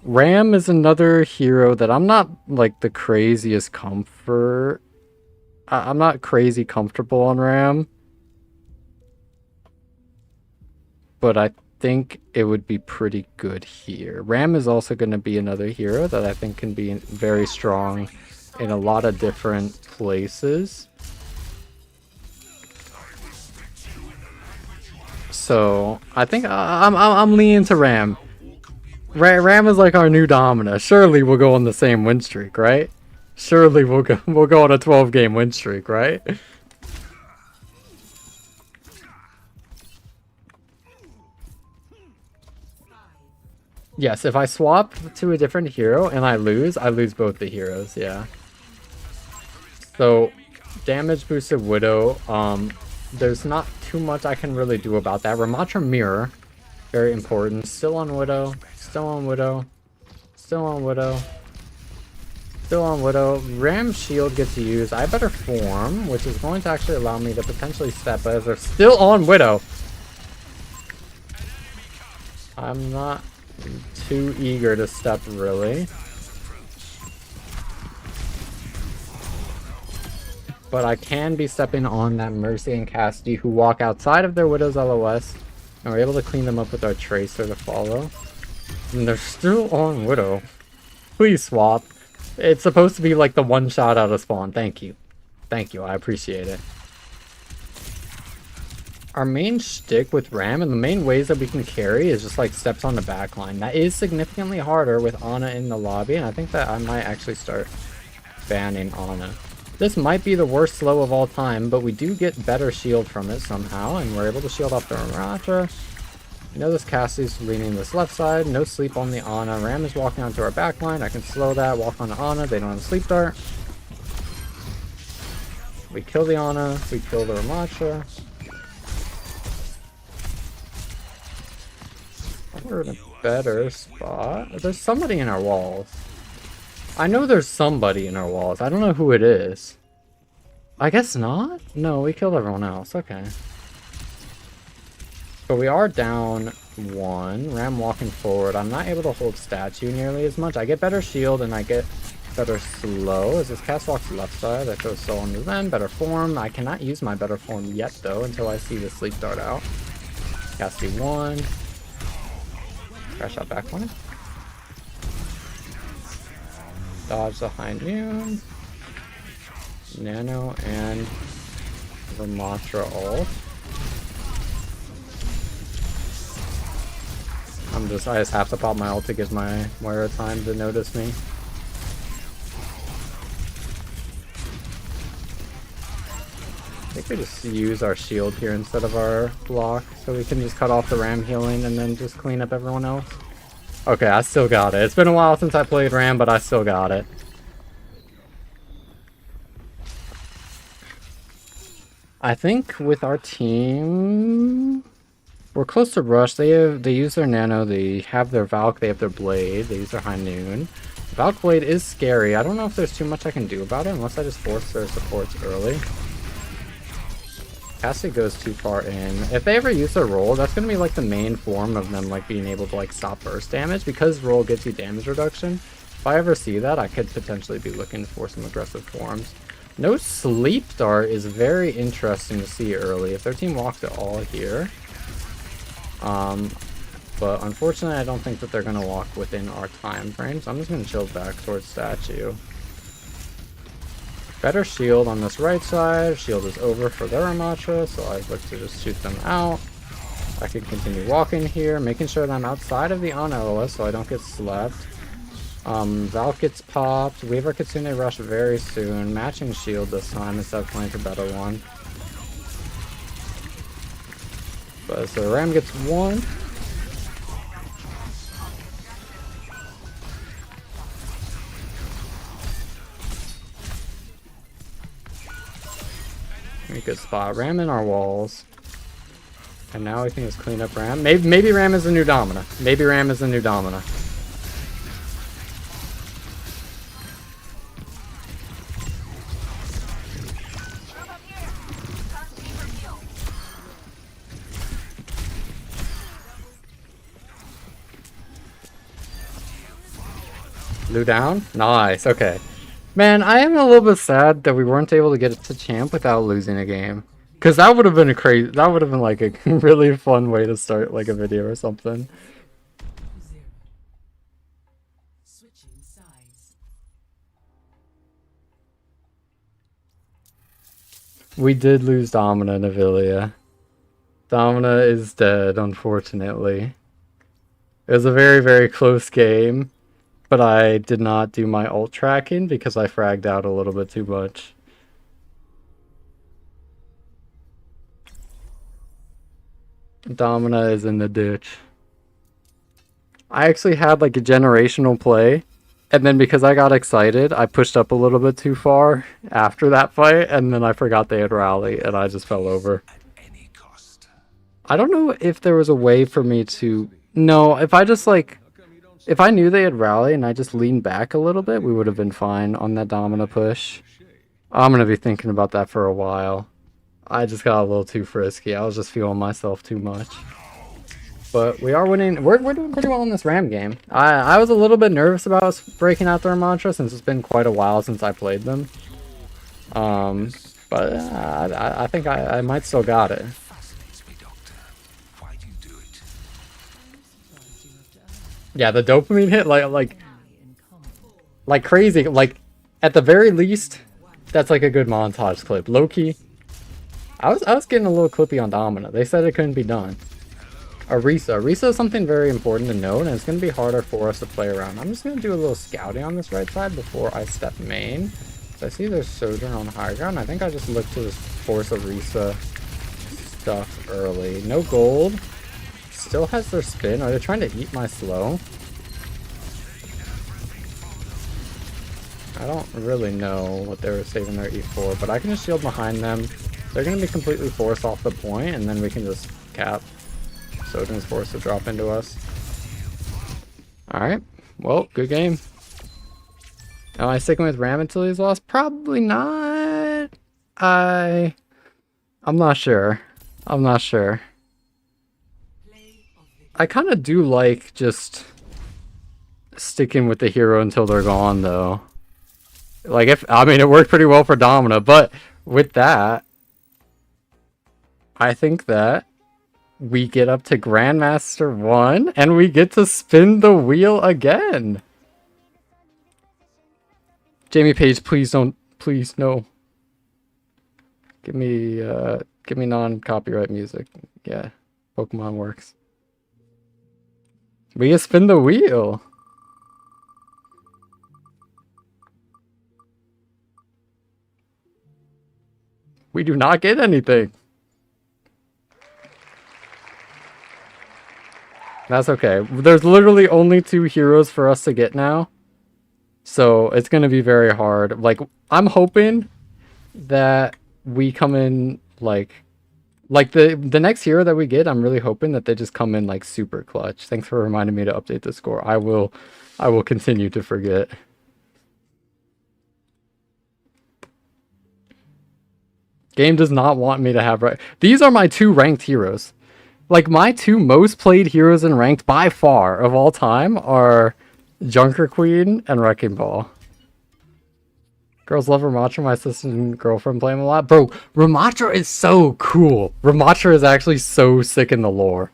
Ram is another hero that I'm not like the craziest comfort. I'm not crazy comfortable on Ram. But I think it would be pretty good here. Ram is also going to be another hero that I think can be very strong in a lot of different places. So I think I'm leaning to Ram. Ram is like our new Domina. Surely we'll go on the same win streak, right? Surely we'll go on a 12-game win streak, right? Yes, if I swap to a different hero and I lose both the heroes, yeah. So, damage boosted Widow, there's not too much I can really do about that. Ramatra Mirror, very important. Still on Widow, still on Widow, still on Widow, still on Widow. Ram Shield gets used. I better form, which is going to actually allow me to potentially step, but as they're still on Widow, I'm not too eager to step, really. But I can be stepping on that Mercy and Cassidy who walk outside of their Widow's LOS. And we're able to clean them up with our Tracer to follow. And they're still on Widow. Please swap. It's supposed to be like the one shot out of spawn. Thank you. Thank you. I appreciate it. Our main shtick with Ram and the main ways that we can carry is just like steps on the back line. That is significantly harder with Ana in the lobby, and I think that I might actually start banning Ana. This might be the worst slow of all time, but we do get better shield from it somehow, and we're able to shield off the Ramatra. You know this Cassie's leaning this left side, no sleep on the Ana. Ram is walking onto our back line. I can slow that, walk on Ana, they don't have a sleep dart. We kill the Ana, we kill the Ramatra. We're in a better spot. There's somebody in our walls. I know there's somebody in our walls. I don't know who it is. I guess not? No, we killed everyone else. Okay. But we are down 1. Ram walking forward. I'm not able to hold statue nearly as much. I get better shield and I get better slow. As this cast walks left side, I throw soul into them. Better form. I cannot use my better form yet though until I see the sleep dart out. Cast D1. Crash out back one. Dodge the high noon. Nano and Vermatra ult. I just have to pop my ult to give my Moira time to notice me. I think we just use our shield here instead of our block, so we can just cut off the Ram healing and then just clean up everyone else. Okay, I still got it. It's been a while since I played Ram, but I still got it. I think with our team, we're close to rush. They use their nano, they have their Valk, they have their blade, they use their high noon. Valk blade is scary. I don't know if there's too much I can do about it unless I just force their supports early. Cassie goes too far in. If they ever use their roll, that's gonna be like the main form of them like being able to like stop burst damage, because roll gives you damage reduction. If I ever see that, I could potentially be looking for some aggressive forms. No sleep dart is very interesting to see early. If their team walks at all here. But unfortunately I don't think that they're gonna walk within our time frame, so I'm just gonna chill back towards statue. Better shield on this right side. Shield is over for their Ramatra, so I look to just shoot them out. I can continue walking here, making sure that I'm outside of the Ana OS so I don't get slept. Valk gets popped. We have our Kitsune rush very soon. Matching shield this time instead of playing for better one. But so Ram gets 1. Good spot. Ram in our walls. And now we can just clean up Ram. Maybe Ram is the new Domina. Maybe Ram is the new Domina. Blue down? Nice, okay. Man, I am a little bit sad that we weren't able to get it to champ without losing a game. Because that would have been that would have been like a really fun way to start like a video or something. We did lose Domina and Avilia. Domina is dead, unfortunately. It was a very, very close game. But I did not do my ult tracking because I fragged out a little bit too much. Domina is in the ditch. I actually had like a generational play, and then because I got excited, I pushed up a little bit too far after that fight, and then I forgot they had rally, and I just fell over. At any cost. I don't know if there was a way for me to... No, if I just like... If I knew they had rally and I just leaned back a little bit, we would have been fine on that Domina push. I'm going to be thinking about that for a while. I just got a little too frisky. I was just feeling myself too much. But we are winning. We're doing pretty well in this Ram game. I was a little bit nervous about us breaking out their mantra since it's been quite a while since I played them. But I think I might still got it. Yeah, the dopamine hit like crazy. Like at the very least, that's like a good montage clip. Low-key, I was getting a little clippy on Domina. They said it couldn't be done. Orisa. Orisa is something very important to note, and it's going to be harder for us to play around. I'm just going to do a little scouting on this right side before I step main. So I see there's Sojourn on high ground. I think I just look to this force Orisa stuff early. No gold. Still has their spin. Are they trying to eat my slow? I don't really know what they were saving their E for, but I can just shield behind them. They're going to be completely forced off the point, and then we can just cap Sojourn's force to drop into us. Alright. Well, good game. Am I sticking with Ram until he's lost? Probably not. I'm not sure. I'm not sure. I kind of do like just sticking with the hero until they're gone, though. Like, I mean, it worked pretty well for Domina, but with that, I think that we get up to Grandmaster 1, and we get to spin the wheel again. Jamie Page, please don't, please, no. Give me non-copyright music. Yeah, Pokemon works. We get spin the wheel. We do not get anything. That's okay. There's literally only 2 heroes for us to get now. So it's going to be very hard. Like, I'm hoping that we come in like the next hero that we get, I'm really hoping that they just come in like super clutch. Thanks for reminding me to update the score. I will continue to forget. Game does not want me to have these are my 2 ranked heroes. Like, my 2 most played heroes in ranked by far of all time are Junker Queen and Wrecking Ball. Girls love Ramatra. My sister and girlfriend play him a lot. Bro, Ramatra is so cool. Ramatra is actually so sick in the lore.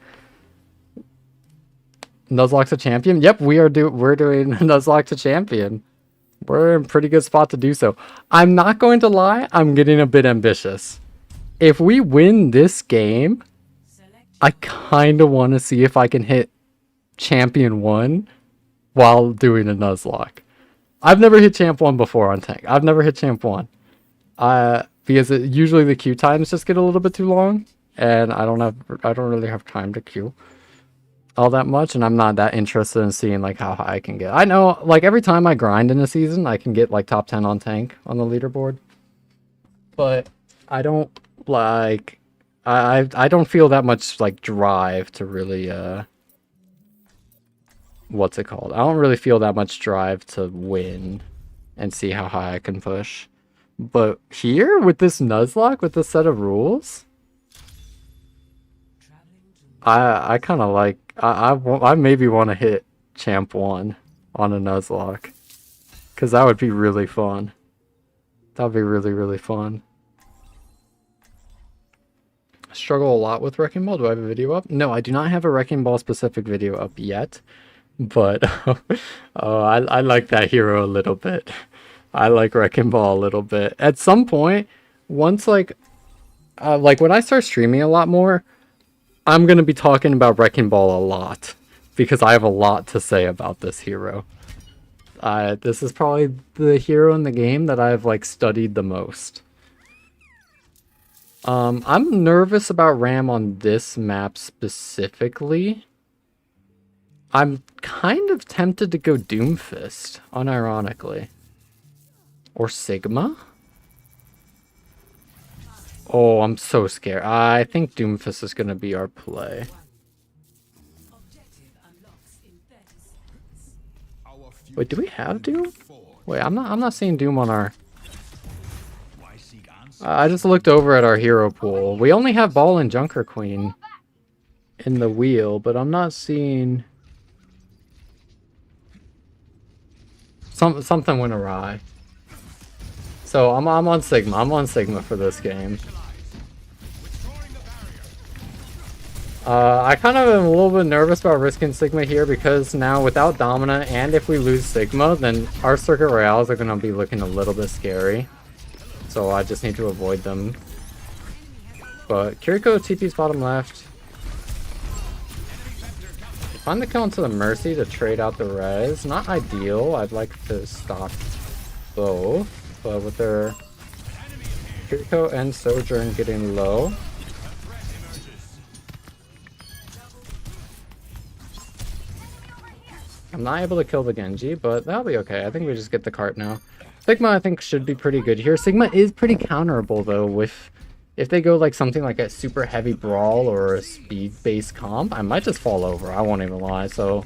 Nuzlocke's a champion? Yep, we're doing Nuzlocke's a champion. We're in a pretty good spot to do so. I'm not going to lie, I'm getting a bit ambitious. If we win this game, I kind of want to see if I can hit Champion 1 while doing a Nuzlocke. I've never hit Champ 1 before on tank. I've never hit Champ 1. Because usually the queue times just get a little bit too long, and I don't really have time to queue all that much, and I'm not that interested in seeing like how high I can get. I know, like, every time I grind in a season, I can get like top 10 on tank on the leaderboard, but I don't like I don't feel that much like drive to really what's it called? I don't really feel that much drive to win and see how high I can push. But here with this Nuzlocke, with this set of rules, I kind of like I maybe want to hit Champ 1 on a Nuzlocke, because that would be really fun. That would be really, really fun. I struggle a lot with Wrecking Ball. Do I have a video up? No, I do not have a Wrecking Ball specific video up yet. But oh, I like that hero a little bit. I like Wrecking Ball a little bit. At some point, once like when I start streaming a lot more, I'm gonna be talking about Wrecking Ball a lot, because I have a lot to say about this hero. This is probably the hero in the game that I've like studied the most. I'm nervous about Ram on this map specifically. I'm kind of tempted to go Doomfist, unironically. Or Sigma? Oh, I'm so scared. I think Doomfist is going to be our play. Wait, do we have Doom? Wait, I'm not seeing Doom on our... I just looked over at our hero pool. We only have Ball and Junker Queen in the wheel, but I'm not seeing... Something went awry. So I'm on Sigma. I'm on Sigma for this game. I kind of am a little bit nervous about risking Sigma here, because now without Domina, and if we lose Sigma, then our Circuit Royales are going to be looking a little bit scary. So I just need to avoid them. But Kiriko TP's bottom left. Find the kill into the Mercy to trade out the res. Not ideal. I'd like to stock both. But with their Kiriko and Sojourn getting low. I'm not able to kill the Genji, but that'll be okay. I think we just get the cart now. Sigma, I think, should be pretty good here. Sigma is pretty counterable, though, with... If they go like something like a super heavy brawl or a speed-based comp, I might just fall over. I won't even lie, so...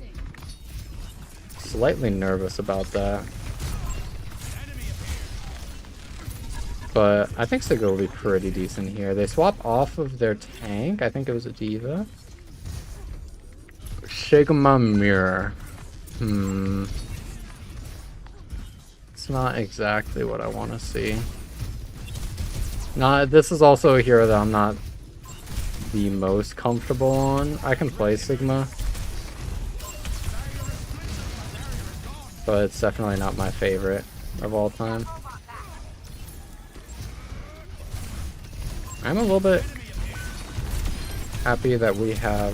slightly nervous about that. But I think Sigma will be pretty decent here. They swap off of their tank. I think it was a Diva. Sigma Mirror. It's not exactly what I want to see. This is also a hero that I'm not the most comfortable on. I can play Sigma, but it's definitely not my favorite of all time. I'm a little bit happy that we have...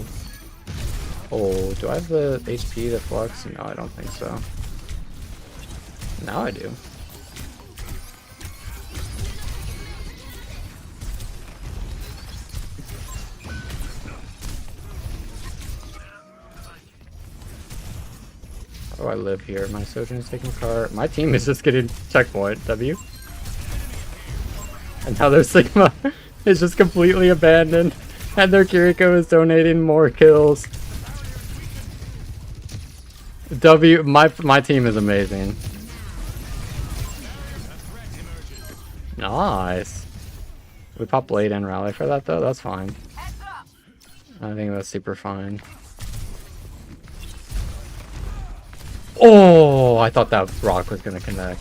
Oh, do I have the HP to flux? No, I don't think so. Now I do. Oh, I live here. My Sojourn is taking car. My team is just getting checkpoint. W. And now their Sigma is just completely abandoned. And their Kiriko is donating more kills. W. My team is amazing. Nice. We pop Blade and Rally for that though. That's fine. I think that's super fine. Oh, I thought that rock was gonna connect.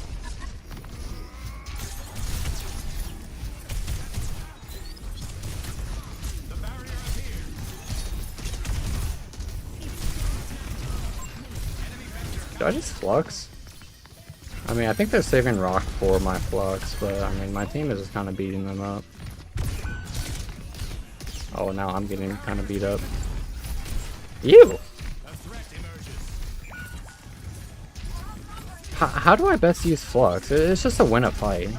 Did I just flux? I mean, I think they're saving rock for my flux, but I mean, my team is just kind of beating them up. Oh, now I'm getting kind of beat up. Ew! How do I best use flux? It's just to win a fight.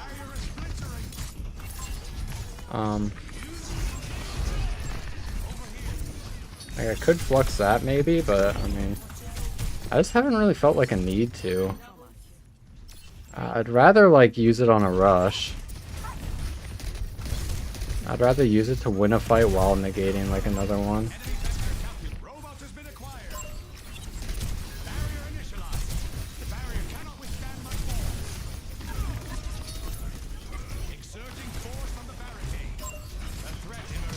Like I could flux that maybe, but I mean, I just haven't really felt like a need to. I'd rather like use it on a rush. I'd rather use it to win a fight while negating like another one.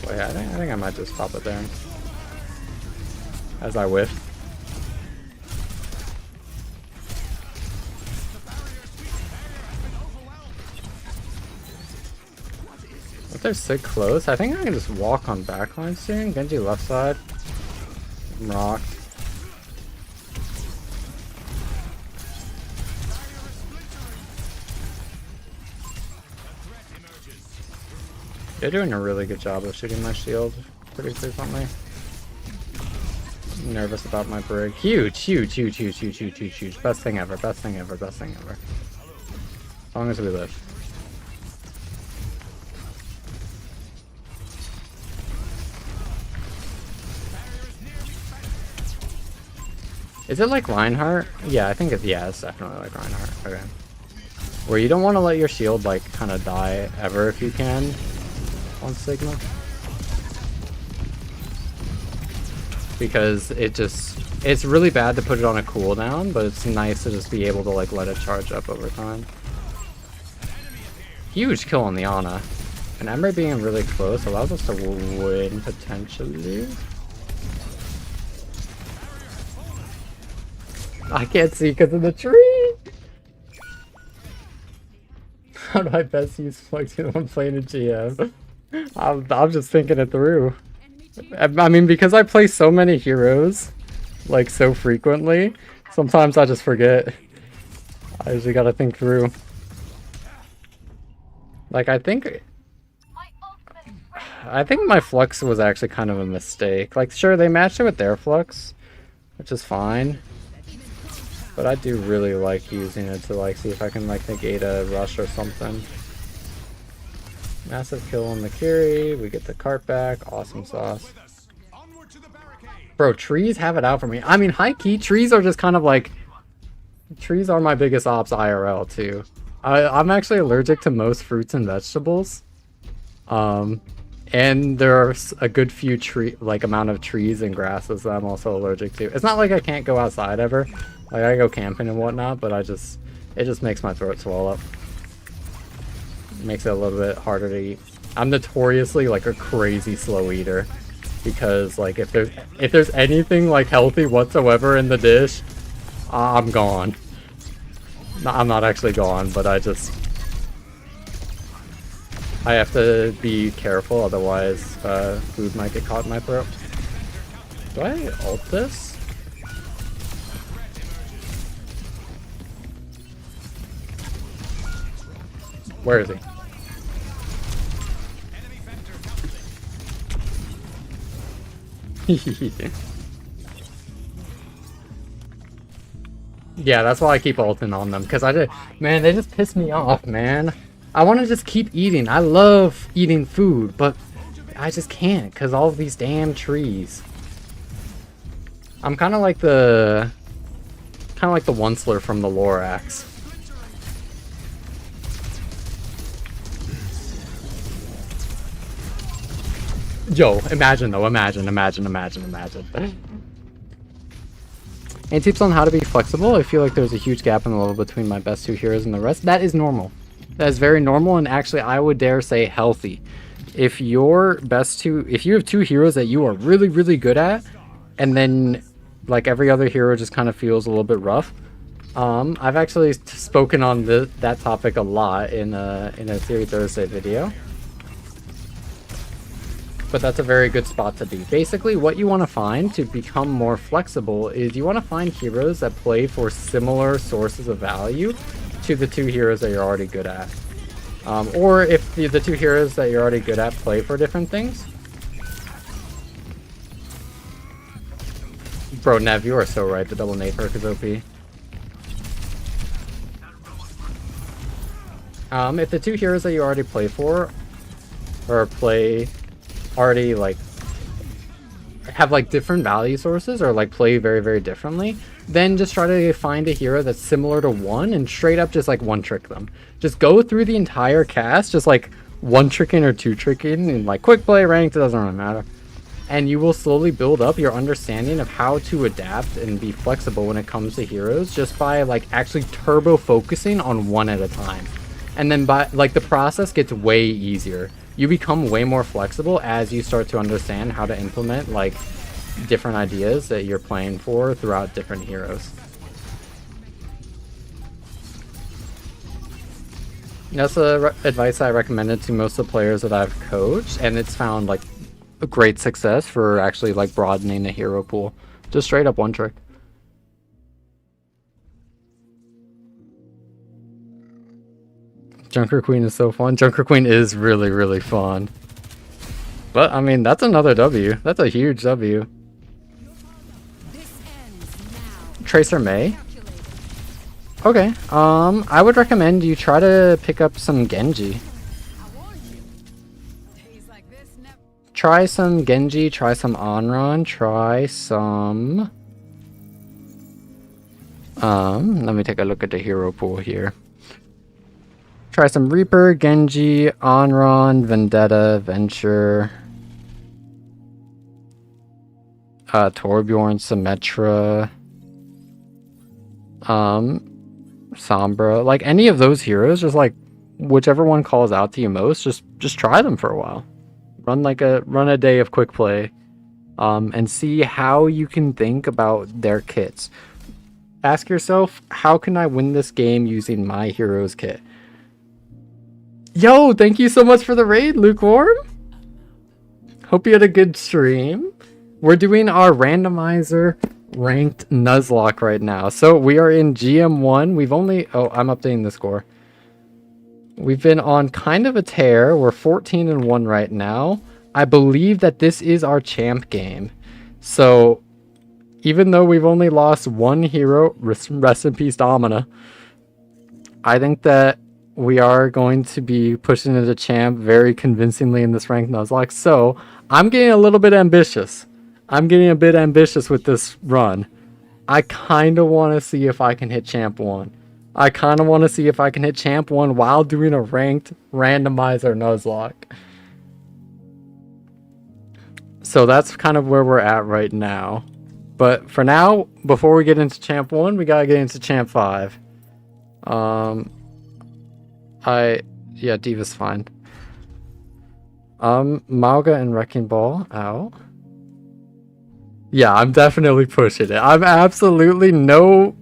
Wait, I think I might just pop it there. As I whiff. If they're sick close, I think I can just walk on backline soon. Genji left side. I'm rocked. They're doing a really good job of shooting my shield pretty frequently. I'm nervous about my brig. Huge, huge, huge, huge, huge, huge, huge, huge. Best thing ever, best thing ever, best thing ever. As long as we live. Is it like Reinhardt? Yeah, I think it's definitely like Reinhardt. Okay. Where you don't want to let your shield like kind of die ever if you can on Sigma. Because it's really bad to put it on a cooldown, but it's nice to just be able to like let it charge up over time. Huge kill on the Ana. And Ember being really close allows us to win potentially. I can't see because of the tree. How do I best use Flux when I'm playing a GM? I'm just thinking it through. I mean, because I play so many heroes, like so frequently, sometimes I just forget. I usually gotta think through. Like, I think my Flux was actually kind of a mistake. Like, sure, they matched it with their Flux, which is fine. But I do really like using it to like see if I can like negate a rush or something. Massive kill on the Kiri. We get the cart back. Awesome sauce. Bro, trees have it out for me. I mean, high key, trees are just kind of like... Trees are my biggest ops IRL I'm actually allergic to most fruits and vegetables. And there's a good few amount of trees and grasses that I'm also allergic to. It's not like I can't go outside ever. Like I go camping and whatnot, but it just makes my throat swell up. It makes it a little bit harder to eat. I'm notoriously like a crazy slow eater because like if there's anything like healthy whatsoever in the dish, I'm gone. No, I'm not actually gone, but I have to be careful, otherwise food might get caught in my throat. Do I ult this? Where is he? Yeah, that's why I keep ulting on them, because man, they just piss me off, man. I want to just keep eating. I love eating food, but I just can't, because all of these damn trees. I'm kind of like the Onceler from the Lorax. Yo, imagine though, imagine. Any tips on how to be flexible? I feel like there's a huge gap in the level between my best two heroes and the rest. That is normal. That is very normal, and actually I would dare say healthy. If you have two heroes that you are really, really good at, and then like every other hero just kind of feels a little bit rough. I've actually spoken on that topic a lot in a Theory Thursday video. But that's a very good spot to be. Basically, what you want to find to become more flexible is you want to find heroes that play for similar sources of value to the two heroes that you're already good at. Or if the two heroes that you're already good at play for different things. Bro, Nev, you are so right. The double nade perk is OP. If the two heroes that you already play for, or already like have like different value sources or like play very, very differently, then just try to find a hero that's similar to one and straight up just like one trick them. Just go through the entire cast just like one tricking or two tricking and like quick play, ranked, it doesn't really matter. And you will slowly build up your understanding of how to adapt and be flexible when it comes to heroes just by like actually turbo focusing on one at a time. And then by like the process gets way easier. You become way more flexible as you start to understand how to implement like different ideas that you're playing for throughout different heroes. That's the advice I recommended to most of the players that I've coached, and it's found like a great success for actually like broadening the hero pool. Just straight up one trick. Junker Queen is so fun. Junker Queen is really, really fun. But, I mean, that's another W. That's a huge W. Tracer May? Okay. I would recommend you try to pick up some Genji. Try some Genji, try some Onron, try some... let me take a look at the hero pool here. Try some Reaper, Genji, Onron, Vendetta, Venture, Torbjorn, Symmetra, Sombra. Like any of those heroes, just like whichever one calls out to you most, just try them for a while. Run a day of quick play, and see how you can think about their kits. Ask yourself, how can I win this game using my hero's kit? Yo, thank you so much for the raid, Lukewarm. Hope you had a good stream. We're doing our randomizer ranked Nuzlocke right now. So we are in GM1. We've only... Oh, I'm updating the score. We've been on kind of a tear. We're 14-1 right now. I believe that this is our champ game. So even though we've only lost one hero, rest in peace Domina, I think that we are going to be pushing into champ very convincingly in this ranked Nuzlocke. So I'm getting a little bit ambitious. I'm getting a bit ambitious with this run. I kind of want to see if I can hit champ 1. I kind of want to see if I can hit champ 1 while doing a ranked randomizer Nuzlocke. So that's kind of where we're at right now. But for now, before we get into Champ 1, we gotta get into Champ 5. Yeah, Diva's fine. Mauga and Wrecking Ball out. Yeah, I'm definitely pushing it. I'm absolutely no...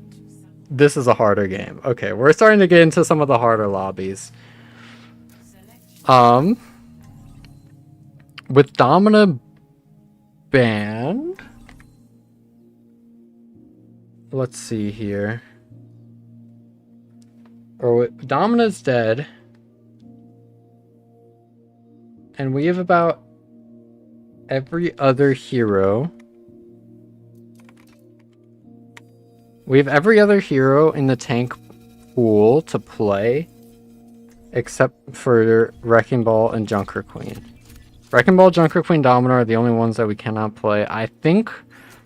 This is a harder game. Okay, we're starting to get into some of the harder lobbies. With Domina banned... Let's see here. Or Domina's dead. And we have about every other hero. We have every other hero in the tank pool to play. Except for Wrecking Ball and Junker Queen. Wrecking Ball, Junker Queen, Domina are the only ones that we cannot play. I think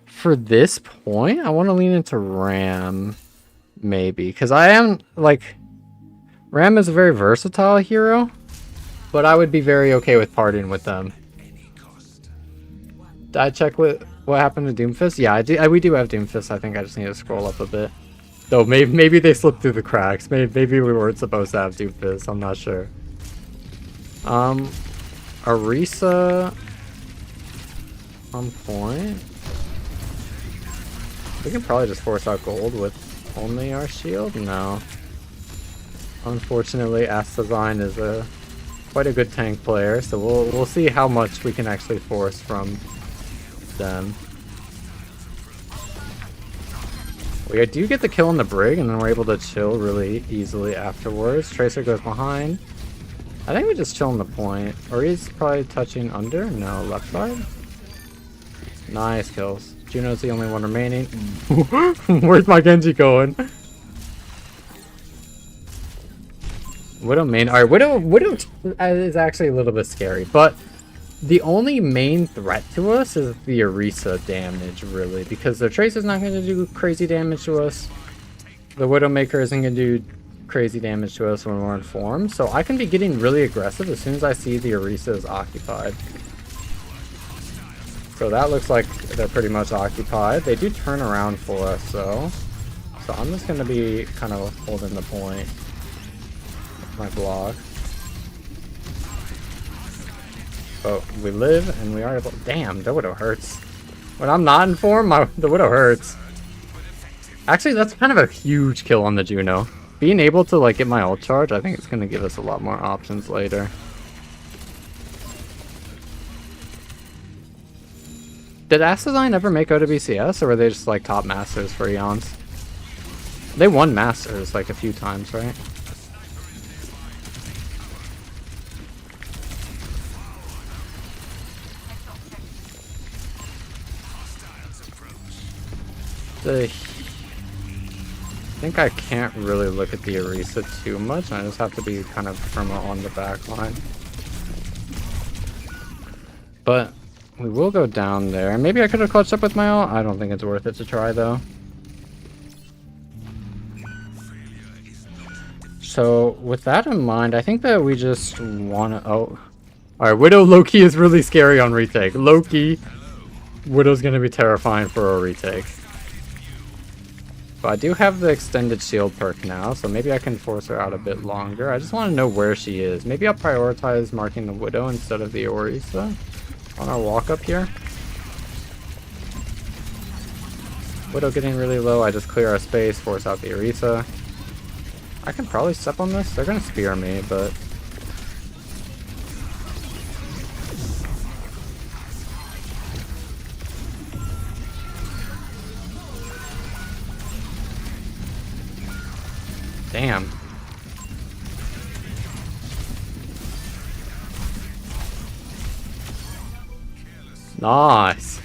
for this point, I want to lean into Ram. Maybe. Because I am, like... Ram is a very versatile hero. But I would be very okay with partying with them. Did I check what happened to Doomfist? Yeah, we do have Doomfist. I think I just need to scroll up a bit. Though maybe they slipped through the cracks. Maybe we weren't supposed to have Doomfist. I'm not sure. Orisa on point. We can probably just force out gold with only our shield? No. Unfortunately, Astazine is quite a good tank player, so we'll see how much we can actually force from them. We do get the kill on the Brig, and then we're able to chill really easily afterwards. Tracer goes behind. I think we just chill on the point. Or he's probably touching under? No, left side? Nice kills. Juno's the only one remaining. Where's my Genji going? Widow main. Alright, Widow is actually a little bit scary, but the only main threat to us is the Orisa damage, really, because the Tracer's not going to do crazy damage to us. The Widowmaker isn't going to do crazy damage to us when we're in form, so I can be getting really aggressive as soon as I see the Orisa is occupied. So that looks like they're pretty much occupied. They do turn around for us, though. So I'm just going to be kind of holding the point. My block. But we live and we are able. Damn, the Widow hurts. When I'm not in form, the Widow hurts. Actually, that's kind of a huge kill on the Juno. Being able to like get my ult charge, I think it's going to give us a lot more options later. Did Astazine ever make OWCS, or were they just like top masters for eons? They won masters like a few times, right? I think I can't really look at the Orisa too much. I just have to be kind of firm on the back line. But we will go down there. Maybe I could have clutched up with my ult. I don't think it's worth it to try, though. So with that in mind, I think that we just want to... Oh. Alright, Widow Loki is really scary on retake. Loki. Widow's going to be terrifying for a retake. But I do have the extended shield perk now, so maybe I can force her out a bit longer. I just want to know where she is. Maybe I'll prioritize marking the Widow instead of the Orisa on our walk up here. Widow getting really low. I just clear our space, force out the Orisa. I can probably step on this. They're going to spear me, but... Damn. Nice.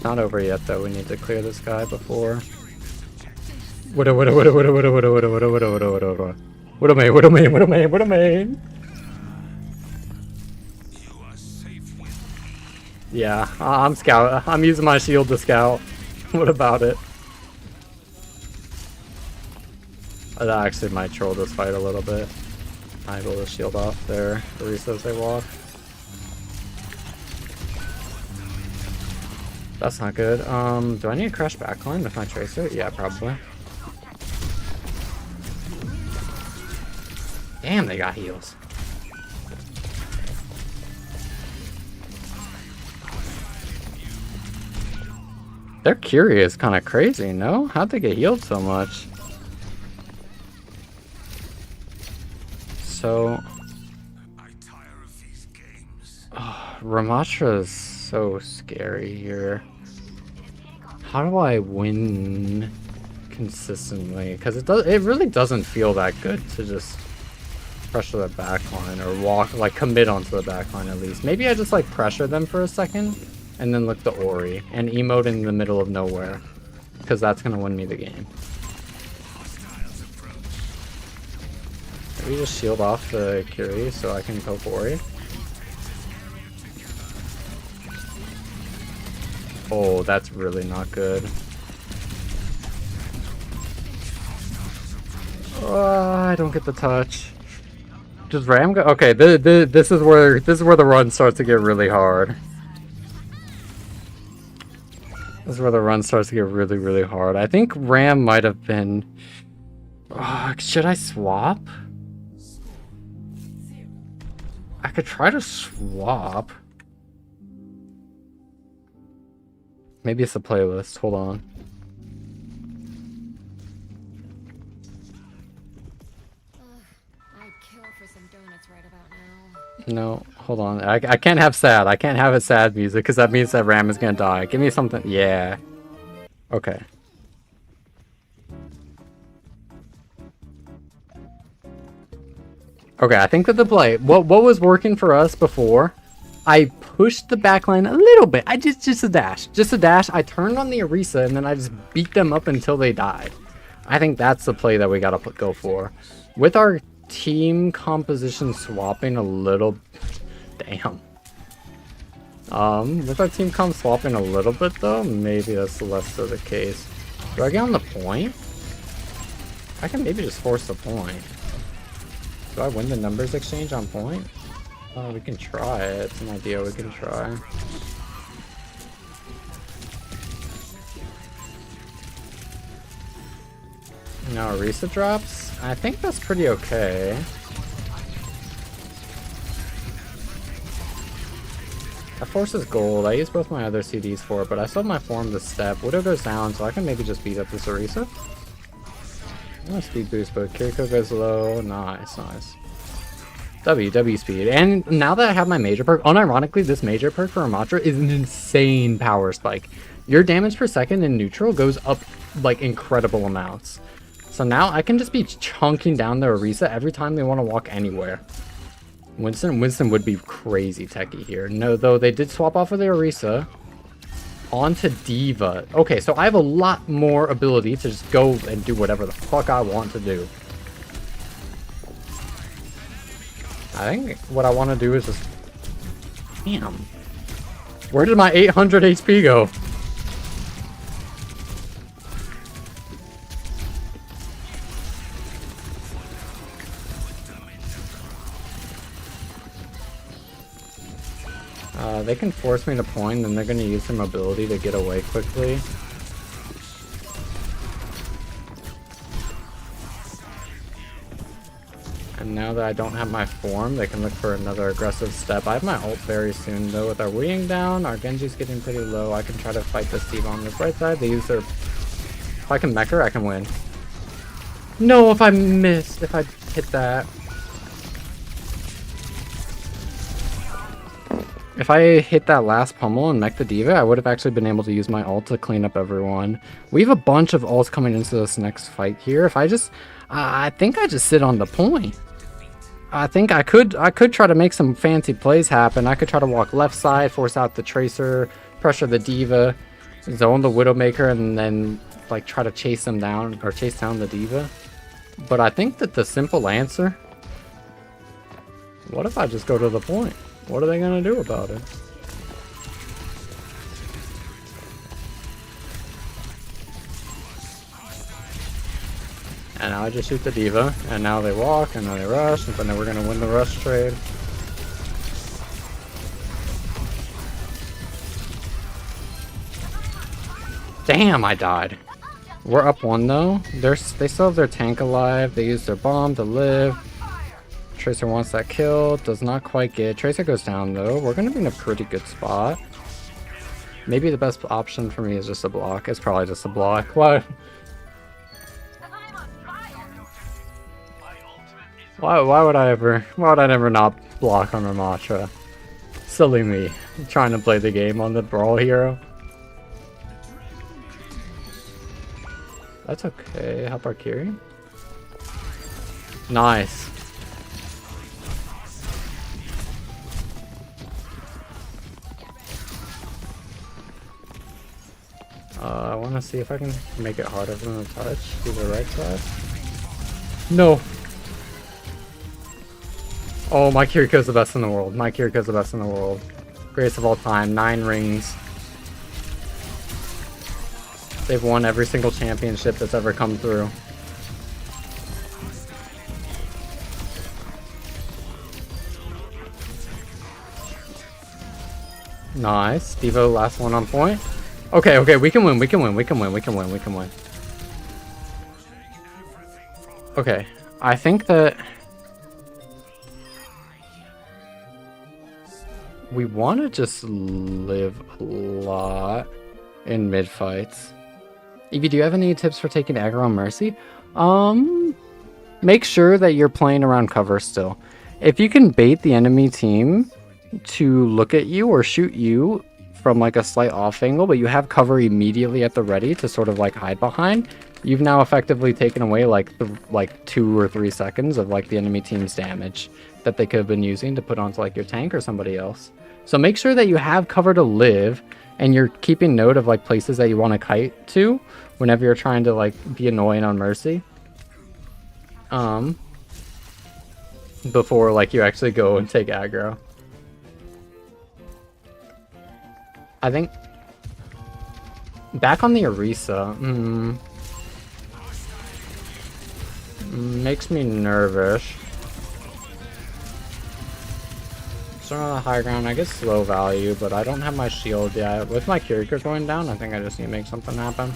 Not over yet though. We need to clear this guy before. Widow main. Yeah, I'm scout. I'm using my shield to scout. What about it? That actually might troll this fight a little bit. I'm able to shield off their Orisa as they walk. That's not good. Do I need to crash backline with my tracer? Yeah, probably. Damn, they got heals. Their Curie is kind of crazy, no? How'd they get healed so much? So... Oh, Ramatra is so scary here. How do I win consistently? Because it really doesn't feel that good to just pressure the backline or walk, like commit onto the backline at least. Maybe I just like pressure them for a second and then look the Ori and emote in the middle of nowhere, because that's gonna win me the game. Maybe just shield off the Curie so I can poke Ori. Oh, that's really not good. I don't get the touch. Does Ram go? Okay, this is where the run starts to get really hard. This is where the run starts to get really, really hard. I think Ram might have been... should I swap? I could try to swap. Maybe it's a playlist. Hold on. I'd kill for some donuts right about now. No, hold on. I can't have sad. I can't have it sad music because that means that Ram is gonna die. Give me something. Yeah. Okay. Okay, I think that the play. What was working for us before? I pushed the backline a little bit. I just a dash. Just a dash. I turned on the Orisa and then I just beat them up until they died. I think that's the play that we gotta go for. With our team composition swapping a little... Damn. With our team comp swapping a little bit though, maybe that's less so the case. Do I get on the point? I can maybe just force the point. Do I win the numbers exchange on point? Oh, we can try it. It's an idea we can try. No, Orisa drops? I think that's pretty okay. That forces gold. I use both my other CDs for it, but I still have my form to step. Widow goes down, so I can maybe just beat up this Orisa. No speed boost, but Kiriko goes low. Nice, nice. W speed. And now that I have my major perk, unironically, this major perk for Ramatra is an insane power spike. Your damage per second in neutral goes up like incredible amounts. So now I can just be chunking down the Orisa every time they want to walk anywhere. Winston would be crazy techie here. No, though they did swap off of the Orisa onto Diva. Okay, so I have a lot more ability to just go and do whatever the fuck I want to do. I think what I want to do is just... Damn. Where did my 800 HP go? They can force me to point, and they're going to use their mobility to get away quickly. And now that I don't have my form, they can look for another aggressive step. I have my ult very soon, though. With our weeing down, our Genji's getting pretty low. I can try to fight this Steve on this right side. They use their... If I can mech her, I can win. No, if I missed, if I hit that. If I hit that last pummel and mech the Diva, I would have actually been able to use my ult to clean up everyone. We have a bunch of ults coming into this next fight here. If I just... I think I just sit on the point. I think I could try to make some fancy plays happen. I could try to walk left side, force out the Tracer, pressure the Diva, zone the Widowmaker, and then like try to chase them down, or chase down the Diva. But I think that the simple answer... What if I just go to the point? What are they gonna do about it? And now I just shoot the Diva, and now they walk, and now they rush, and then we're gonna win the rush trade. Damn, I died. We're up 1 though. They still have their tank alive. They use their bomb to live. Tracer wants that kill. Does not quite get. Tracer goes down though. We're gonna be in a pretty good spot. Maybe the best option for me is just a block. It's probably just a block. What? Why would I never not block on Ramatra? Silly me. I'm trying to play the game on the Brawl hero. That's okay. Help our Kiri. Nice. I want to see if I can make it harder for them to touch. Do the right side. No. Oh, my Kiriko's the best in the world. My Kiriko's the best in the world. Greatest of all time. 9 rings. They've won every single championship that's ever come through. Nice. Devo, last one on point. Okay, okay, we can win, we can win, we can win, we can win, we can win. Okay, I think that we want to just live a lot in mid fights. Evie, do you have any tips for taking aggro on Mercy? Make sure that you're playing around cover still. If you can bait the enemy team to look at you or shoot you from like a slight off angle, but you have cover immediately at the ready to sort of like hide behind, you've now effectively taken away like 2 or 3 seconds of like the enemy team's damage that they could have been using to put onto like your tank or somebody else. So make sure that you have cover to live and you're keeping note of like places that you want to kite to whenever you're trying to like be annoying on Mercy. Before like you actually go and take aggro. I think back on the Orisa makes me nervous. So on the high ground, I get slow value, but I don't have my shield yet. With my Kiriko going down, I think I just need to make something happen.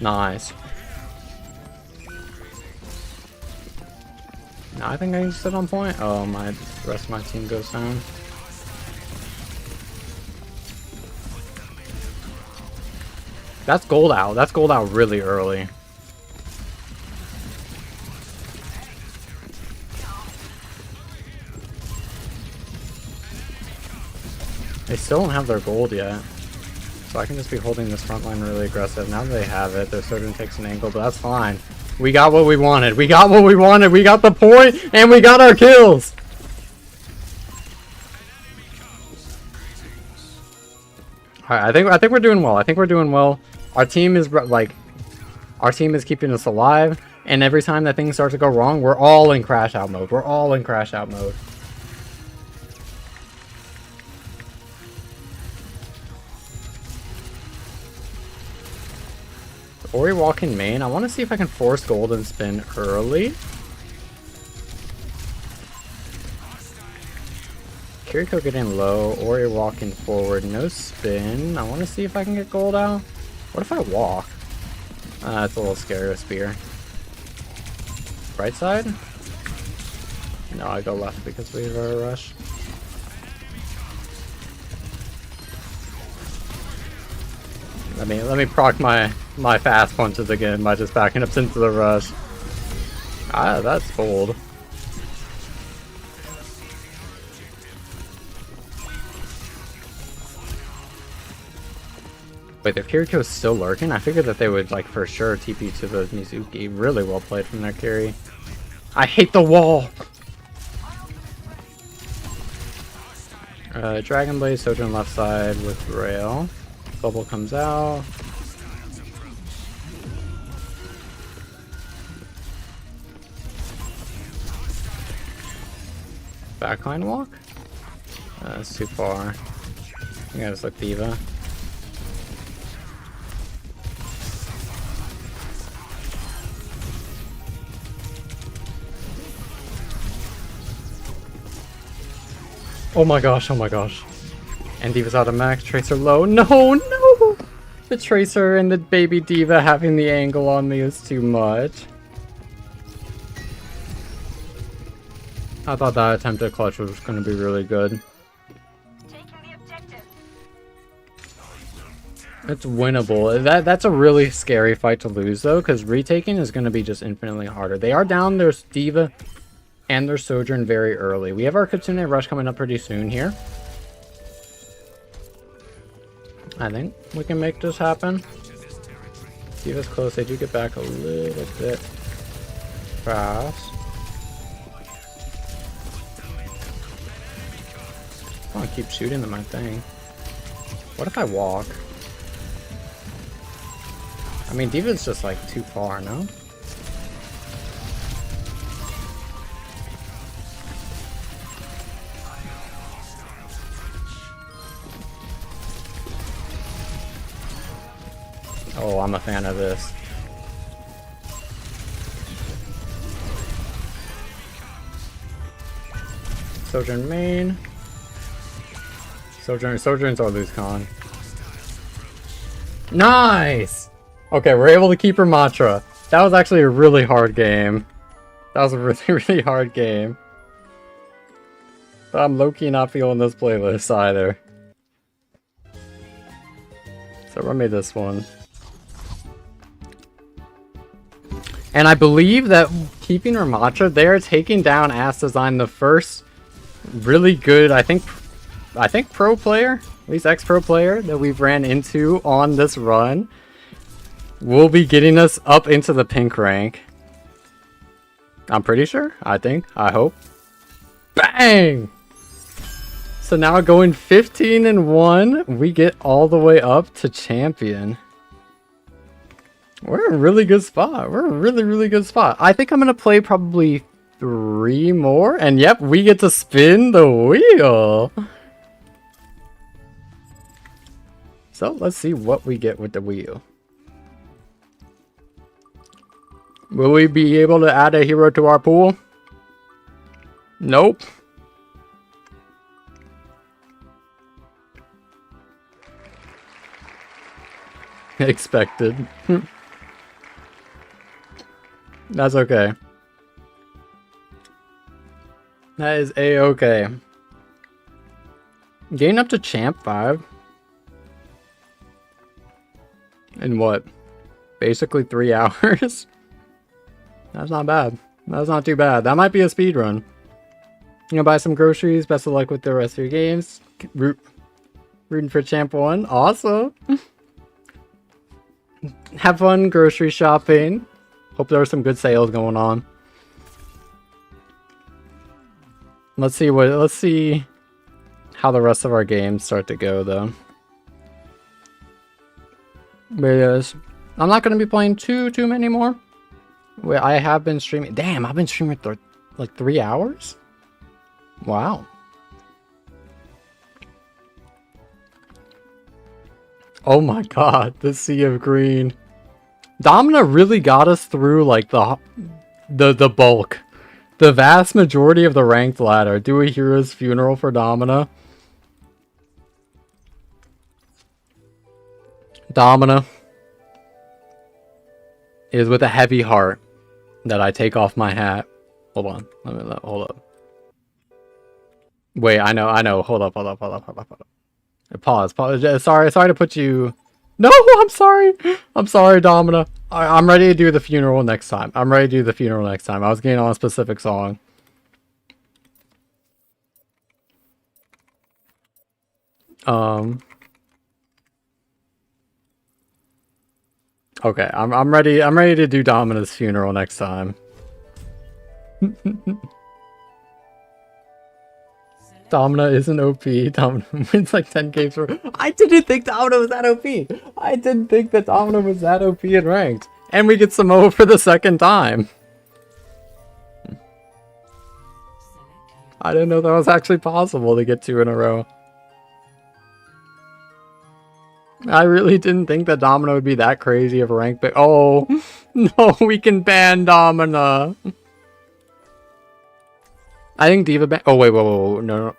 Nice. Now I think I can sit on point. Oh, the rest of my team goes down. That's gold out. That's gold out really early. They still don't have their gold yet. So I can just be holding this front line really aggressive. Now that they have it, their surgeon takes an angle, but that's fine. We got what we wanted. We got what we wanted. We got the point, and we got our kills. All right, I think we're doing well. I think we're doing well. Our team is keeping us alive, and every time that things start to go wrong, we're all in crash out mode. We're all in crash out mode. Ori walking main. I want to see if I can force golden spin early. Kiriko getting low. Ori walking forward. No spin. I want to see if I can get gold out. What if I walk? It's a little scary with spear. Right side? No, I go left because we have a rush. Let me proc my fast punches again by just backing up into the rush. Ah, that's bold. Wait, their Kiriko's still lurking? I figured that they would like for sure TP to the Mizuki. Really well played from their carry. I hate the wall! Dragon Blade, Sojourn left side with rail. Bubble comes out. Backline walk? That's too far. I gotta just look Diva. Oh my gosh, oh my gosh. And Diva's out of max, Tracer low. No, no! The Tracer and the baby Diva having the angle on me is too much. I thought that attempted clutch was going to be really good. It's winnable. That's a really scary fight to lose though, because retaking is going to be just infinitely harder. They are down their Diva and their Sojourn very early. We have our Kitsune Rush coming up pretty soon here. I think we can make this happen. Diva's close. They do get back a little bit fast. I want to keep shooting them, I think. What if I walk? I mean, Diva's just like too far, no? Oh, I'm a fan of this. Sojourn main. Sojourn's our lose con. Nice! Okay, we're able to keep her mantra. That was actually a really hard game. That was a really, really hard game. But I'm low-key not feeling this playlist either. So run me this one. And I believe that keeping her mantra, they are taking down Ass Design, the first really good, I think pro player, at least ex-pro player that we've ran into on this run. Will be getting us up into the pink rank. I'm pretty sure. I hope. Bang! So now going 15-1, we get all the way up to champion. We're in a really good spot. We're in a really, really good spot. I think I'm going to play probably 3 more. And yep, we get to spin the wheel. So let's see what we get with the wheel. Will we be able to add a hero to our pool? Nope. Expected. That's okay. That is a-okay. Getting up to champ 5. In what? Basically 3 hours? That's not bad. That's not too bad. That might be a speed run. You know, buy some groceries. Best of luck with the rest of your games. Rooting for champ 1. Awesome. Have fun grocery shopping. Hope there are some good sales going on. Let's see how the rest of our games start to go though. Because I'm not going to be playing too many more. Wait, I have been streaming. Damn, I've been streaming for like 3 hours? Wow. Oh my god, the sea of green. Domina really got us through like the bulk. The vast majority of the ranked ladder. Do a hero's funeral for Domina. Domina is with a heavy heart that I take off my hat. Hold on. Hold up. Wait, I know. Hold up. Pause. Sorry to put you... No, I'm sorry. I'm sorry, Domina. I'm ready to do the funeral next time. I was getting on a specific song. Okay, I'm ready to do Domina's funeral next time. Domina isn't OP. Domina wins like 10 games for... I didn't think Domina was that OP. I didn't think that Domina was that OP in ranked. And we get Samoa for the second time. I didn't know that was actually possible to get 2 in a row. I really didn't think that Domina would be that crazy of a rank, but oh no, we can ban Domina. I think Diva ban. Oh wait, whoa, no.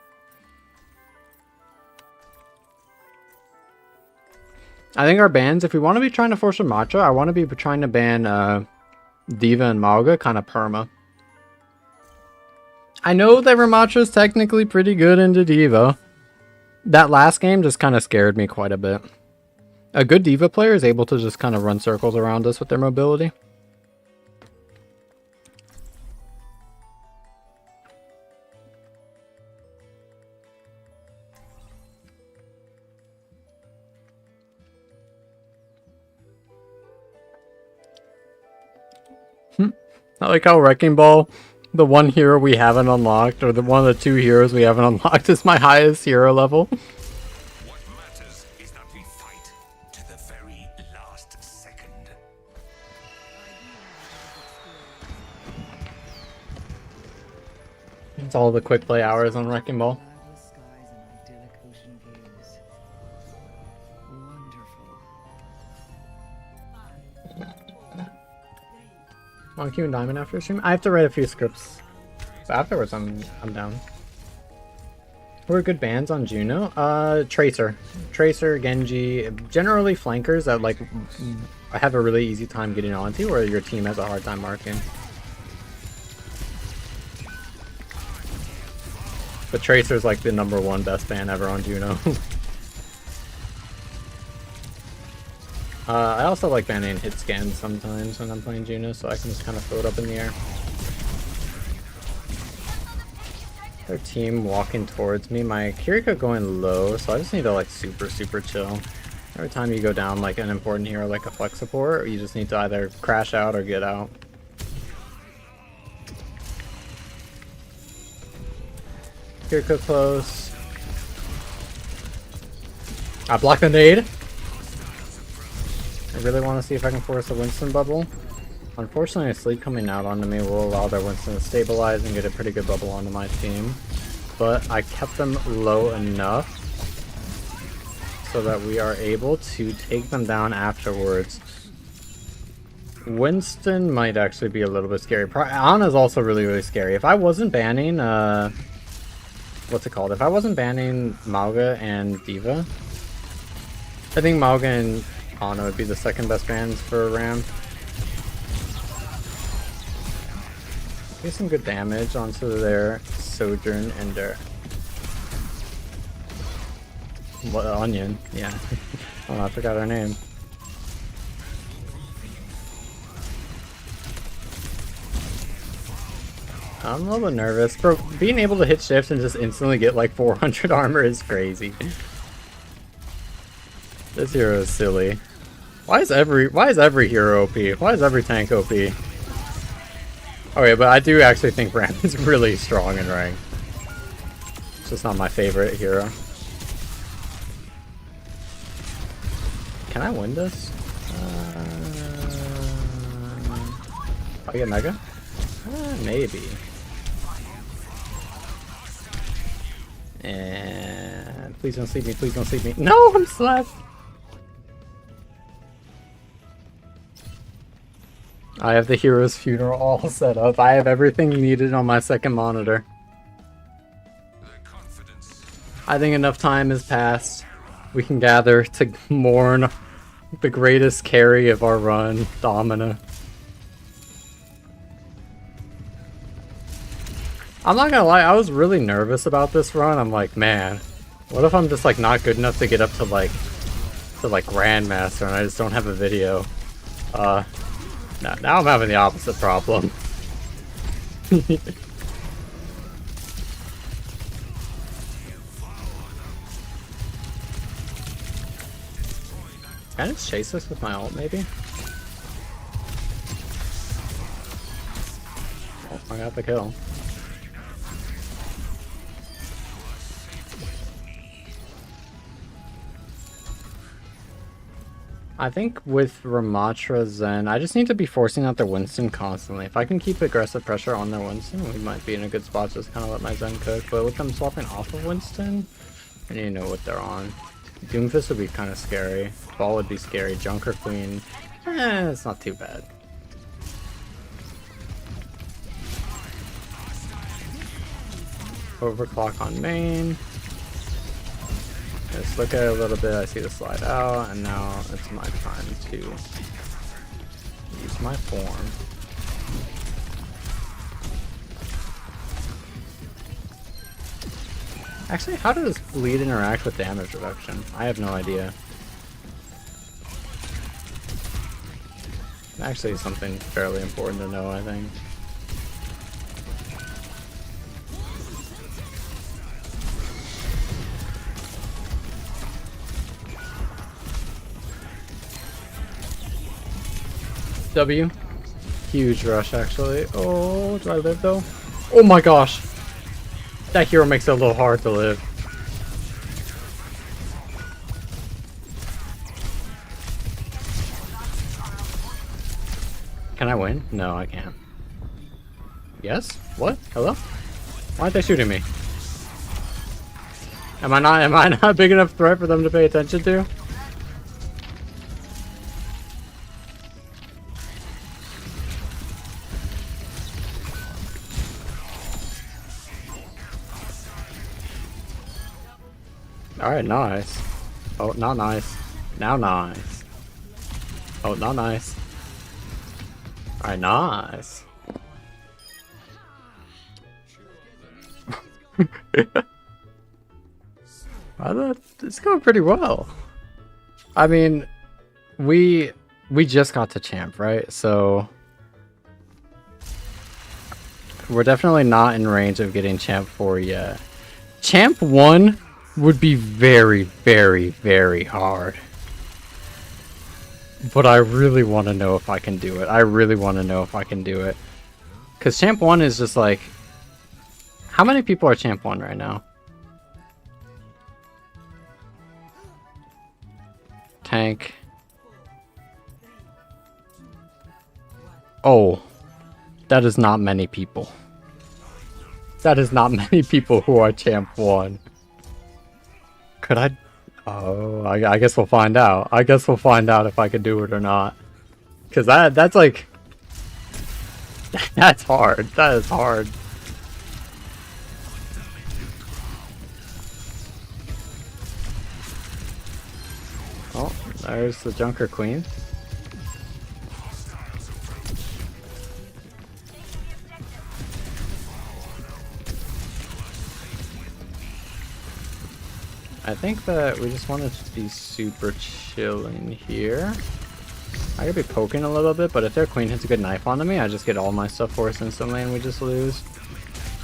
I think our bans, if we want to be trying to force a matcha, I want to be trying to ban Diva and Mauga kind of perma. I know that Ramattra is technically pretty good into Diva. That last game just kind of scared me quite a bit. A good Diva player is able to just kind of run circles around us with their mobility. I like how Wrecking Ball, the one hero we haven't unlocked, or the one of the 2 heroes we haven't unlocked, is my highest hero level. What matters is that we fight to the very last second. It's all the quick play hours on Wrecking Ball. On Q and Diamond after stream? I have to write a few scripts. But afterwards, I'm down. Who are good bans on Juno? Tracer, Genji, generally flankers that like I have a really easy time getting onto, or your team has a hard time marking. But Tracer's like the #1 best ban ever on Juno. I also like banning hit scans sometimes when I'm playing Juno, so I can just kind of throw it up in the air. Their team walking towards me. My Kiriko going low, so I just need to like super chill. Every time you go down like an important hero like a flex support, you just need to either crash out or get out. Kiriko close. I blocked the nade. I really want to see if I can force a Winston bubble. Unfortunately, a sleep coming out onto me will allow their Winston to stabilize and get a pretty good bubble onto my team. But I kept them low enough so that we are able to take them down afterwards. Winston might actually be a little bit scary. Ana's also really scary. If I wasn't banning, what's it called? If I wasn't banning Mauga and Diva, I think Mauga and Ana would be the second best bans for a Ram. Get some good damage onto their Sojourn and their Onion. Yeah. Oh, I forgot her name. I'm a little bit nervous. Bro, being able to hit shifts and just instantly get like 400 armor is crazy. This hero is silly. Why is every hero OP? Why is every tank OP? Okay, but I do actually think Ram is really strong in rank. It's just not my favorite hero. Can I win this? I get Mega? Maybe. And please don't sleep me, please don't sleep me. No, I'm slapped! I have the hero's funeral all set up. I have everything needed on my second monitor. I think enough time has passed. We can gather to mourn the greatest carry of our run, Domina. I'm not gonna lie, I was really nervous about this run. I'm like, man, what if I'm just like not good enough to get up to like Grandmaster and I just don't have a video? Now I'm having the opposite problem. Can I just chase this with my ult, maybe? Oh, I got the kill. I think with Ramatra Zen, I just need to be forcing out their Winston constantly. If I can keep aggressive pressure on their Winston, we might be in a good spot just kind of let my Zen cook. But with them swapping off of Winston, I need to know what they're on. Doomfist would be kind of scary. Ball would be scary. Junker Queen, it's not too bad. Overclock on main. Just look at it a little bit. I see the slide out, and now it's my time to use my form. Actually, how does bleed interact with damage reduction? I have no idea. Actually, something fairly important to know, I think. W. Huge rush, actually. Oh, do I live though? Oh my gosh! That hero makes it a little hard to live. Can I win? No, I can't. Yes? What? Hello? Why aren't they shooting me? Am I not a big enough threat for them to pay attention to? Alright, nice. Oh, not nice. Now nice. Oh, not nice. Alright, nice. It's going pretty well. I mean, we just got to champ, right? So we're definitely not in range of getting champ 4 yet. Champ 1 would be very, very, very hard. But I really want to know if I can do it. I really want to know if I can do it. Because champ 1 is just like... How many people are champ 1 right now? Tank. Oh. That is not many people. That is not many people who are champ 1. Could I... Oh, I guess we'll find out. I guess we'll find out if I can do it or not. Because that's like... That's hard. That is hard. Oh, there's the Junker Queen. I think that we just wanted to be super chill in here. I could be poking a little bit, but if their queen hits a good knife onto me, I just get all my stuff forced instantly and we just lose.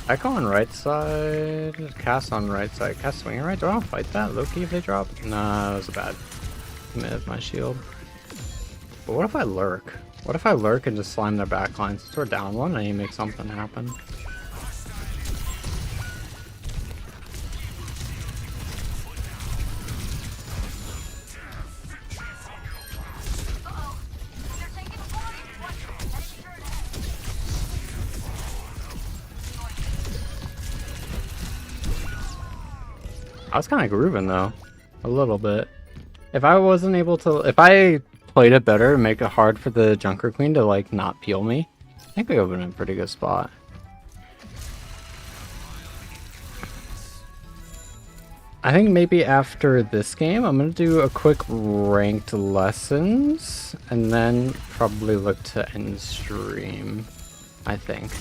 Echo on right side, cast on right side, cast swinging right. Do I want to fight that? Low-key if they drop? Nah, that was a bad commit of my shield. But what if I lurk? What if I lurk and just slime their backlines? Since we're down one, I need to make something happen. I was kind of grooving though, a little bit. If I wasn't able to, if I played it better and make it hard for the Junker Queen to like not peel me, I think we opened in a pretty good spot. I think maybe after this game, I'm gonna do a quick ranked lessons and then probably look to end stream, I think.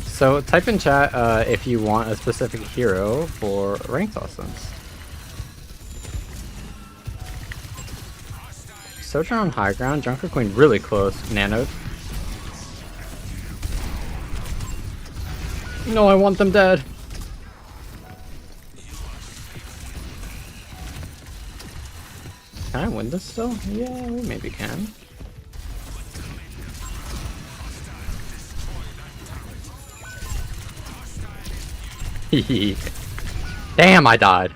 So type in chat if you want a specific hero for ranked lessons. Sojourn on high ground, Junker Queen really close, nanoed. No, I want them dead. Can I win this still? Yeah, we maybe can. Damn, I died.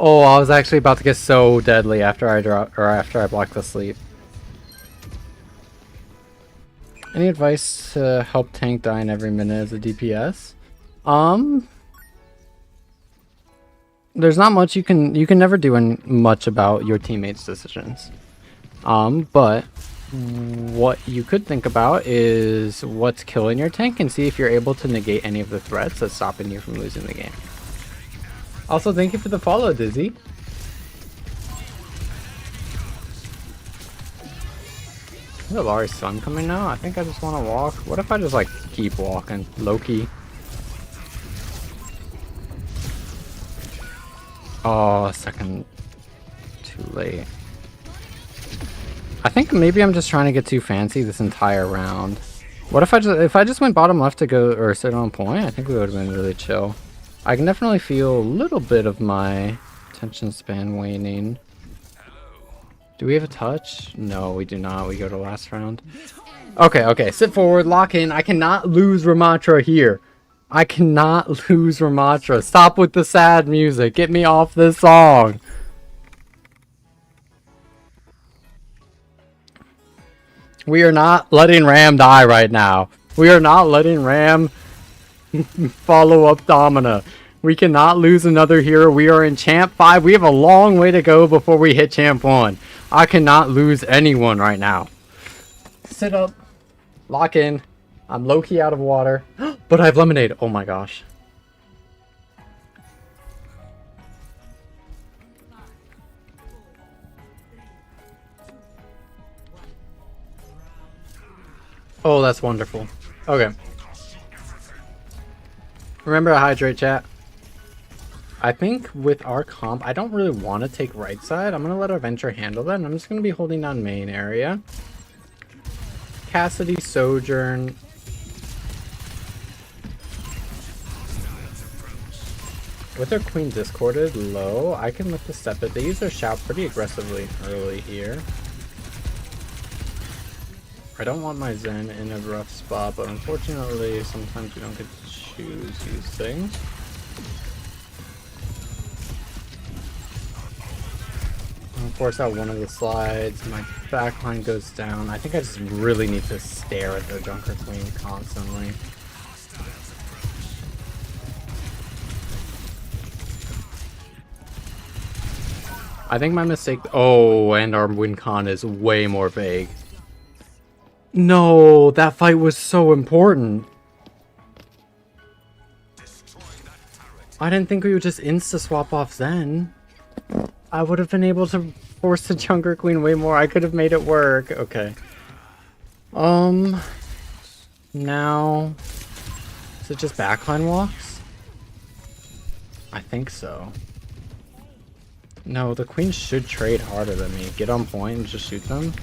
Oh, I was actually about to get so deadly after I blocked the sleep. Any advice to help tank dying every minute as a DPS? There's not much you can never do much about your teammates' decisions. But what you could think about is what's killing your tank and see if you're able to negate any of the threats that's stopping you from losing the game. Also, thank you for the follow, Dizzy. Is Lari's sun coming now? I think I just want to walk. What if I just like keep walking? Loki. Oh, a second too late. I think maybe I'm just trying to get too fancy this entire round. What if I just went bottom left to go or sit on point? I think we would have been really chill. I can definitely feel a little bit of my attention span waning. Do we have a touch? No, we do not. We go to last round. Okay, okay. Sit forward, lock in. I cannot lose Ramatra here. I cannot lose Ramatra. Stop with the sad music. Get me off this song. We are not letting Ram die right now. We are not letting Ram follow up Domina. We cannot lose another hero. We are in Champ 5. We have a long way to go before we hit Champ 1. I cannot lose anyone right now. Sit up. Lock in. I'm low-key out of water. But I have lemonade. Oh my gosh. Oh, that's wonderful. Okay. Remember to hydrate, chat. I think with our comp, I don't really want to take right side. I'm going to let our Venture handle that, and I'm just going to be holding down main area. Cassidy, Sojourn. With their Queen discorded low, I can lift the step it. They use their shout pretty aggressively early here. I don't want my Zen in a rough spot, but unfortunately, sometimes you don't get to choose these things. I'll force out one of the slides. My backline goes down. I think I just really need to stare at the Junker Queen constantly. I think my mistake... Oh, and our win con is way more vague. No, that fight was so important. I didn't think we would just insta-swap off Zen. I would have been able to force the Junker Queen way more. I could have made it work. Okay. Now... Is it just backline walks? I think so. No, the Queen should trade harder than me. Get on point and just shoot them.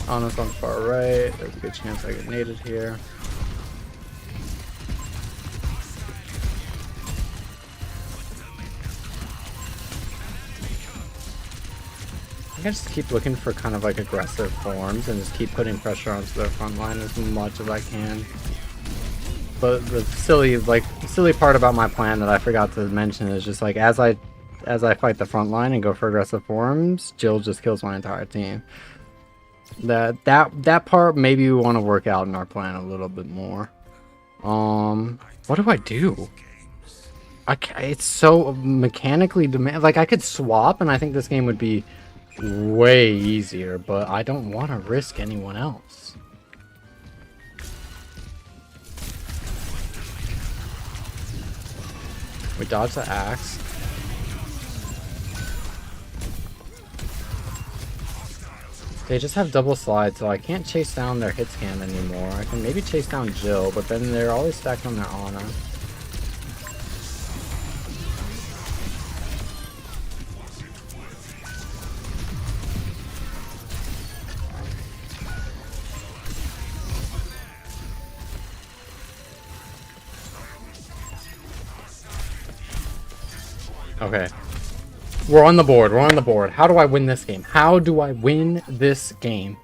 Honest on far right. There's a good chance I get naded here. I just keep looking for kind of like aggressive forms and just keep putting pressure onto their front line as much as I can. But the silly part about my plan that I forgot to mention is just like as I fight the front line and go for aggressive forms, Jill just kills my entire team. That part maybe we want to work out in our plan a little bit more. What do I do? It's so mechanically like I could swap and I think this game would be way easier, but I don't want to risk anyone else. We dodge the axe. They just have double slide, so I can't chase down their hit scan anymore. I can maybe chase down Jill, but then they're always stacked on their Ana. Okay. We're on the board. We're on the board. How do I win this game? How do I win this game?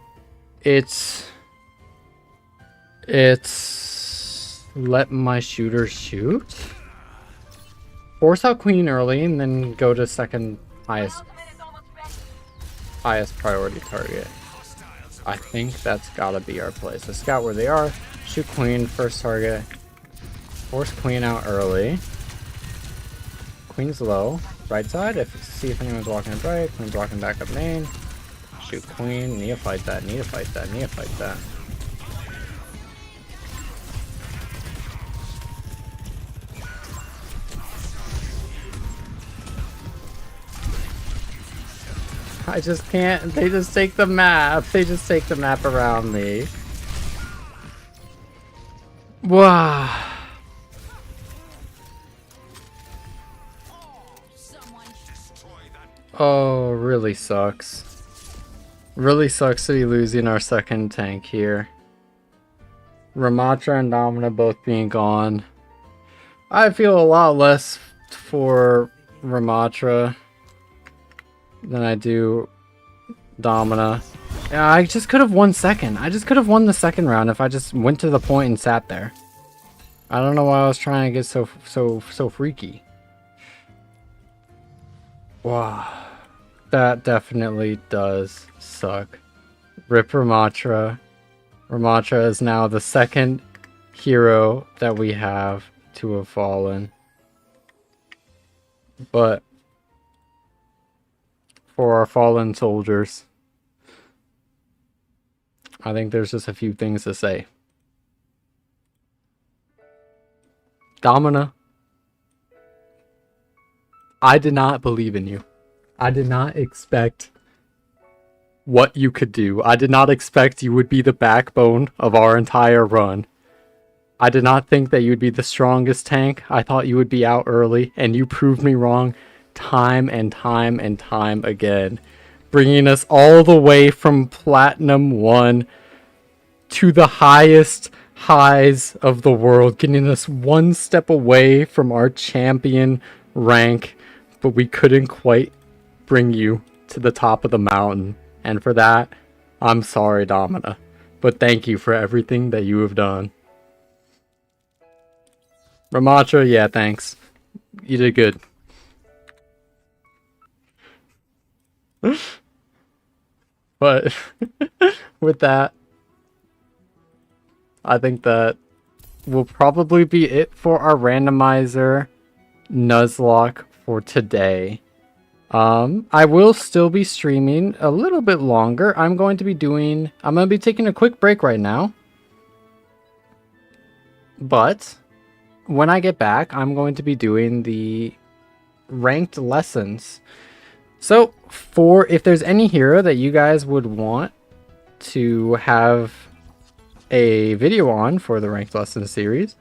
It's let my shooter shoot. Force out Queen early and then go to second highest priority target. I think that's gotta be our play. So scout where they are. Shoot Queen first target. Force Queen out early. Queen's low. Right side, see if anyone's walking up right. Queen's walking back up main. Shoot Queen. Need to fight that. Need to fight that. Need to fight that. I just can't. They just take the map. They just take the map around me. Wow. Oh, really sucks. Really sucks to be losing our second tank here. Ramatra and Domina both being gone. I feel a lot less for Ramatra than I do Domina. Yeah, I just could have won second. I just could have won the second round if I just went to the point and sat there. I don't know why I was trying to get so freaky. Wow. That definitely does suck. Rip Ramatra. Ramatra is now the second hero that we have to have fallen. But for our fallen soldiers, I think there's just a few things to say. Domina, I did not believe in you. I did not expect what you could do. I did not expect you would be the backbone of our entire run. I did not think that you would be the strongest tank. I thought you would be out early, and you proved me wrong time and time and time again. Bringing us all the way from Platinum 1 to the highest highs of the world, getting us one step away from our champion rank, but we couldn't quite bring you to the top of the mountain. And for that, I'm sorry, Domina. But thank you for everything that you have done. Ramatra, yeah, thanks. You did good. But with that, I think that will probably be it for our randomizer Nuzlocke for today. I will still be streaming a little bit longer. I'm going to be taking a quick break right now. But when I get back, I'm going to be doing the ranked lessons. So, if there's any hero that you guys would want to have a video on for the ranked lessons series,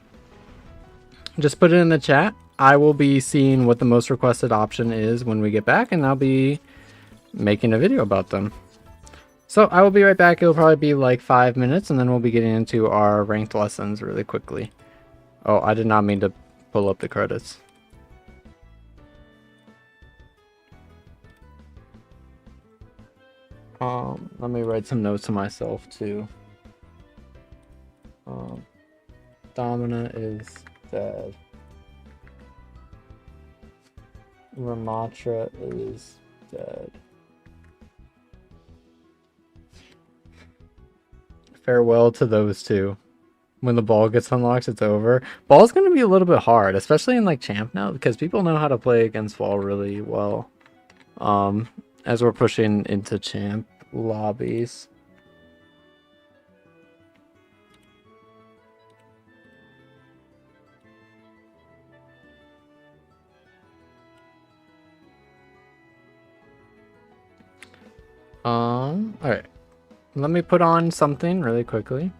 just put it in the chat. I will be seeing what the most requested option is when we get back, and I'll be making a video about them. So I will be right back. It'll probably be like 5 minutes, and then we'll be getting into our ranked lessons really quickly. Oh, I did not mean to pull up the credits. Let me write some notes to myself too. Domina is dead. Ramatra is dead. Farewell to those two. When the ball gets unlocked, it's over. Ball's going to be a little bit hard, especially in like champ now, because people know how to play against ball really well. As we're pushing into champ lobbies. Alright. Let me put on something really quickly.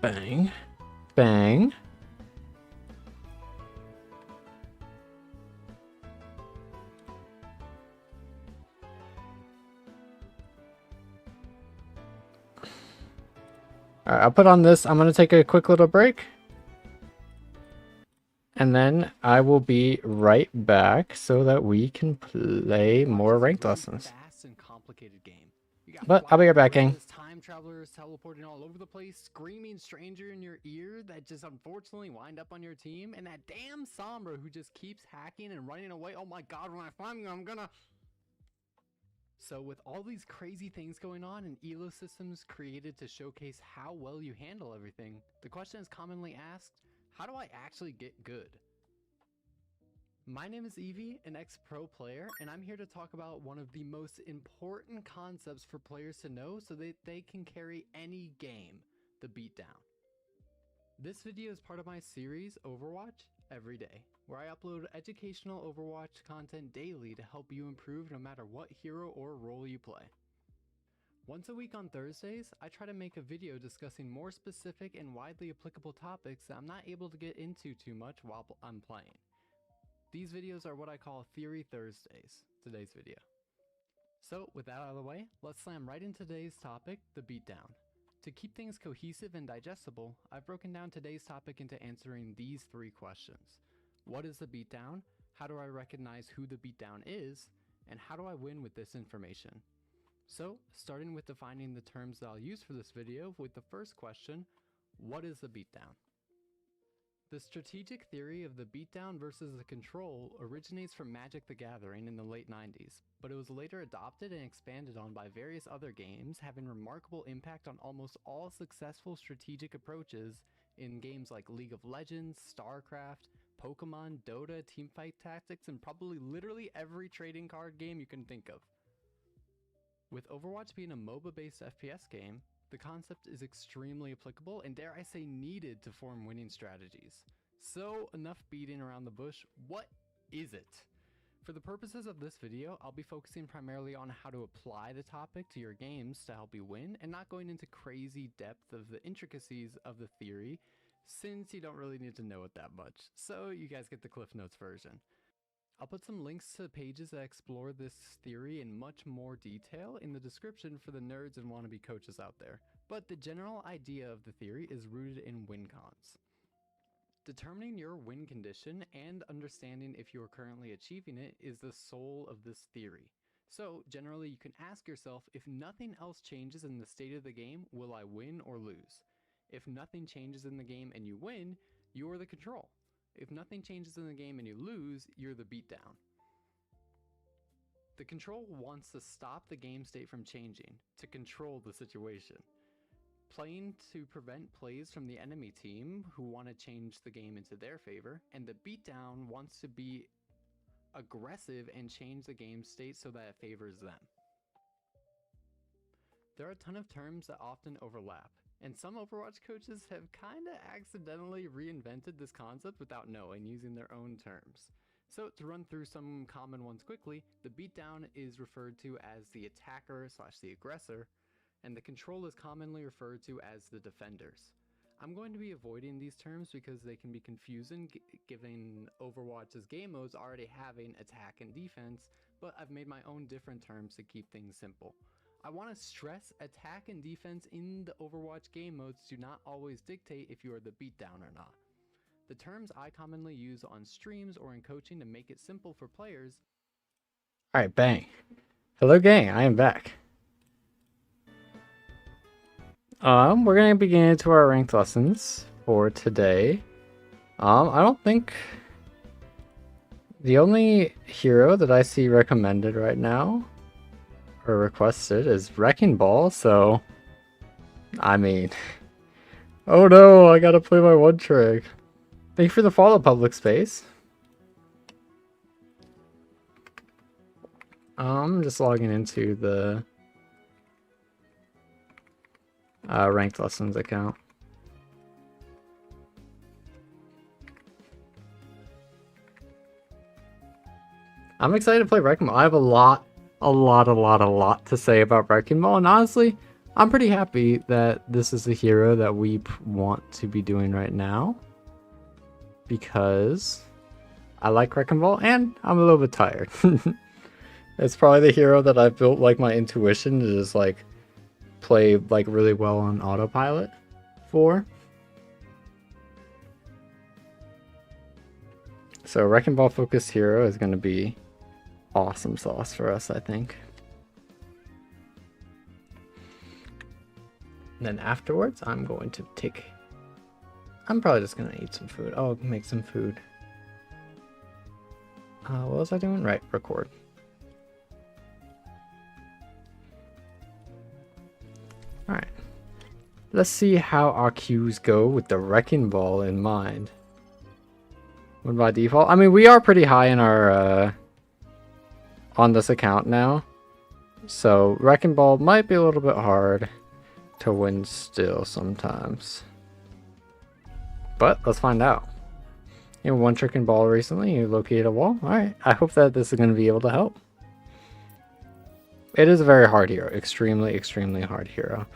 Bang. Bang. Alright, I'll put on this. I'm going to take a quick little break. And then I will be right back so that we can play more ranked lessons. But I'll be right back, gang. Time travelers teleporting all over the place, screaming stranger in your ear that just unfortunately wind up on your team, and that damn Sombra who just keeps hacking and running away. Oh my god, when I find you, I'm gonna... So with all these crazy things going on and elo systems created to showcase how well you handle everything, the question is commonly asked, how do I actually get good? My name is Evie, an ex-pro player, and I'm here to talk about one of the most important concepts for players to know so that they can carry any game, the beatdown. This video is part of my series, Overwatch Every Day, where I upload educational Overwatch content daily to help you improve no matter what hero or role you play. Once a week on Thursdays, I try to make a video discussing more specific and widely applicable topics that I'm not able to get into too much while I'm playing. These videos are what I call Theory Thursdays, today's video. So with that out of the way, let's slam right into today's topic, the beatdown. To keep things cohesive and digestible, I've broken down today's topic into answering these 3 questions. What is the beatdown? How do I recognize who the beatdown is? And how do I win with this information? So, starting with defining the terms that I'll use for this video with the first question, what is the beatdown? The strategic theory of the beatdown versus the control originates from Magic the Gathering in the late 90s, but it was later adopted and expanded on by various other games, having remarkable impact on almost all successful strategic approaches in games like League of Legends, StarCraft, Pokemon, Dota, Teamfight Tactics, and probably literally every trading card game you can think of. With Overwatch being a MOBA-based FPS game, the concept is extremely applicable and dare I say needed to form winning strategies. So enough beating around the bush, what is it? For the purposes of this video, I'll be focusing primarily on how to apply the topic to your games to help you win and not going into crazy depth of the intricacies of the theory, since you don't really need to know it that much, so you guys get the Cliff Notes version. I'll put some links to pages that explore this theory in much more detail in the description for the nerds and wannabe coaches out there, but the general idea of the theory is rooted in win cons. Determining your win condition and understanding if you are currently achieving it is the soul of this theory. So generally you can ask yourself, if nothing else changes in the state of the game, will I win or lose? If nothing changes in the game and you win, you're the control. If nothing changes in the game and you lose, you're the beatdown. The control wants to stop the game state from changing, to control the situation. Playing to prevent plays from the enemy team who want to change the game into their favor, and the beatdown wants to be aggressive and change the game state so that it favors them. There are a ton of terms that often overlap, and some Overwatch coaches have kinda accidentally reinvented this concept without knowing, using their own terms. So to run through some common ones quickly, the beatdown is referred to as the attacker / the aggressor, and the control is commonly referred to as the defenders. I'm going to be avoiding these terms because they can be confusing given Overwatch's game modes already having attack and defense, but I've made my own different terms to keep things simple. I want to stress attack and defense in the Overwatch game modes do not always dictate if you are the beatdown or not. The terms I commonly use on streams or in coaching to make it simple for players. Alright, bang. Hello gang, I am back. We're gonna begin into our ranked lessons for today. I don't think the only hero that I see recommended right now or requested is Wreckingball, so I mean, oh no, I gotta play my one trick. Thank you for the follow, Public Space. I'm just logging into the ranked lessons account. I'm excited to play Wreckingball. I have a lot to say about Wreckingball, and honestly, I'm pretty happy that this is the hero that we want to be doing right now, because I like Wreckingball and I'm a little bit tired. It's probably the hero that I've built like my intuition to just like play like really well on autopilot for. So Wreckingball focused hero is going to be awesome sauce for us, I think. And then afterwards, I'm probably just going to eat some food. I'll make some food. What was I doing? Right, record. Alright. Let's see how our cues go with the Wreckingball in mind. What by default? I mean, we are pretty high in our, on this account now. So, Wreckingball might be a little bit hard to win still sometimes. But, let's find out. You know, one trick and ball recently, you located a wall. Alright, I hope that this is going to be able to help. It is a very hard hero. Extremely, extremely hard hero.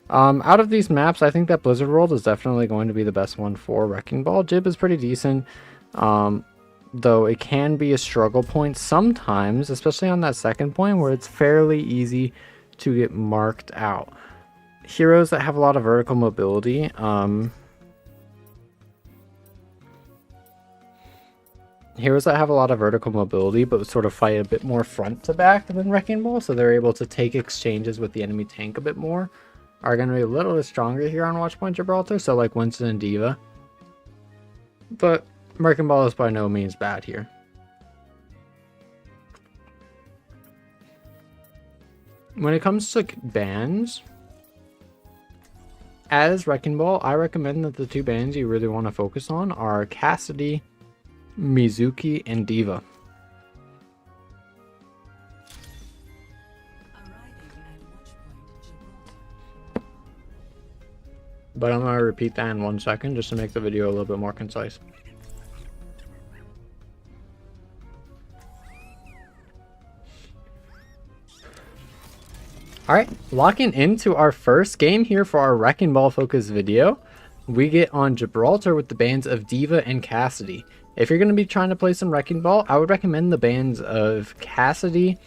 Out of these maps, I think that Blizzard World is definitely going to be the best one for Wrecking Ball. Jib is pretty decent, though it can be a struggle point sometimes, especially on that second point where it's fairly easy to get marked out. Heroes that have a lot of vertical mobility, but sort of fight a bit more front to back than Wrecking Ball, so they're able to take exchanges with the enemy tank a bit more, are going to be a little bit stronger here on Watchpoint Gibraltar, so like Winston and D.Va. But Wrecking Ball is by no means bad here. When it comes to bans, as Wrecking Ball, I recommend that the two bans you really want to focus on are Cassidy, Mizuki, and D.Va. But I'm going to repeat that in 1 second just to make the video a little bit more concise. Alright, locking into our first game here for our Wrecking Ball focus video. We get on Gibraltar with the bans of D.Va and Cassidy. If you're going to be trying to play some Wrecking Ball, I would recommend the bans of Cassidy,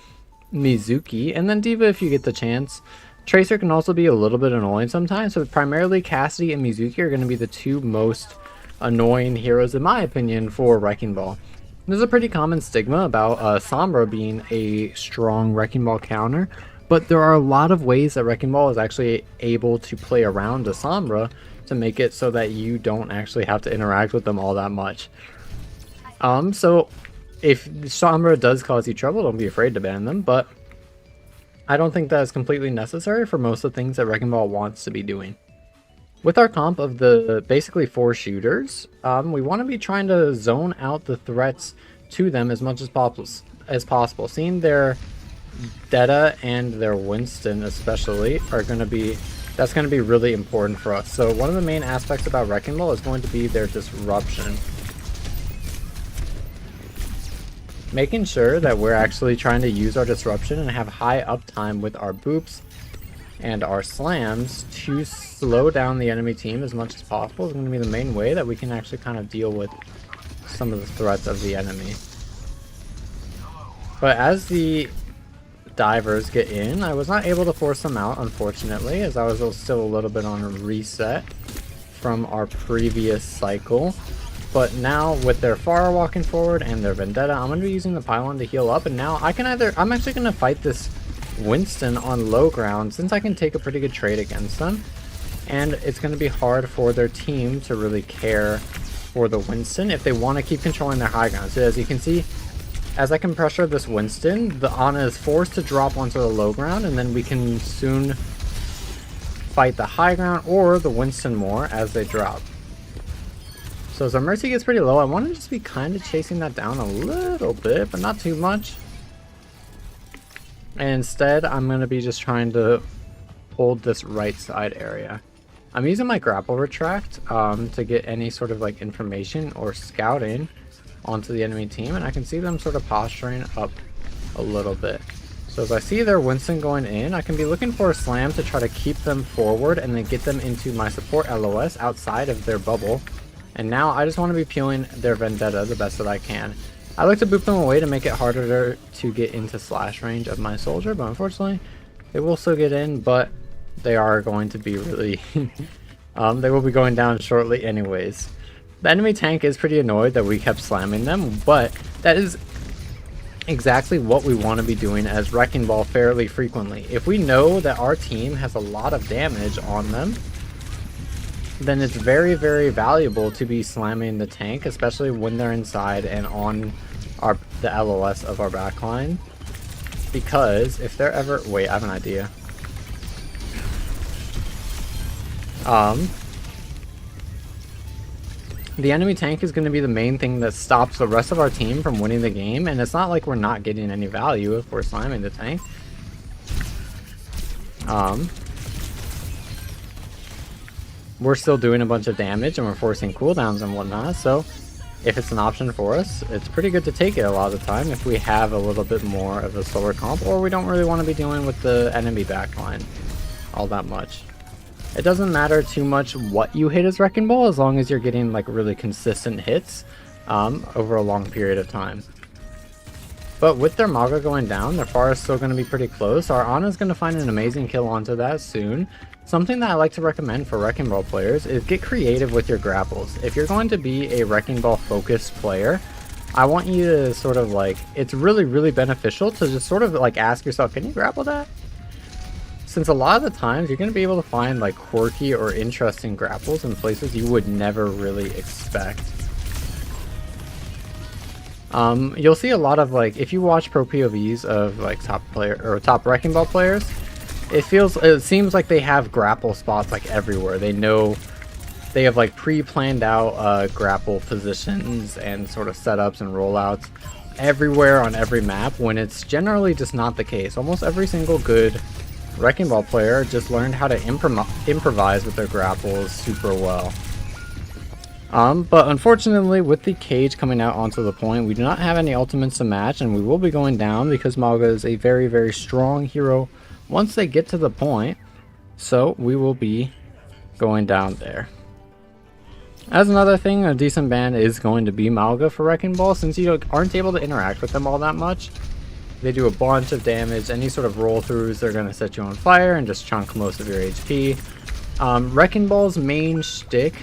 Mizuki, and then D.Va if you get the chance. Tracer can also be a little bit annoying sometimes, so primarily Cassidy and Mizuki are going to be the two most annoying heroes in my opinion for Wrecking Ball. There's a pretty common stigma about Sombra being a strong Wrecking Ball counter, but there are a lot of ways that Wrecking Ball is actually able to play around a Sombra to make it so that you don't actually have to interact with them all that much. So if Sombra does cause you trouble, don't be afraid to ban them, but I don't think that is completely necessary for most of the things that Wrecking Ball wants to be doing. With our comp of the basically 4 shooters, we want to be trying to zone out the threats to them as much as possible. Seeing their Detta and their Winston especially are going to be, that's going to be really important for us. So one of the main aspects about Wrecking Ball is going to be their disruption. Making sure that we're actually trying to use our disruption and have high uptime with our boops and our slams to slow down the enemy team as much as possible is going to be the main way that we can actually kind of deal with some of the threats of the enemy. But as the divers get in, I was not able to force them out, unfortunately, as I was still a little bit on a reset from our previous cycle. But now with their Pharah walking forward and their Vendetta, I'm going to be using the pylon to heal up, and now I can I'm actually going to fight this Winston on low ground since I can take a pretty good trade against them. And it's going to be hard for their team to really care for the Winston if they want to keep controlling their high ground. So as you can see, as I can pressure this Winston, the Ana is forced to drop onto the low ground, and then we can soon fight the high ground or the Winston more as they drop. So as our Mercy gets pretty low, I want to just be kind of chasing that down a little bit, but not too much. And instead, I'm going to be just trying to hold this right side area. I'm using my grapple retract to get any sort of like information or scouting onto the enemy team, and I can see them sort of posturing up a little bit. So as I see their Winston going in, I can be looking for a slam to try to keep them forward and then get them into my support LOS outside of their bubble. And now I just want to be peeling their Vendetta the best that I can. I like to boop them away to make it harder to get into slash range of my soldier, but unfortunately they will still get in, but they are going to be really they will be going down shortly anyways. The enemy tank is pretty annoyed that we kept slamming them, but that is exactly what we want to be doing as Wrecking Ball fairly frequently. If we know that our team has a lot of damage on them, then it's very, very valuable to be slamming the tank, especially when they're inside and on the LOS of our backline. Because if they're ever... Wait, I have an idea. The enemy tank is going to be the main thing that stops the rest of our team from winning the game, and it's not like we're not getting any value if we're slamming the tank. We're still doing a bunch of damage and we're forcing cooldowns and whatnot, so if it's an option for us, it's pretty good to take it a lot of the time if we have a little bit more of a slower comp, or we don't really want to be dealing with the enemy backline all that much. It doesn't matter too much what you hit as Wrecking Ball, as long as you're getting like really consistent hits over a long period of time. But with their Maga going down, their Pharah is still going to be pretty close. Our Ana is going to find an amazing kill onto that soon. Something that I like to recommend for Wrecking Ball players is get creative with your grapples. If you're going to be a Wrecking Ball focused player, I want you to sort of like, it's really beneficial to just sort of like ask yourself, can you grapple that? Since a lot of the times you're going to be able to find like quirky or interesting grapples in places you would never really expect. You'll see a lot of like, if you watch pro POVs of like top Wrecking Ball players, it seems like they have grapple spots like everywhere. They know they have like pre-planned out grapple positions and sort of setups and rollouts everywhere on every map, when it's generally just not the case. Almost every single good Wrecking Ball player just learned how to improvise with their grapples super well. But unfortunately, with the cage coming out onto the point, we do not have any ultimates to match, and we will be going down because Maga is a very strong hero once they get to the point. So we will be going down there. As another thing, a decent ban is going to be Malga for Wrecking Ball, since you aren't able to interact with them all that much. They do a bunch of damage. Any sort of roll throughs, they're going to set you on fire and just chunk most of your HP. Wrecking Ball's main shtick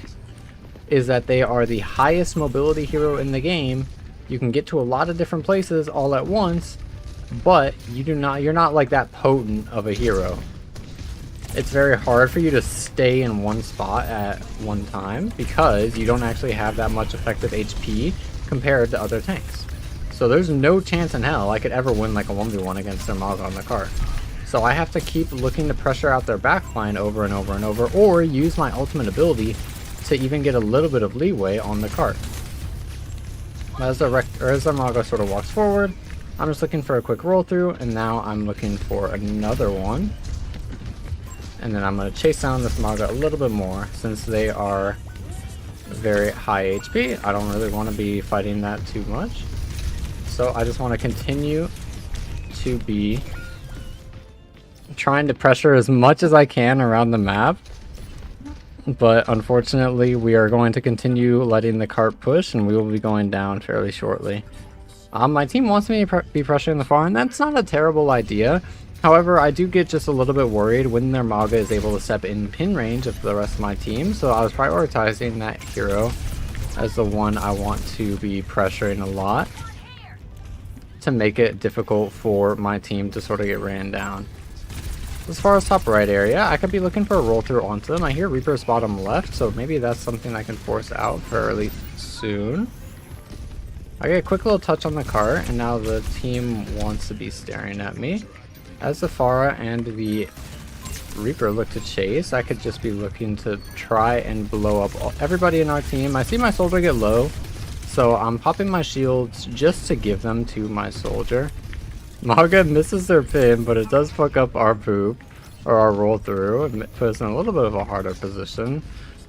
is that they are the highest mobility hero in the game. You can get to a lot of different places all at once, but you're not like that potent of a hero. It's very hard for you to stay in one spot at one time because you don't actually have that much effective HP compared to other tanks. So there's no chance in hell I could ever win like a 1v1 against their Maga on the cart. So I have to keep looking to pressure out their backline over and over, or use my ultimate ability to even get a little bit of leeway on the cart. As the Maga sort of walks forward, I'm just looking for a quick roll through, and now I'm looking for another one. And then I'm going to chase down this Maga a little bit more, since they are very high HP. I don't really want to be fighting that too much. So I just want to continue to be trying to pressure as much as I can around the map. But unfortunately, we are going to continue letting the cart push, and we will be going down fairly shortly. My team wants me to be pressuring the farm, and that's not a terrible idea. However, I do get just a little bit worried when their Maga is able to step in pin range of the rest of my team, so I was prioritizing that hero as the one I want to be pressuring a lot to make it difficult for my team to sort of get ran down. As far as top right area, I could be looking for a roll through onto them. I hear Reaper's bottom left, so maybe that's something I can force out fairly soon. I get a quick little touch on the cart, and now the team wants to be staring at me. As the Pharah and the Reaper look to chase, I could just be looking to try and blow up everybody in our team. I see my soldier get low, so I'm popping my shields just to give them to my soldier. Maga misses their pin, but it does fuck up our poop, or our roll through, and put us in a little bit of a harder position.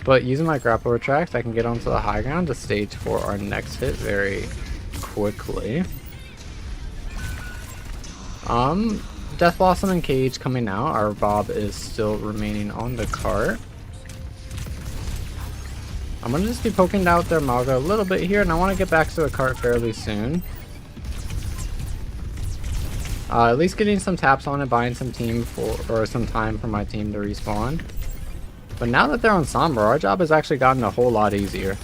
But using my grapple retract, I can get onto the high ground to stage for our next hit very quickly. Death Blossom and Cage coming out. Our Bob is still remaining on the cart. I'm gonna just be poking out their Maga a little bit here, and I want to get back to the cart fairly soon. At least getting some taps on it, buying some time for my team to respawn. But now that they're on Sombra, our job has actually gotten a whole lot easier.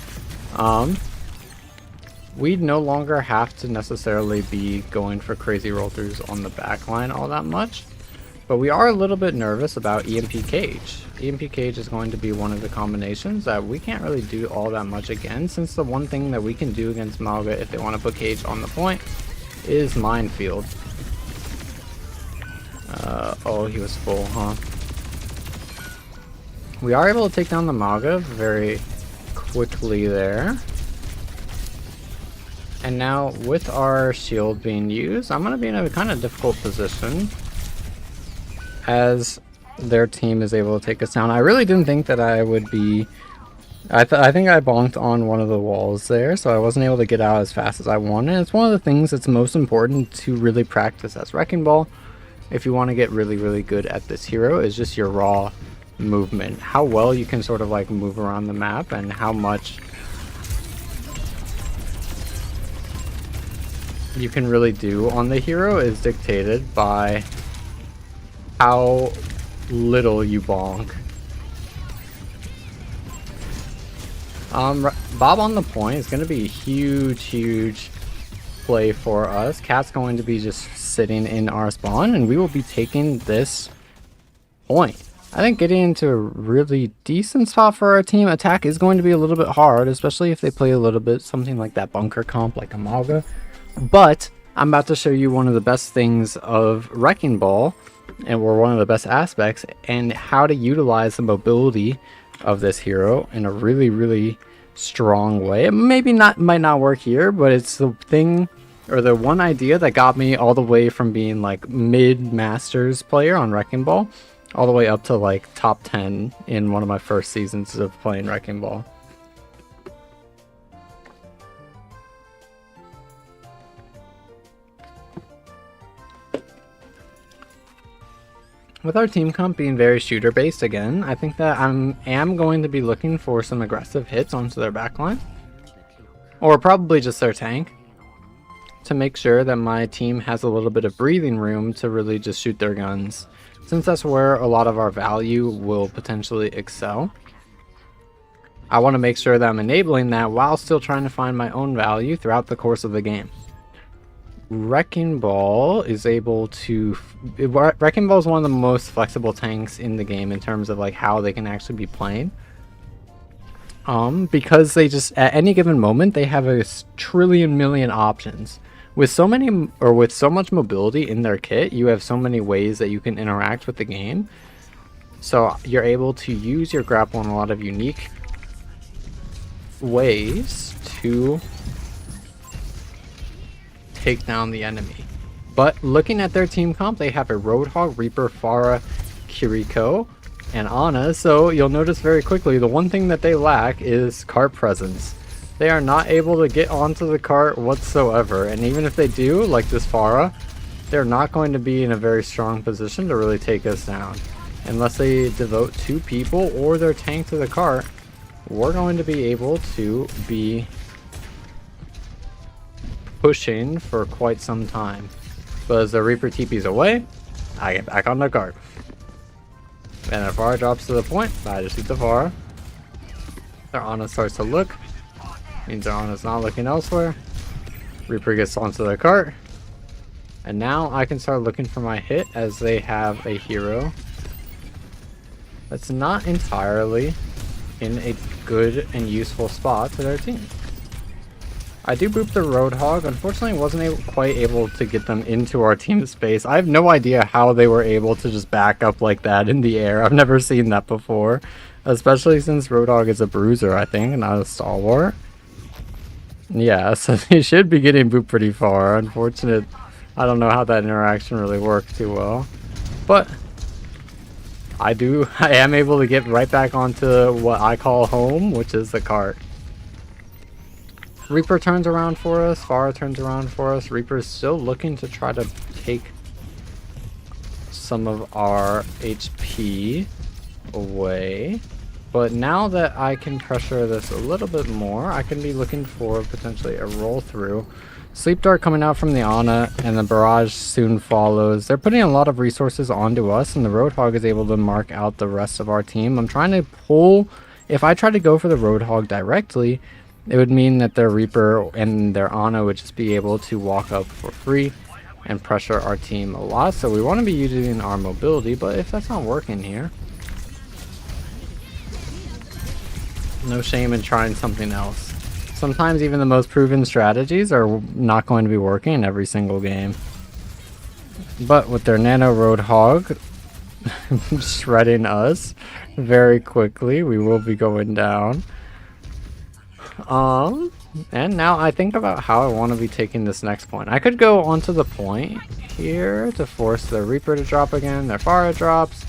We no longer have to necessarily be going for crazy roll-throughs on the backline all that much. But we are a little bit nervous about EMP Cage. EMP Cage is going to be one of the combinations that we can't really do all that much against, since the one thing that we can do against Maga if they want to put Cage on the point is Minefield. Oh, he was full, huh? We are able to take down the Maga very quickly there. And now, with our shield being used, I'm going to be in a kind of difficult position as their team is able to take us down. I really didn't think that I would be I think I bonked on one of the walls there, so I wasn't able to get out as fast as I wanted. It's one of the things that's most important to really practice as Wrecking Ball. If you want to get really, really good at this hero, is just your raw movement. How well you can sort of like move around the map and how much you can really do on the hero is dictated by how little you bonk. Bob on the point is going to be a huge play for us. Cat's going to be just sitting in our spawn, and we will be taking this point. I think getting into a really decent spot for our team attack is going to be a little bit hard, especially if they play a little bit something like that bunker comp like Amaga. But I'm about to show you one of the best things of Wrecking Ball, and one of the best aspects, and how to utilize the mobility of this hero in a really strong way. It might not work here, but it's the thing, or the one idea that got me all the way from being like mid masters player on Wrecking Ball all the way up to like top 10 in one of my first seasons of playing Wrecking Ball. With our team comp being very shooter based again, I think that I am going to be looking for some aggressive hits onto their backline. Or probably just their tank. To make sure that my team has a little bit of breathing room to really just shoot their guns. Since that's where a lot of our value will potentially excel. I want to make sure that I'm enabling that while still trying to find my own value throughout the course of the game. Wrecking Ball is able to... Wrecking Ball is one of the most flexible tanks in the game in terms of like how they can actually be playing. Because they just, at any given moment, they have a trillion million options. With so many, or with so much mobility in their kit, you have so many ways that you can interact with the game. So you're able to use your grapple in a lot of unique ways to take down the enemy. But looking at their team comp, they have a Roadhog, Reaper, Pharah, Kiriko, and Ana. So you'll notice very quickly the one thing that they lack is cart presence. They are not able to get onto the cart whatsoever, and even if they do, like this Pharah, they're not going to be in a very strong position to really take us down. Unless they devote 2 people or their tank to the cart, we're going to be able to be pushing for quite some time. But as the Reaper TP's away, I get back on the cart. And if Pharah drops to the point, I just shoot the Pharah. Their Ana starts to look. Means their Ana's not looking elsewhere. Reaper gets onto the cart. And now I can start looking for my hit as they have a hero that's not entirely in a good and useful spot to their team. I do boop the Roadhog. Unfortunately, wasn't quite able to get them into our team space. I have no idea how they were able to just back up like that in the air. I've never seen that before. Especially since Roadhog is a bruiser, I think, not a stalwart. Yeah, so they should be getting booped pretty far. Unfortunate. I don't know how that interaction really worked too well. But I am able to get right back onto what I call home, which is the cart. Reaper turns around for us, Pharah turns around for us. Reaper's still looking to try to take some of our HP away. But now that I can pressure this a little bit more, I can be looking for potentially a roll through. Sleep Dart coming out from the Ana, and the Barrage soon follows. They're putting a lot of resources onto us, and the Roadhog is able to mark out the rest of our team. I'm trying to pull... If I try to go for the Roadhog directly, it would mean that their Reaper and their Ana would just be able to walk up for free and pressure our team a lot. So we want to be using our mobility, but if that's not working here, no shame in trying something else. Sometimes even the most proven strategies are not going to be working in every single game. But with their Nano Roadhog shredding us very quickly, we will be going down. And now I think about how I want to be taking this next point. I could go onto the point here to force the Reaper to drop again. Their Pharah drops.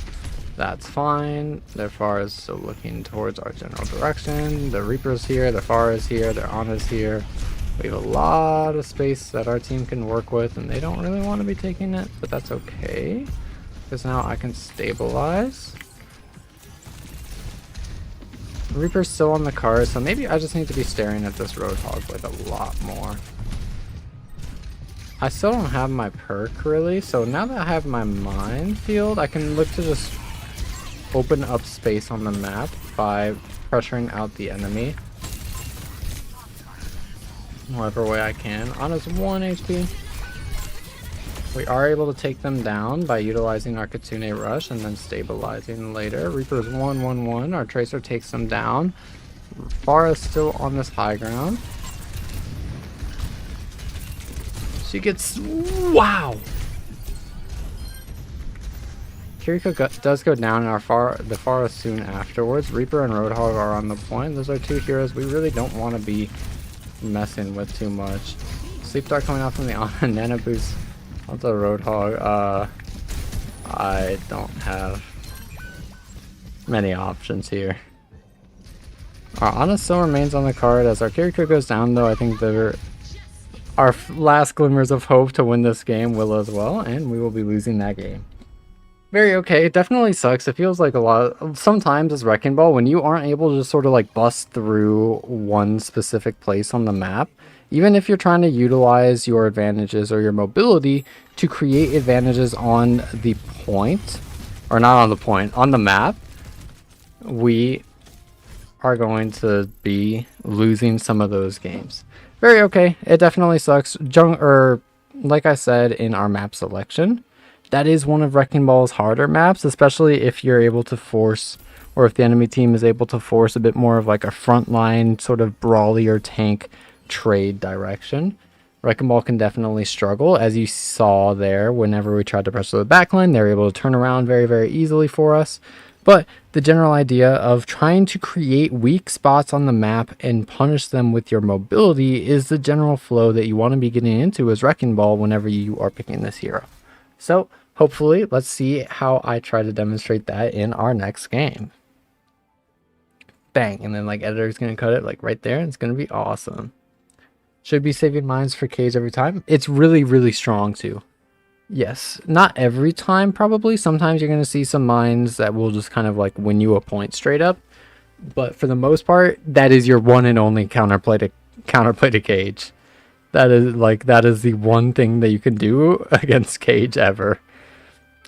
That's fine. Their Pharah is still looking towards our general direction. The Reaper's here, the Pharah is here, their Ana's here. We have a lot of space that our team can work with, and they don't really want to be taking it, but that's okay. Because now I can stabilize. Reaper's still on the card, so maybe I just need to be staring at this Roadhog like a lot more. I still don't have my perk really, so now that I have my minefield, I can look to just open up space on the map by pressuring out the enemy. Whatever way I can. Ana's 1 HP. We are able to take them down by utilizing our Kitsune Rush and then stabilizing later. Reaper's 1-1-1. Our Tracer takes them down. Pharah's still on this high ground. She gets... Wow! Kiriko does go down, and the Pharah soon afterwards. Reaper and Roadhog are on the point. Those are two heroes we really don't want to be messing with too much. Sleep Dart coming out from the Ana. Nana boost onto the Roadhog. I don't have many options here. Our Ana still remains on the card. As our Kiriko goes down, though, I think our last glimmers of hope to win this game will as well, and we will be losing that game. Very okay. It definitely sucks. It feels like a lot. Sometimes as Wrecking Ball, when you aren't able to just sort of like bust through one specific place on the map, even if you're trying to utilize your advantages or your mobility to create advantages on the point, or not on the point, on the map, we are going to be losing some of those games. Very okay. It definitely sucks. Like I said in our map selection, that is one of Wrecking Ball's harder maps, especially if you're able to force, or if the enemy team is able to force a bit more of like a frontline sort of brawly or tank trade direction. Wrecking Ball can definitely struggle, as you saw there. Whenever we tried to pressure the backline, they're able to turn around very, very easily for us. But the general idea of trying to create weak spots on the map and punish them with your mobility is the general flow that you want to be getting into as Wrecking Ball whenever you are picking this hero. So hopefully, let's see how I try to demonstrate that in our next game. Bang, and then like editor's gonna cut it like right there, and it's gonna be awesome. Should be saving mines for Cage every time. It's really, really strong too. Yes, not every time probably. Sometimes you're gonna see some mines that will just kind of like win you a point straight up. But for the most part, that is your one and only counterplay to Cage. That is the one thing that you can do against Cage ever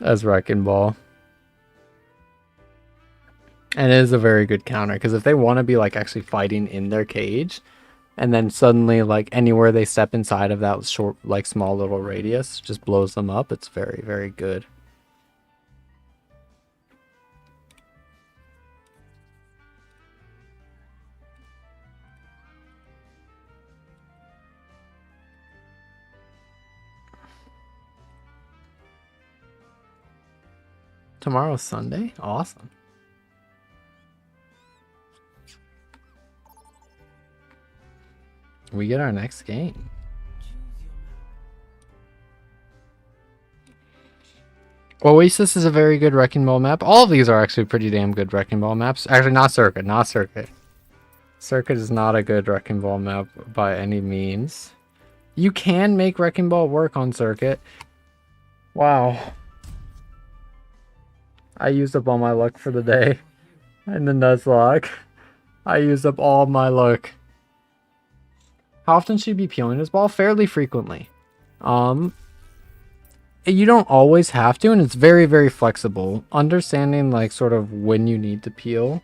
as Wrecking Ball. And it is a very good counter, because if they want to be like actually fighting in their cage, and then suddenly like anywhere they step inside of that short, like small little radius just blows them up, it's very, very good. Tomorrow's Sunday? Awesome. We get our next game. Oasis is a very good Wrecking Ball map. All of these are actually pretty damn good Wrecking Ball maps. Actually, not Circuit. Not Circuit. Circuit is not a good Wrecking Ball map by any means. You can make Wrecking Ball work on Circuit. Wow. I used up all my luck for the day. In the Nuzlocke. I used up all my luck. How often should you be peeling this ball? Fairly frequently. You don't always have to, and it's very, very flexible. Understanding like sort of when you need to peel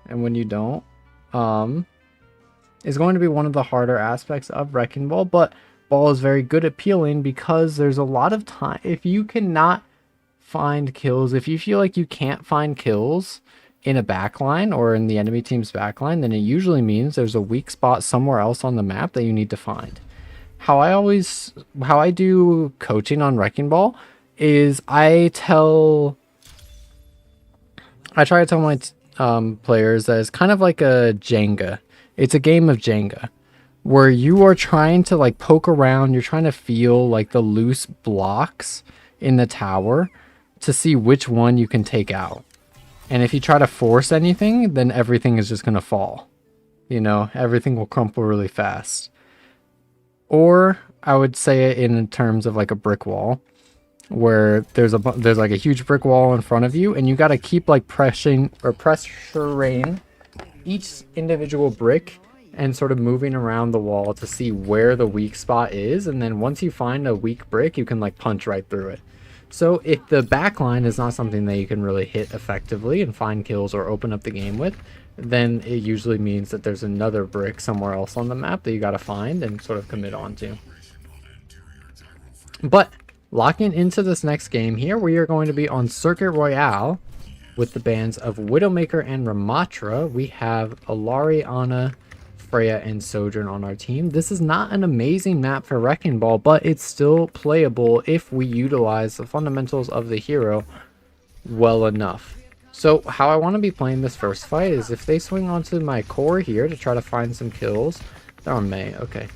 and when you don't is going to be one of the harder aspects of Wrecking Ball, but Ball is very good at peeling because there's a lot of time. If you cannot find kills, if you feel like you can't find kills in a backline or in the enemy team's backline, then it usually means there's a weak spot somewhere else on the map that you need to find. How I do coaching on Wrecking Ball is I try to tell my players that it's kind of like a Jenga. It's a game of Jenga where you are trying to like poke around, you're trying to feel like the loose blocks in the tower to see which one you can take out. And if you try to force anything, then everything is just going to fall. You know, everything will crumple really fast. Or I would say it in terms of like a brick wall, where there's like a huge brick wall in front of you, and you got to keep like pressuring each individual brick and sort of moving around the wall to see where the weak spot is. And then once you find a weak brick, you can like punch right through it. So if the back line is not something that you can really hit effectively and find kills or open up the game with, then it usually means that there's another brick somewhere else on the map that you got to find and sort of commit onto. But locking into this next game here, we are going to be on Circuit Royale with the bands of Widowmaker and Ramatra. We have Alari, Ana, Freya, and Sojourn on our team. This is not an amazing map for Wrecking Ball, but it's still playable if we utilize the fundamentals of the hero well enough. So how I want to be playing this first fight is if they swing onto my core here to try to find some kills. They're on May, okay.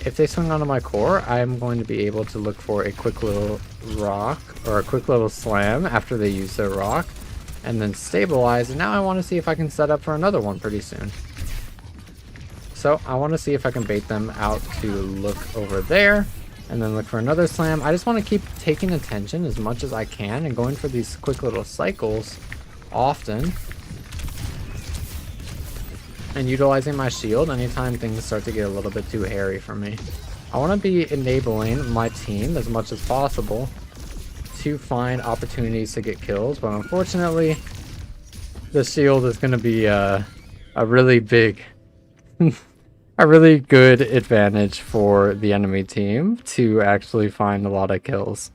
If they swing onto my core, I'm going to be able to look for a quick little rock or a quick little slam after they use their rock and then stabilize. And now I want to see if I can set up for another one pretty soon. So I want to see if I can bait them out to look over there and then look for another slam. I just want to keep taking attention as much as I can and going for these quick little cycles often. And utilizing my shield anytime things start to get a little bit too hairy for me. I want to be enabling my team as much as possible to find opportunities to get kills, but unfortunately the shield is going to be a really big a really good advantage for the enemy team to actually find a lot of kills.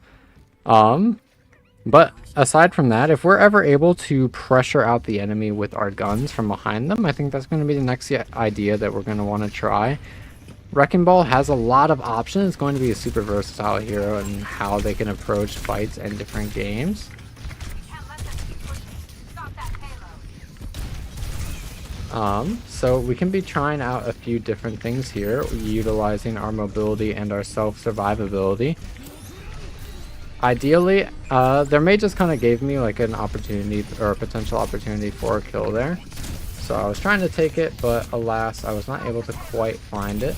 But aside from that, if we're ever able to pressure out the enemy with our guns from behind them, I think that's going to be the next idea that we're going to want to try. Wrecking Ball has a lot of options. It's going to be a super versatile hero and how they can approach fights and different games. So we can be trying out a few different things here, utilizing our mobility and our self-survivability. Ideally, their mage just kind of gave me like an opportunity or a potential opportunity for a kill there. So I was trying to take it, but alas, I was not able to quite find it.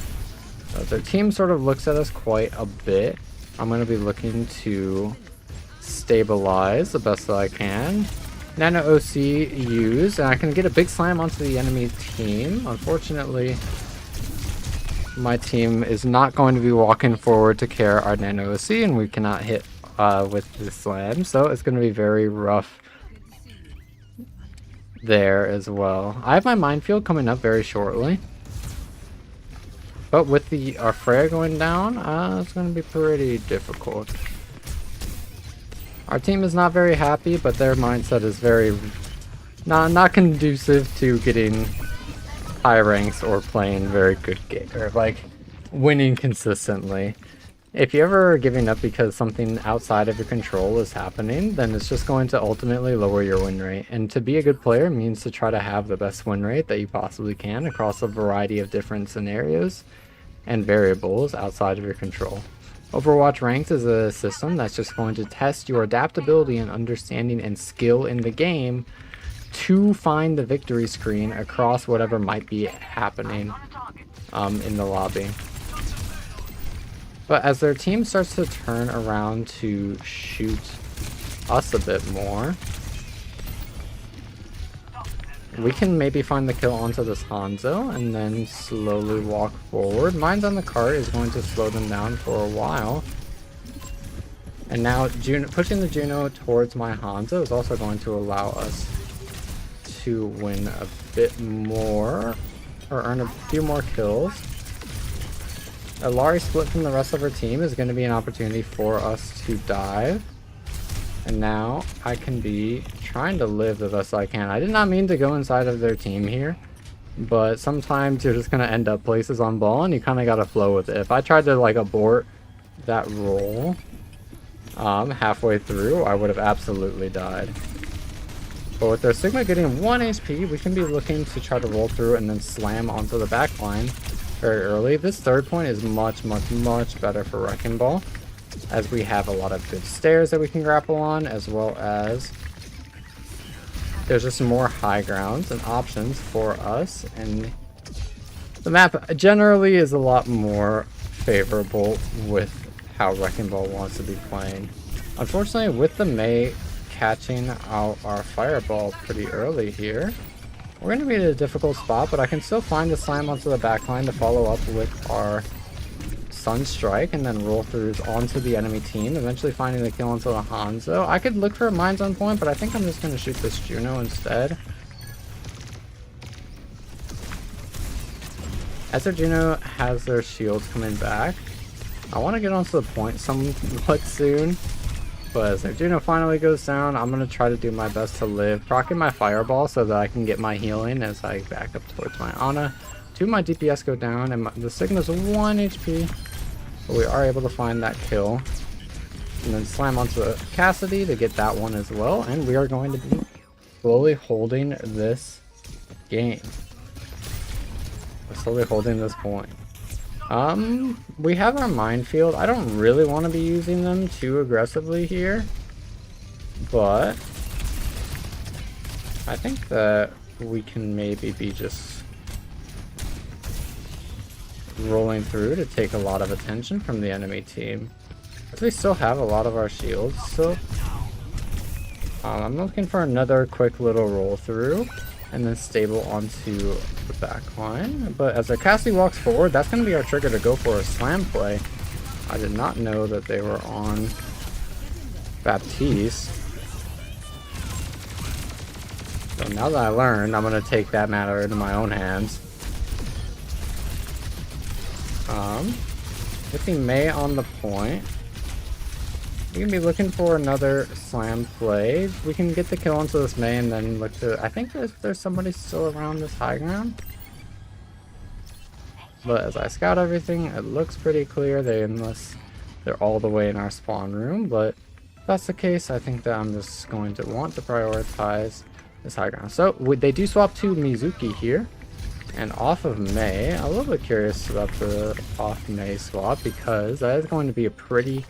Their team sort of looks at us quite a bit. I'm going to be looking to stabilize the best that I can. Nano OC used, and I can get a big slam onto the enemy team. Unfortunately, my team is not going to be walking forward to care our Nano OC, and we cannot hit with the slam, so it's going to be very rough there as well. I have my minefield coming up very shortly, but with our Freya going down, it's going to be pretty difficult. Our team is not very happy, but their mindset is very not conducive to getting high ranks or playing very good game or like winning consistently. If you ever are giving up because something outside of your control is happening, then it's just going to ultimately lower your win rate. And to be a good player means to try to have the best win rate that you possibly can across a variety of different scenarios and variables outside of your control. Overwatch Ranks is a system that's just going to test your adaptability and understanding and skill in the game to find the victory screen across whatever might be happening in the lobby. But as their team starts to turn around to shoot us a bit more, we can maybe find the kill onto this Hanzo and then slowly walk forward. Mines on the cart is going to slow them down for a while. And now pushing the Juno towards my Hanzo is also going to allow us to win a bit more, or earn a few more kills. A Lari split from the rest of her team is going to be an opportunity for us to dive. And now I can be trying to live the best I can. I did not mean to go inside of their team here, but sometimes you're just going to end up places on ball and you kind of got to flow with it. If I tried to like abort that roll halfway through, I would have absolutely died. But with their Sigma getting 1 HP, we can be looking to try to roll through and then slam onto the back line very early. This third point is much better for Wrecking Ball, as we have a lot of good stairs that we can grapple on, as well as there's just more high grounds and options for us, and the map generally is a lot more favorable with how Wrecking Ball wants to be playing. Unfortunately, with the Mei catching out our fireball pretty early here, we're going to be in a difficult spot, but I can still find the slam onto the backline to follow up with our Sun Strike and then roll throughs onto the enemy team, eventually finding the kill onto the Hanzo. I could look for a Mines on point, but I think I'm just going to shoot this Juno instead. As their Juno has their shields coming back, I want to get onto the point somewhat soon. But as their Juno finally goes down, I'm going to try to do my best to live, proccing my fireball so that I can get my healing as I back up towards my Ana. 2 of my DPS go down, and the Sigma's 1 HP. But we are able to find that kill. And then slam onto Cassidy to get that one as well. And we are going to be slowly holding this game. We're slowly holding this point. We have our minefield. I don't really want to be using them too aggressively here, but I think that we can maybe be just rolling through to take a lot of attention from the enemy team. As we still have a lot of our shields, so I'm looking for another quick little roll through and then stable onto the back line. But as our Cassie walks forward, that's going to be our trigger to go for a slam play. I did not know that they were on Baptiste. So now that I learned, I'm going to take that matter into my own hands. With the Mei on the point, we can be looking for another slam play. We can get the kill onto this Mei and then look to... I think there's somebody still around this high ground. But as I scout everything, it looks pretty clear. Unless they're all the way in our spawn room. But if that's the case, I think that I'm just going to want to prioritize this high ground. So they do swap to Mizuki here. And off of Mei, I'm a little bit curious about the off Mei swap because that is going to be a pretty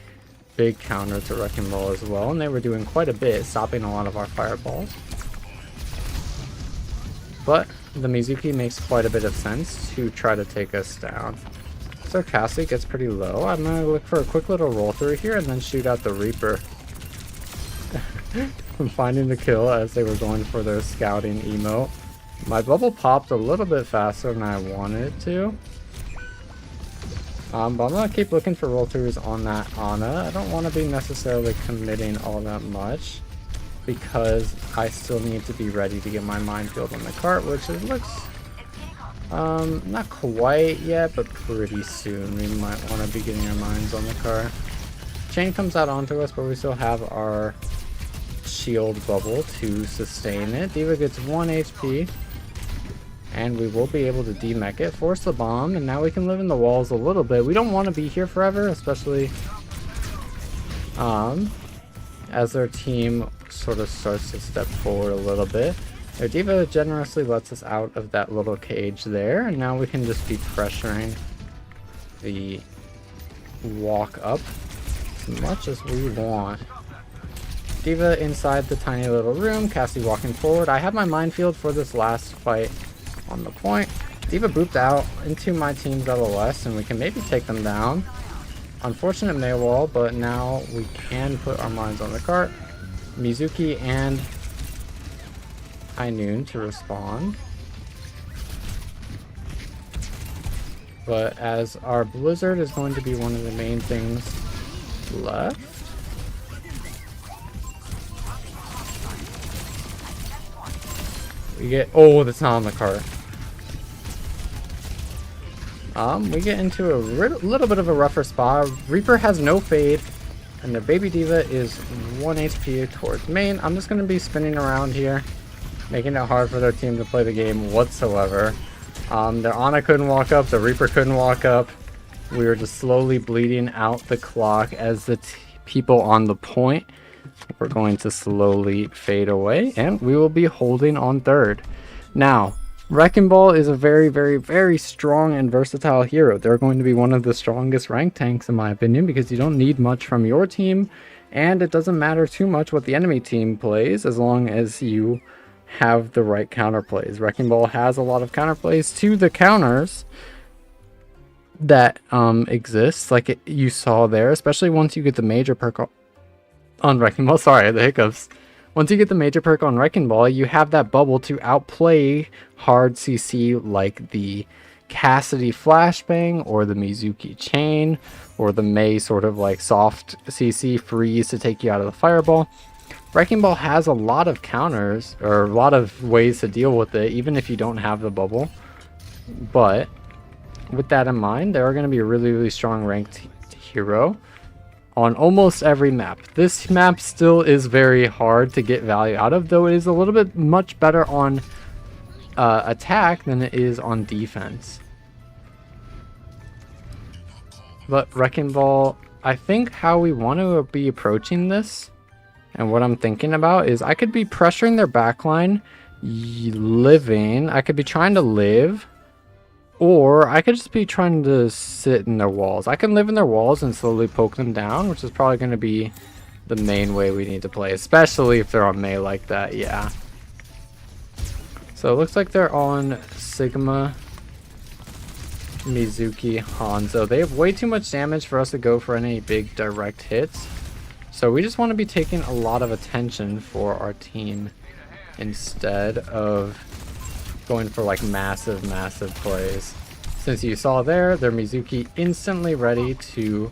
big counter to Wrecking Ball as well, and they were doing quite a bit, stopping a lot of our fireballs. But the Mizuki makes quite a bit of sense to try to take us down. So Cassie gets pretty low. I'm going to look for a quick little roll through here and then shoot out the Reaper. From finding the kill as they were going for their scouting emote. My bubble popped a little bit faster than I wanted it to. But I'm going to keep looking for roll-throughs on that Ana. I don't want to be necessarily committing all that much because I still need to be ready to get my minefield on the cart, which it looks not quite yet, but pretty soon. We might want to be getting our mines on the cart. Chain comes out onto us, but we still have our shield bubble to sustain it. D.Va gets 1 HP. And we will be able to demech it, force the bomb, and now we can live in the walls a little bit. We don't want to be here forever, especially as their team sort of starts to step forward a little bit. Their D.Va generously lets us out of that little cage there, and now we can just be pressuring the walk up as much as we want. D.Va inside the tiny little room, Cassie walking forward. I have my minefield for this last fight on the point. D.Va booped out into my team's LOS, and we can maybe take them down. Unfortunate Mei wall, but now we can put our mines on the cart. Mizuki and Noon to respond. But as our Blizzard is going to be one of the main things left. We get... Oh, that's not on the cart. We get into a little bit of a rougher spot. Reaper has no fade, and their baby D.Va is 1 HP towards main. I'm just going to be spinning around here, making it hard for their team to play the game whatsoever. Their Ana couldn't walk up, the Reaper couldn't walk up. We were just slowly bleeding out the clock as the people on the point were going to slowly fade away, and we will be holding on third. Now, Wrecking Ball is a very, very, very strong and versatile hero. They're going to be one of the strongest rank tanks in my opinion because you don't need much from your team, and it doesn't matter too much what the enemy team plays as long as you have the right counterplays. Wrecking Ball has a lot of counterplays to the counters that exist, like you saw there, especially once you get the major perk on Wrecking Ball. Sorry, the hiccups. Once you get the major perk on Wrecking Ball, you have that bubble to outplay hard CC like the Cassidy Flashbang or the Mizuki Chain or the Mei sort of like soft CC freeze to take you out of the fireball. Wrecking Ball has a lot of counters or a lot of ways to deal with it, even if you don't have the bubble. But with that in mind, they are going to be a really, really strong ranked hero on almost every map. This map still is very hard to get value out of, though it is a little bit much better on attack than it is on defense. But Wrecking Ball, I think how we want to be approaching this and what I'm thinking about is I could be pressuring their backline, living. I could be trying to live, or I could just be trying to sit in their walls. I can live in their walls and slowly poke them down, which is probably going to be the main way we need to play, especially if they're on Mei like that, yeah. So it looks like they're on Sigma, Mizuki, Hanzo. They have way too much damage for us to go for any big direct hits. So we just want to be taking a lot of attention for our team instead of going for like massive plays. Since you saw there, their Mizuki instantly ready to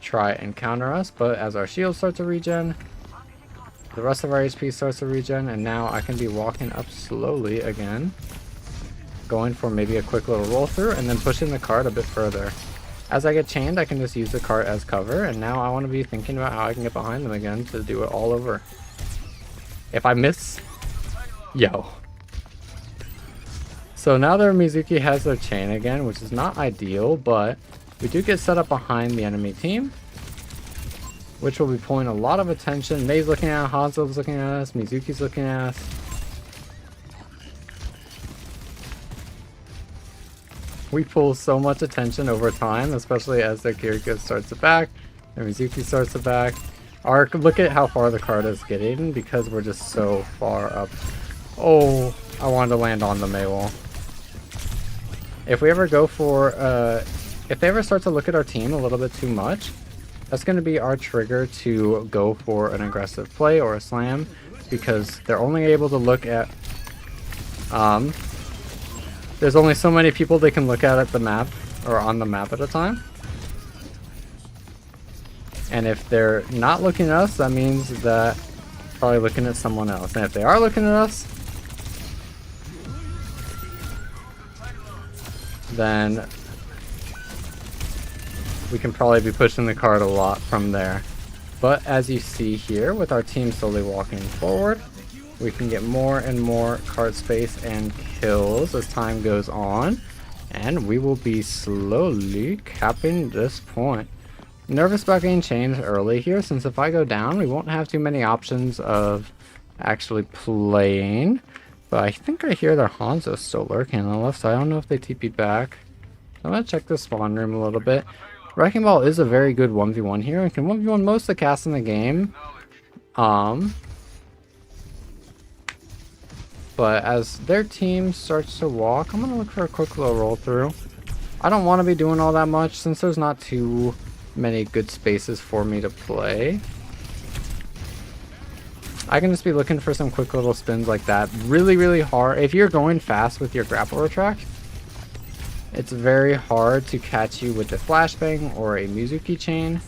try and counter us, but as our shield starts to regen, the rest of our HP starts to regen, and now I can be walking up slowly again, going for maybe a quick little roll through and then pushing the cart a bit further. As I get chained, I can just use the cart as cover, and now I want to be thinking about how I can get behind them again to do it all over. If I miss, yo. So now their Mizuki has their chain again, which is not ideal, but we do get set up behind the enemy team, which will be pulling a lot of attention. Mei's looking at us, Hanzo's looking at us, Mizuki's looking at us. We pull so much attention over time, especially as their Kiriko starts to back, their Mizuki starts to back. Look at how far the card is getting because we're just so far up. Oh, I wanted to land on the Mei wall. If we ever go for, if they ever start to look at our team a little bit too much, that's going to be our trigger to go for an aggressive play or a slam, because they're only able to look at, there's only so many people they can look at the map, or on the map at a time. And if they're not looking at us, that means that they're probably looking at someone else. And if they are looking at us, then we can probably be pushing the cart a lot from there. But as you see here, with our team slowly walking forward, we can get more and more cart space and kills as time goes on, and we will be slowly capping this point. Nervous about getting chained early here, since if I go down, we won't have too many options of actually playing. But I think I hear their Hanzo still lurking on the left side. I don't know if they TP'd back. I'm going to check the spawn room a little bit. Wrecking Ball is a very good 1v1 here and can 1v1 most of the casts in the game. But as their team starts to walk, I'm going to look for a quick little roll through. I don't want to be doing all that much since there's not too many good spaces for me to play. I can just be looking for some quick little spins like that. Really hard. If you're going fast with your grapple retract, it's very hard to catch you with the flashbang or a Mizuki chain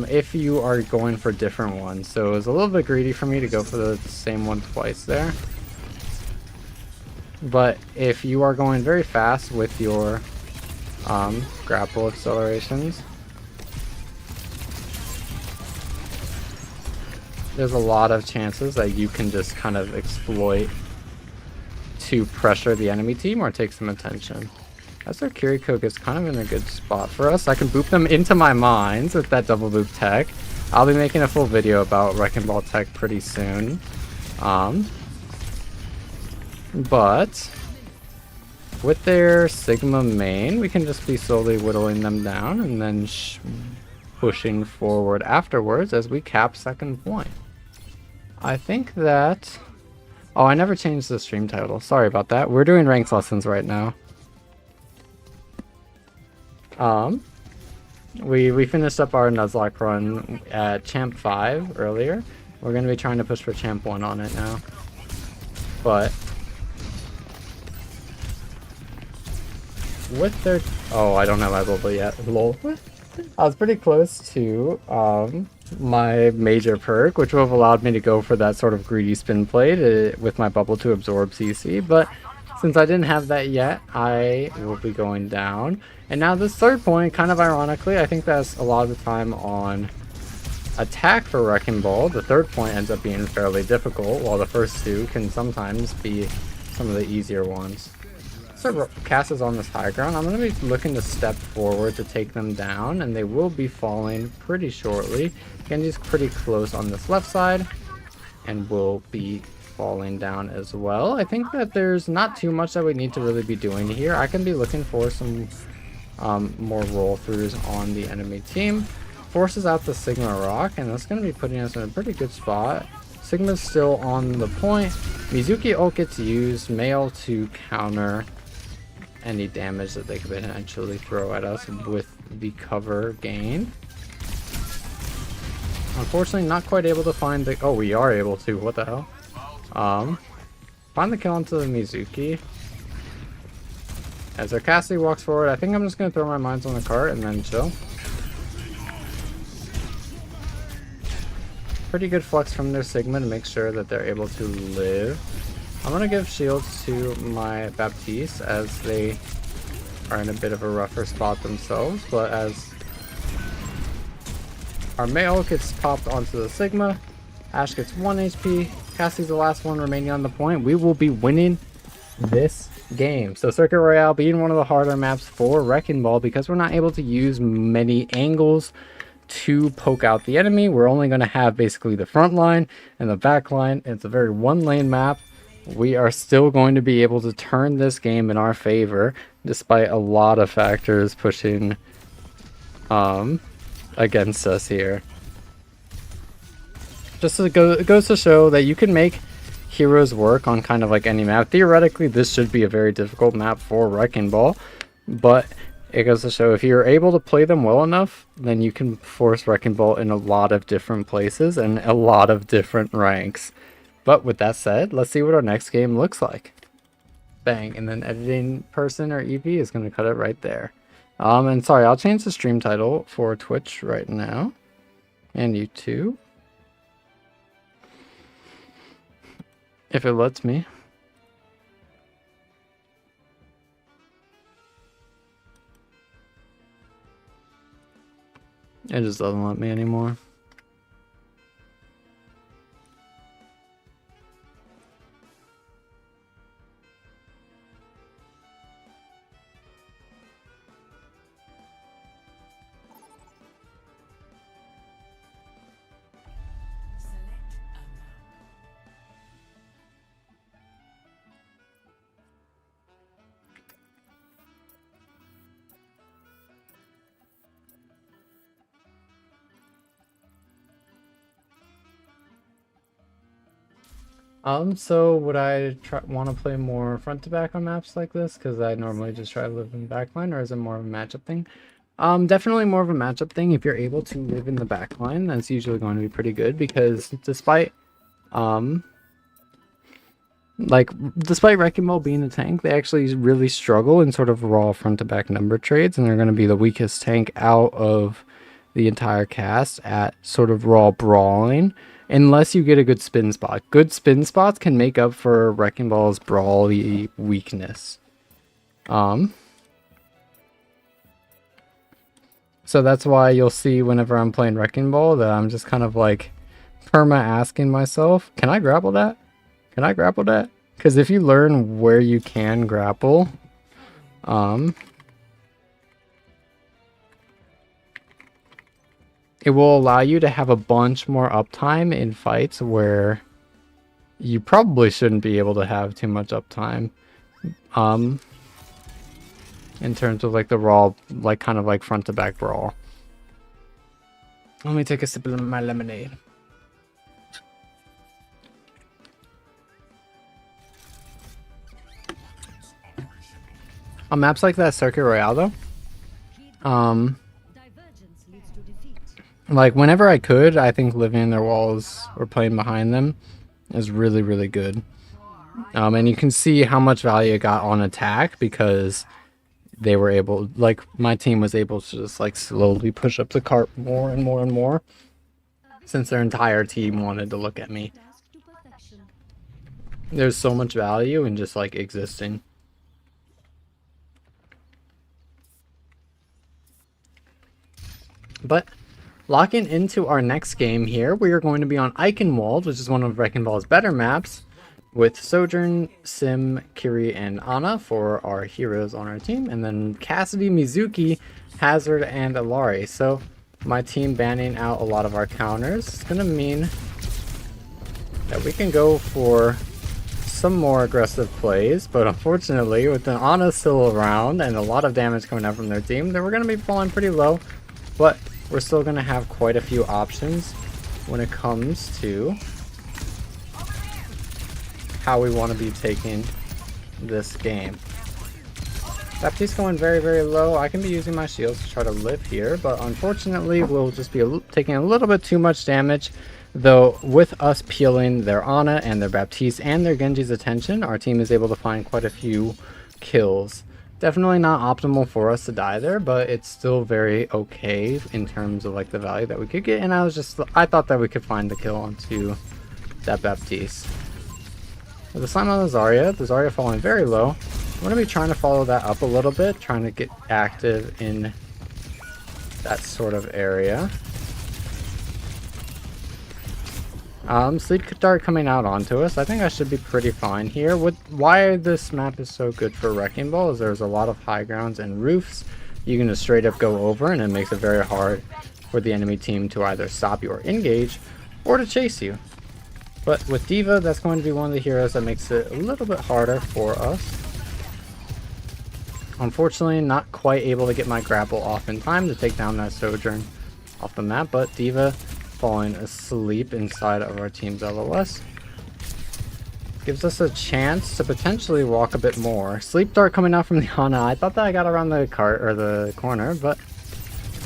if you are going for different ones. So it was a little bit greedy for me to go for the same one twice there. But if you are going very fast with your grapple accelerations, there's a lot of chances that you can just kind of exploit to pressure the enemy team or take some attention. As their Kiriko gets kind of in a good spot for us, I can boop them into my mines with that double boop tech. I'll be making a full video about Wrecking Ball tech pretty soon. But with their Sigma main, we can just be slowly whittling them down and then pushing forward afterwards as we cap second point. I think that Oh, I never changed the stream title. Sorry about that. We're doing ranks lessons right now. We finished up our Nuzlocke run at Champ 5 earlier. We're going to be trying to push for Champ 1 on it now. But with their... Oh, I don't have my bubble yet. Lol. I was pretty close to my major perk, which would have allowed me to go for that sort of greedy spin play with my bubble to absorb CC. But since I didn't have that yet, I will be going down. And now this third point, kind of ironically, I think that's a lot of the time on attack for Wreckingball. The third point ends up being fairly difficult, while the first two can sometimes be some of the easier ones. So Cass is on this high ground. I'm going to be looking to step forward to take them down, and they will be falling pretty shortly. Genji's pretty close on this left side, and will be falling down as well. I think that there's not too much that we need to really be doing here. I can be looking for some more roll-throughs on the enemy team. Forces out the Sigma Rock, and that's going to be putting us in a pretty good spot. Sigma's still on the point. Mizuki ult gets used, Mail to counter any damage that they could potentially throw at us with the cover gain. Unfortunately, not quite able to find the... Oh, we are able to. What the hell? Find the kill onto the Mizuki. As our Cassidy walks forward, I think I'm just going to throw my mines on the cart and then chill. Pretty good flex from their Sigma to make sure that they're able to live. I'm going to give shields to my Baptiste as they are in a bit of a rougher spot themselves, but as our Mail gets popped onto the Sigma, Ashe gets 1 HP, Cassie's the last one remaining on the point, we will be winning this game. So Circuit Royale being one of the harder maps for Wrecking Ball, because we're not able to use many angles to poke out the enemy. We're only going to have basically the front line and the back line. It's a very one lane map. We are still going to be able to turn this game in our favor despite a lot of factors pushing against us here. Just it goes to show that you can make heroes work on kind of like any map. Theoretically, this should be a very difficult map for Wrecking Ball, but it goes to show if you're able to play them well enough, then you can force Wrecking Ball in a lot of different places and a lot of different ranks. But with that said, let's see what our next game looks like. Bang, and then editing person or EP is going to cut it right there. And sorry, I'll change the stream title for Twitch right now. And YouTube. If it lets me. It just doesn't let me anymore. So would I want to play more front to back on maps like this? Because I normally just try to live in backline, or is it more of a matchup thing? Definitely more of a matchup thing. If you're able to live in the backline, that's usually going to be pretty good, because despite Wrecking Ball being a tank, they actually really struggle in sort of raw front to back number trades, and they're going to be the weakest tank out of the entire cast at sort of raw brawling. Unless you get a good spin spot. Good spin spots can make up for Wrecking Ball's brawly weakness. So that's why you'll see whenever I'm playing Wrecking Ball that I'm just kind of like perma asking myself, can I grapple that? Can I grapple that? Because if you learn where you can grapple, it will allow you to have a bunch more uptime in fights where you probably shouldn't be able to have too much uptime. In terms of like the raw, like kind of like front to back brawl. Let me take a sip of my lemonade. On maps like that Circuit Royale though, Divergence leads to defeat. like whenever I could, I think living in their walls or playing behind them is really, really good. And you can see how much value it got on attack because they were able, like my team was able to just like slowly push up the cart more and more and more since their entire team wanted to look at me. Task to perfection. There's so much value in just like existing. But locking into our next game here, we are going to be on Eichenwald, which is one of Wreckingball's better maps, with Sojourn, Sim, Kiri, and Ana for our heroes on our team, and then Cassidy, Mizuki, Hazard, and Alari. So my team banning out a lot of our counters is going to mean that we can go for some more aggressive plays, but unfortunately with the Ana still around and a lot of damage coming out from their team, then we're going to be falling pretty low, but we're still going to have quite a few options when it comes to how we want to be taking this game. Baptiste going very, very low. I can be using my shields to try to live here, but unfortunately we'll just be taking a little bit too much damage. Though with us peeling their Ana and their Baptiste and their Genji's attention, our team is able to find quite a few kills. Definitely not optimal for us to die there, but it's still very okay in terms of like the value that we could get. And I thought that we could find the kill onto that Baptiste. With the slime on the Zarya falling very low. I'm going to be trying to follow that up a little bit, trying to get active in that sort of area. Sleep Dart coming out onto us. I think I should be pretty fine here. Why this map is so good for Wrecking Ball is there's a lot of high grounds and roofs you can just straight up go over, and it makes it very hard for the enemy team to either stop you or engage, or to chase you. But with D.Va, that's going to be one of the heroes that makes it a little bit harder for us. Unfortunately, not quite able to get my grapple off in time to take down that Sojourn off the map, but D.Va falling asleep inside of our team's LOS gives us a chance to potentially walk a bit more. Sleep Dart coming out from the Ana. I thought that I got around the cart or the corner, but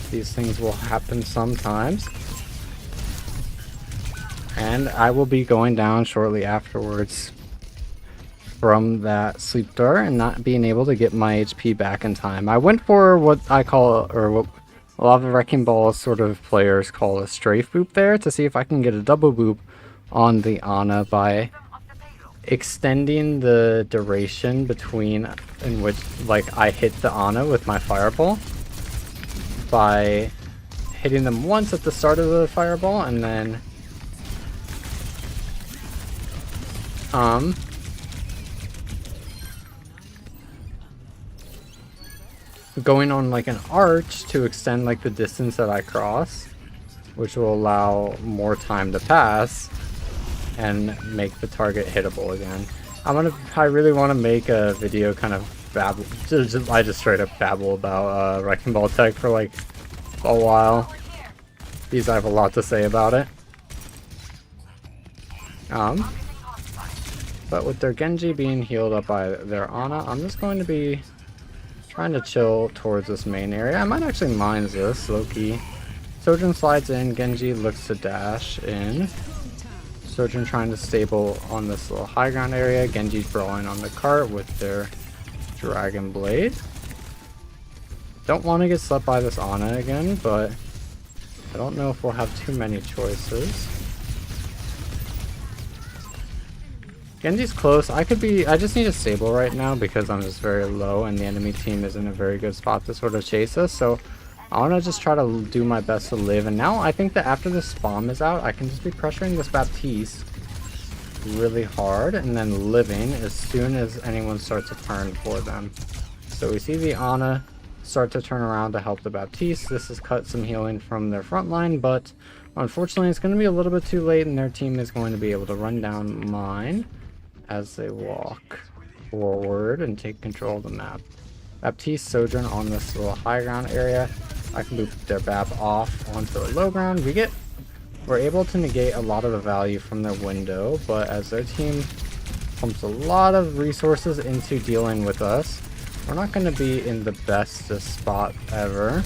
these things will happen sometimes. And I will be going down shortly afterwards from that Sleep Dart and not being able to get my HP back in time. I went for what I call, or what a lot of the Wrecking Ball sort of players call a strafe boop there, to see if I can get a double boop on the Ana by extending the duration between in which like I hit the Ana with my fireball by hitting them once at the start of the fireball and then going on like an arch to extend like the distance that I cross, which will allow more time to pass and make the target hittable again. I really want to make a video kind of babble. I just straight up babble about Wrecking Ball tech for like a while, because I have a lot to say about it. But with their Genji being healed up by their Ana, I'm just going to be trying to chill towards this main area. I might actually mine this, low-key. Sojourn slides in, Genji looks to dash in. Sojourn trying to stable on this little high ground area. Genji's brawling on the cart with their Dragon Blade. Don't want to get slept by this Ana again, but I don't know if we'll have too many choices. Genji's close. I just need a stable right now because I'm just very low and the enemy team is in a very good spot to sort of chase us. So I want to just try to do my best to live. And now I think that after this bomb is out, I can just be pressuring this Baptiste really hard and then living as soon as anyone starts to turn for them. So we see the Ana start to turn around to help the Baptiste. This has cut some healing from their front line, but unfortunately it's going to be a little bit too late and their team is going to be able to run down mine as they walk forward and take control of the map. Baptiste, Sojourn on this little high ground area. I can move their Bap off onto the low ground. We're able to negate a lot of the value from their window, but as their team pumps a lot of resources into dealing with us, We're not going to be in the bestest spot ever.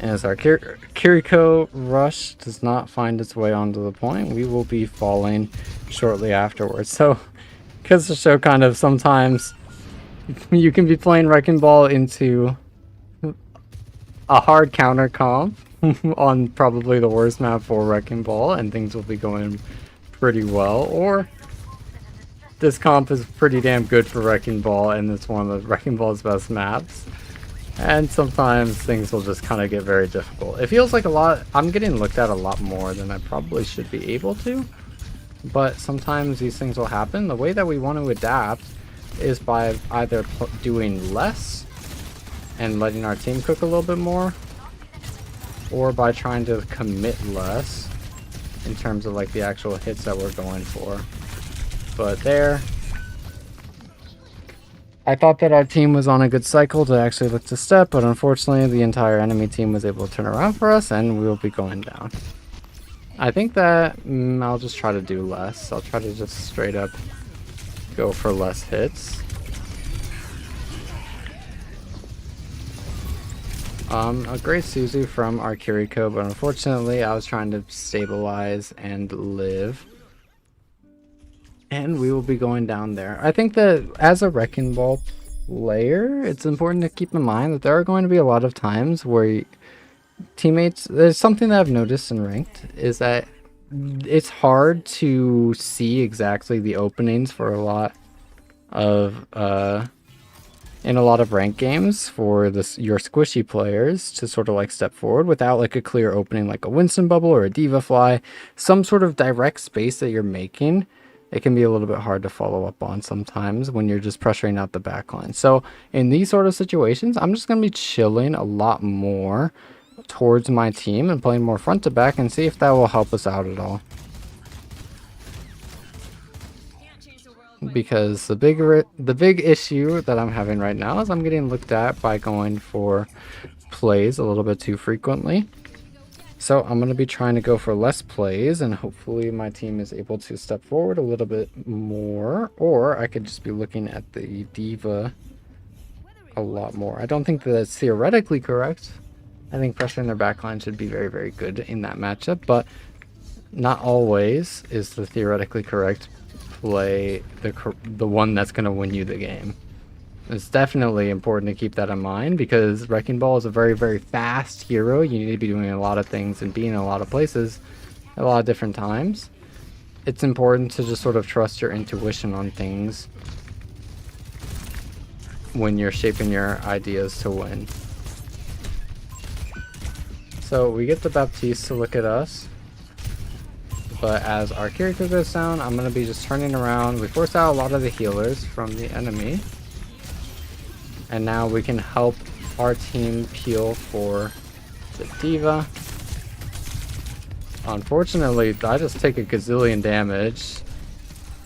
As our Kiriko rush does not find its way onto the point, we will be falling shortly afterwards. So, because the show kind of sometimes you can be playing Wrecking Ball into a hard counter comp on probably the worst map for Wrecking Ball, and things will be going pretty well, or this comp is pretty damn good for Wrecking Ball and it's one of the Wrecking Ball's best maps. And sometimes things will just kind of get very difficult. It feels like I'm getting looked at a lot more than I probably should be able to. But sometimes these things will happen. The way that we want to adapt is by either doing less and letting our team cook a little bit more, or by trying to commit less in terms of like the actual hits that we're going for. But there, I thought that our team was on a good cycle to actually look to step, but unfortunately the entire enemy team was able to turn around for us and we will be going down. I think that I'll just try to do less. I'll try to just straight up go for less hits. A great Suzu from our Kiriko, but unfortunately I was trying to stabilize and live. And we will be going down there. I think that as a Wrecking Ball player, it's important to keep in mind that there are going to be a lot of times where teammates, there's something that I've noticed in ranked, is that it's hard to see exactly the openings for a lot of in a lot of ranked games for your squishy players to sort of like step forward without like a clear opening, like a Winston bubble or a Diva fly, some sort of direct space that you're making. It can be a little bit hard to follow up on sometimes when you're just pressuring out the backline. So in these sort of situations, I'm just going to be chilling a lot more towards my team and playing more front to back and see if that will help us out at all. Because the big issue that I'm having right now is I'm getting looked at by going for plays a little bit too frequently. So I'm going to be trying to go for less plays, and hopefully my team is able to step forward a little bit more, or I could just be looking at the Diva a lot more. I don't think that that's theoretically correct. I think pressuring their backline should be very, very good in that matchup, but not always is the theoretically correct play the one that's going to win you the game. It's definitely important to keep that in mind because Wrecking Ball is a very, very fast hero. You need to be doing a lot of things and being in a lot of places at a lot of different times. It's important to just sort of trust your intuition on things when you're shaping your ideas to win. So we get the Baptiste to look at us. But as our Kiriko goes down, I'm going to be just turning around. We force out a lot of the healers from the enemy. And now we can help our team peel for the Diva. Unfortunately, I just take a gazillion damage.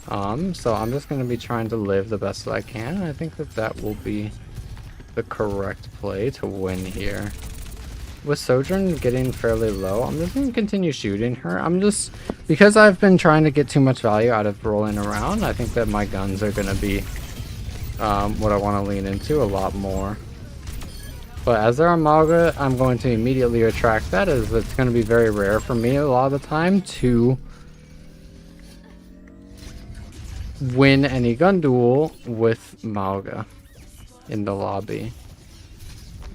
So I'm just going to be trying to live the best that I can. I think that that will be the correct play to win here. With Sojourn getting fairly low, I'm just going to continue shooting her. Because I've been trying to get too much value out of rolling around, I think that my guns are going to be what I want to lean into a lot more. But as their Amaga, I'm going to immediately retract that, as it's going to be very rare for me a lot of the time to win any gun duel with Malga in the lobby.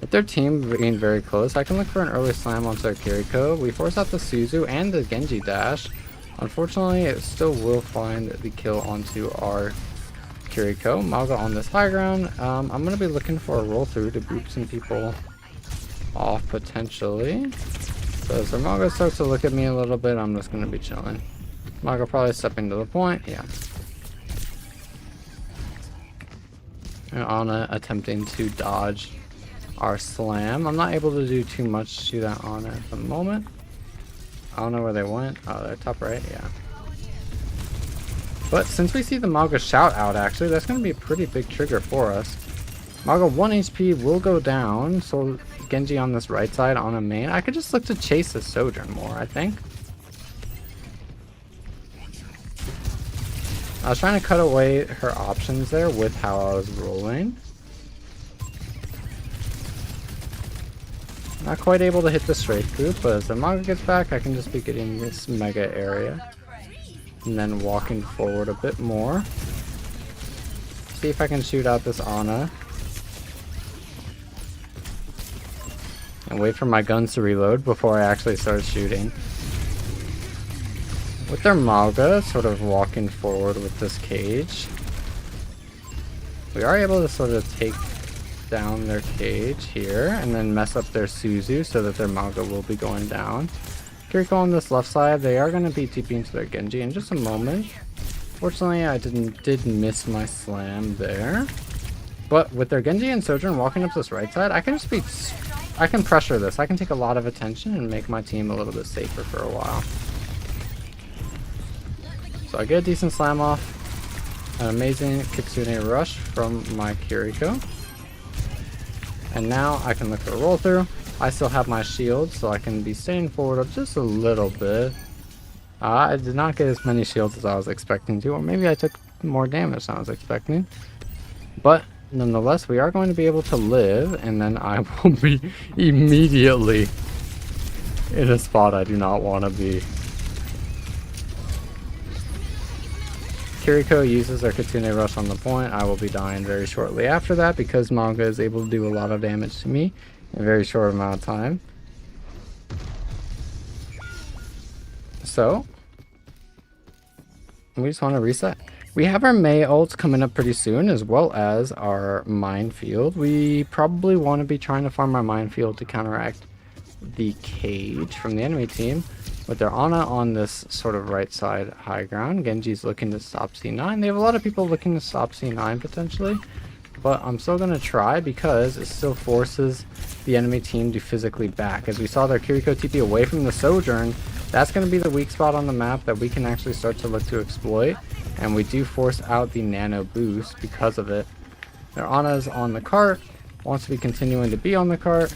With their team being very close, I can look for an early slam onto their Kiriko. We force out the Suzu and the Genji dash. Unfortunately, it still will find the kill onto our Kiriko. Malga on this high ground. I'm going to be looking for a roll through to boot some people off potentially. So as Malga starts to look at me a little bit, I'm just going to be chilling. Malga probably stepping to the point. Yeah. And Ana attempting to dodge our slam. I'm not able to do too much to that Ana at the moment. I don't know where they went. Oh, they're top right. Yeah. But since we see the Malga shout out, actually, that's going to be a pretty big trigger for us. Malga 1 HP will go down, so Genji on this right side on a main. I could just look to chase the Sojourn more, I think. I was trying to cut away her options there with how I was rolling. Not quite able to hit the straight group, but as the manga gets back, I can just be getting this mega area. And then walking forward a bit more. See if I can shoot out this Ana. And wait for my guns to reload before I actually start shooting. With their Malga sort of walking forward with this cage, we are able to sort of take down their cage here and then mess up their Suzu so that their Malga will be going down. Kiriko on this left side, they are going to be TPing into their Genji in just a moment. Fortunately, I did miss my slam there. But with their Genji and Sojourn walking up this right side, I can pressure this. I can take a lot of attention and make my team a little bit safer for a while. So I get a decent slam off. An amazing Kitsune rush from my Kiriko. And now I can look for a roll through. I still have my shield, so I can be staying forward up just a little bit. I did not get as many shields as I was expecting to, or maybe I took more damage than I was expecting. But nonetheless, we are going to be able to live, and then I will be immediately in a spot I do not want to be. Kiriko uses her Kitsune Rush on the point. I will be dying very shortly after that because Manga is able to do a lot of damage to me in a very short amount of time. So, we just want to reset. We have our Mei ults coming up pretty soon, as well as our Minefield. We probably want to be trying to farm our Minefield to counteract the cage from the enemy team. With their Ana on this sort of right side high ground, Genji's looking to stop C9. They have a lot of people looking to stop C9 potentially, but I'm still going to try because it still forces the enemy team to physically back. As we saw their Kiriko TP away from the Sojourn, that's going to be the weak spot on the map that we can actually start to look to exploit, and we do force out the nano boost because of it. Their Ana is on the cart, wants to be continuing to be on the cart.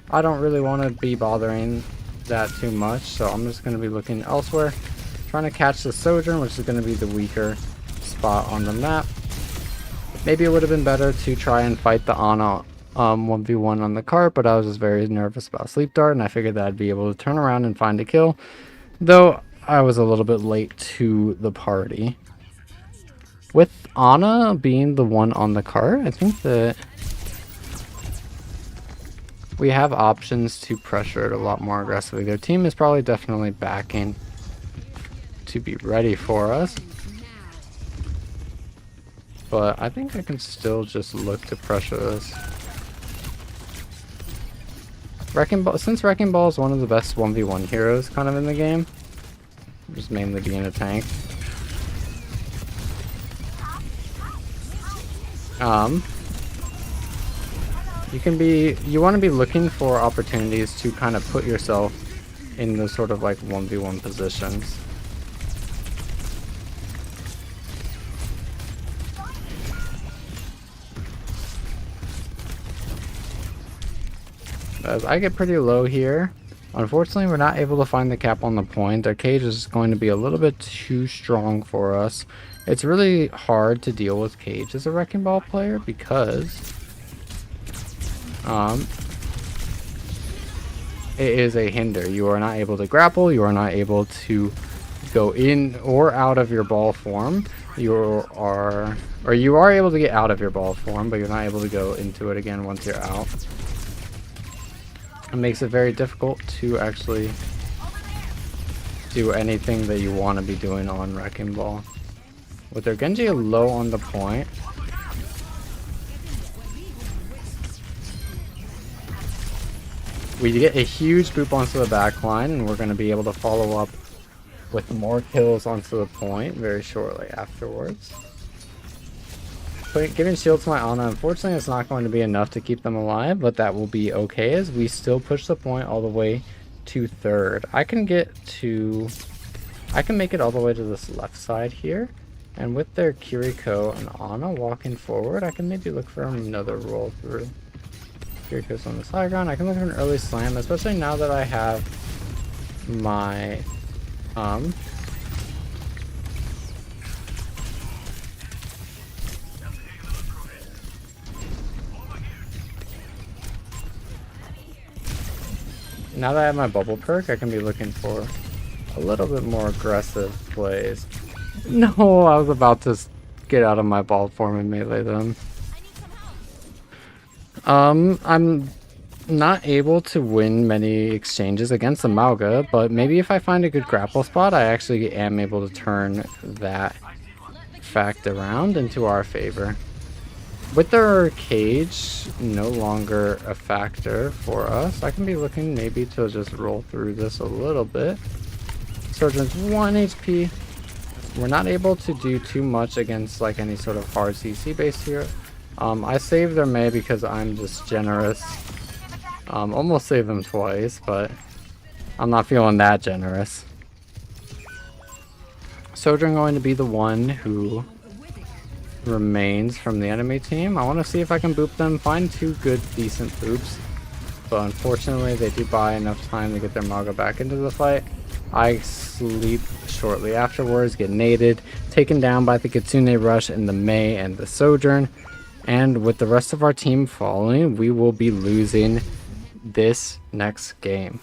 I don't really want to be bothering that too much, so I'm just going to be looking elsewhere, trying to catch the Sojourn, which is going to be the weaker spot on the map. Maybe it would have been better to try and fight the Ana 1v1 on the cart, but I was just very nervous about Sleep Dart, and I figured that I'd be able to turn around and find a kill, though I was a little bit late to the party. With Ana being the one on the cart, I think that we have options to pressure it a lot more aggressively. Their team is probably definitely backing to be ready for us. But I think I can still just look to pressure this. Wreckingball, since Wreckingball is one of the best 1v1 heroes kind of in the game, just mainly being a tank. You want to be looking for opportunities to kind of put yourself in those sort of like 1v1 positions. As I get pretty low here, unfortunately we're not able to find the cap on the point. Our cage is going to be a little bit too strong for us. It's really hard to deal with cage as a Wrecking Ball player because it is a hinder. You are not able to grapple, you are not able to go in or out of your ball form. You are able to get out of your ball form, but you're not able to go into it again once you're out. It makes it very difficult to actually do anything that you want to be doing on Wrecking Ball. With their Genji low on the point, we get a huge boop onto the back line, and we're going to be able to follow up with more kills onto the point very shortly afterwards. Giving shield to my Ana, unfortunately, it's not going to be enough to keep them alive, but that will be okay as we still push the point all the way to third. I can make it all the way to this left side here, and with their Kiriko and Ana walking forward, I can maybe look for another roll through. Kiriko's on this high ground. I can look for an early slam, especially now that I have my Now that I have my bubble perk, I can be looking for a little bit more aggressive plays. No, I was about to get out of my ball form and melee them. I'm not able to win many exchanges against the Mauga, but maybe if I find a good grapple spot, I actually am able to turn that fact around into our favor. With their cage no longer a factor for us, I can be looking maybe to just roll through this a little bit. Surgeon's 1 HP. We're not able to do too much against like any sort of hard CC base here. I saved their Mei because I'm just generous. Almost saved them twice, but I'm not feeling that generous. Sojourn going to be the one who remains from the enemy team. I want to see if I can boop them, find 2 good, decent boops. But unfortunately, they do buy enough time to get their Maga back into the fight. I sleep shortly afterwards, get naded, taken down by the Kitsune Rush and the Mei and the Sojourn. And with the rest of our team following, we will be losing this next game.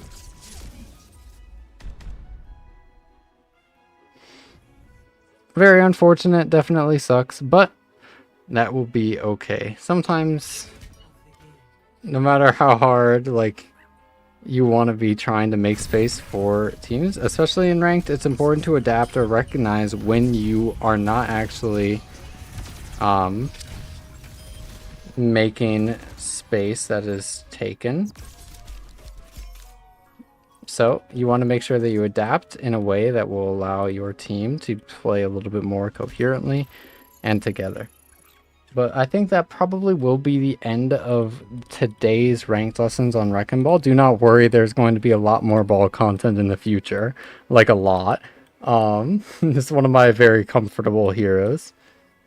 Very unfortunate, definitely sucks, but that will be okay. Sometimes, no matter how hard, like, you want to be trying to make space for teams, especially in ranked, it's important to adapt or recognize when you are not actually making space that is taken. So you want to make sure that you adapt in a way that will allow your team to play a little bit more coherently and together. But I think that probably will be the end of today's ranked lessons on Wreckingball. Do not worry, there's going to be a lot more ball content in the future. Like a lot. This is one of my very comfortable heroes.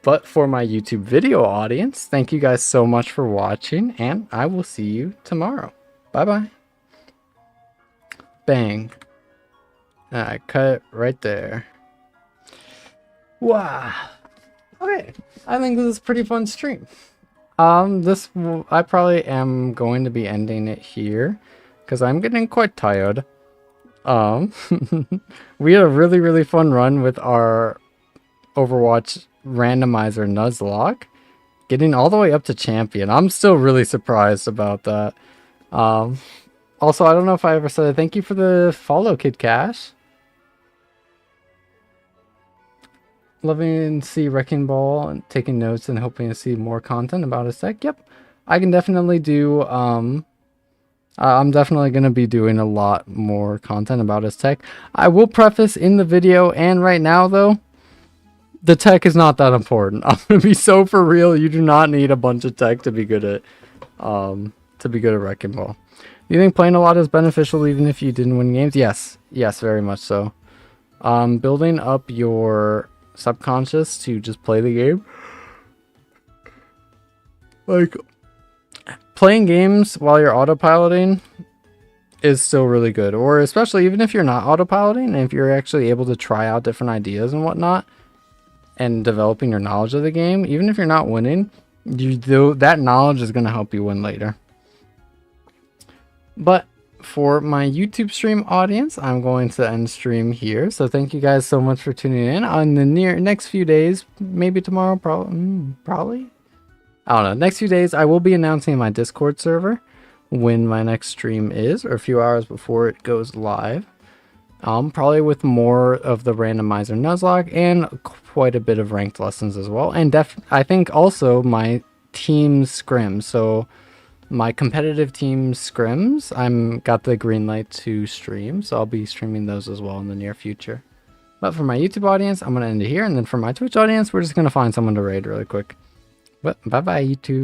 But for my YouTube video audience, thank you guys so much for watching, and I will see you tomorrow. Bye-bye. Bang. I cut it right there. Wow. Okay, I think this is a pretty fun stream. I probably am going to be ending it here because I'm getting quite tired. We had a really fun run with our Overwatch randomizer Nuzlocke, getting all the way up to champion. I'm still really surprised about that. Also, I don't know if I ever said thank you for the follow, Kid Cash. Loving to see Wrecking Ball and taking notes and hoping to see more content about his tech. Yep, I can definitely do. I'm definitely going to be doing a lot more content about his tech. I will preface in the video and right now though, the tech is not that important. I'm going to be so for real. You do not need a bunch of tech to be good at Wrecking Ball. Do you think playing a lot is beneficial even if you didn't win games? Yes, very much so. Building up your subconscious to just play the game. Like, playing games while you're autopiloting is still really good. Or especially even if you're not autopiloting, and if you're actually able to try out different ideas and whatnot, and developing your knowledge of the game, even if you're not winning, that knowledge is going to help you win later. But for my YouTube stream audience, I'm going to end stream here. So thank you guys so much for tuning in. On the next few days, maybe tomorrow, probably. I don't know. Next few days, I will be announcing my Discord server when my next stream is, or a few hours before it goes live. Probably with more of the randomizer Nuzlocke and quite a bit of ranked lessons as well. And I think also my team scrims. So my competitive team scrims, I'm got the green light to stream, so I'll be streaming those as well in the near future. But for my YouTube audience, I'm going to end it here, and then for my Twitch audience, we're just going to find someone to raid really quick. But bye-bye, YouTube.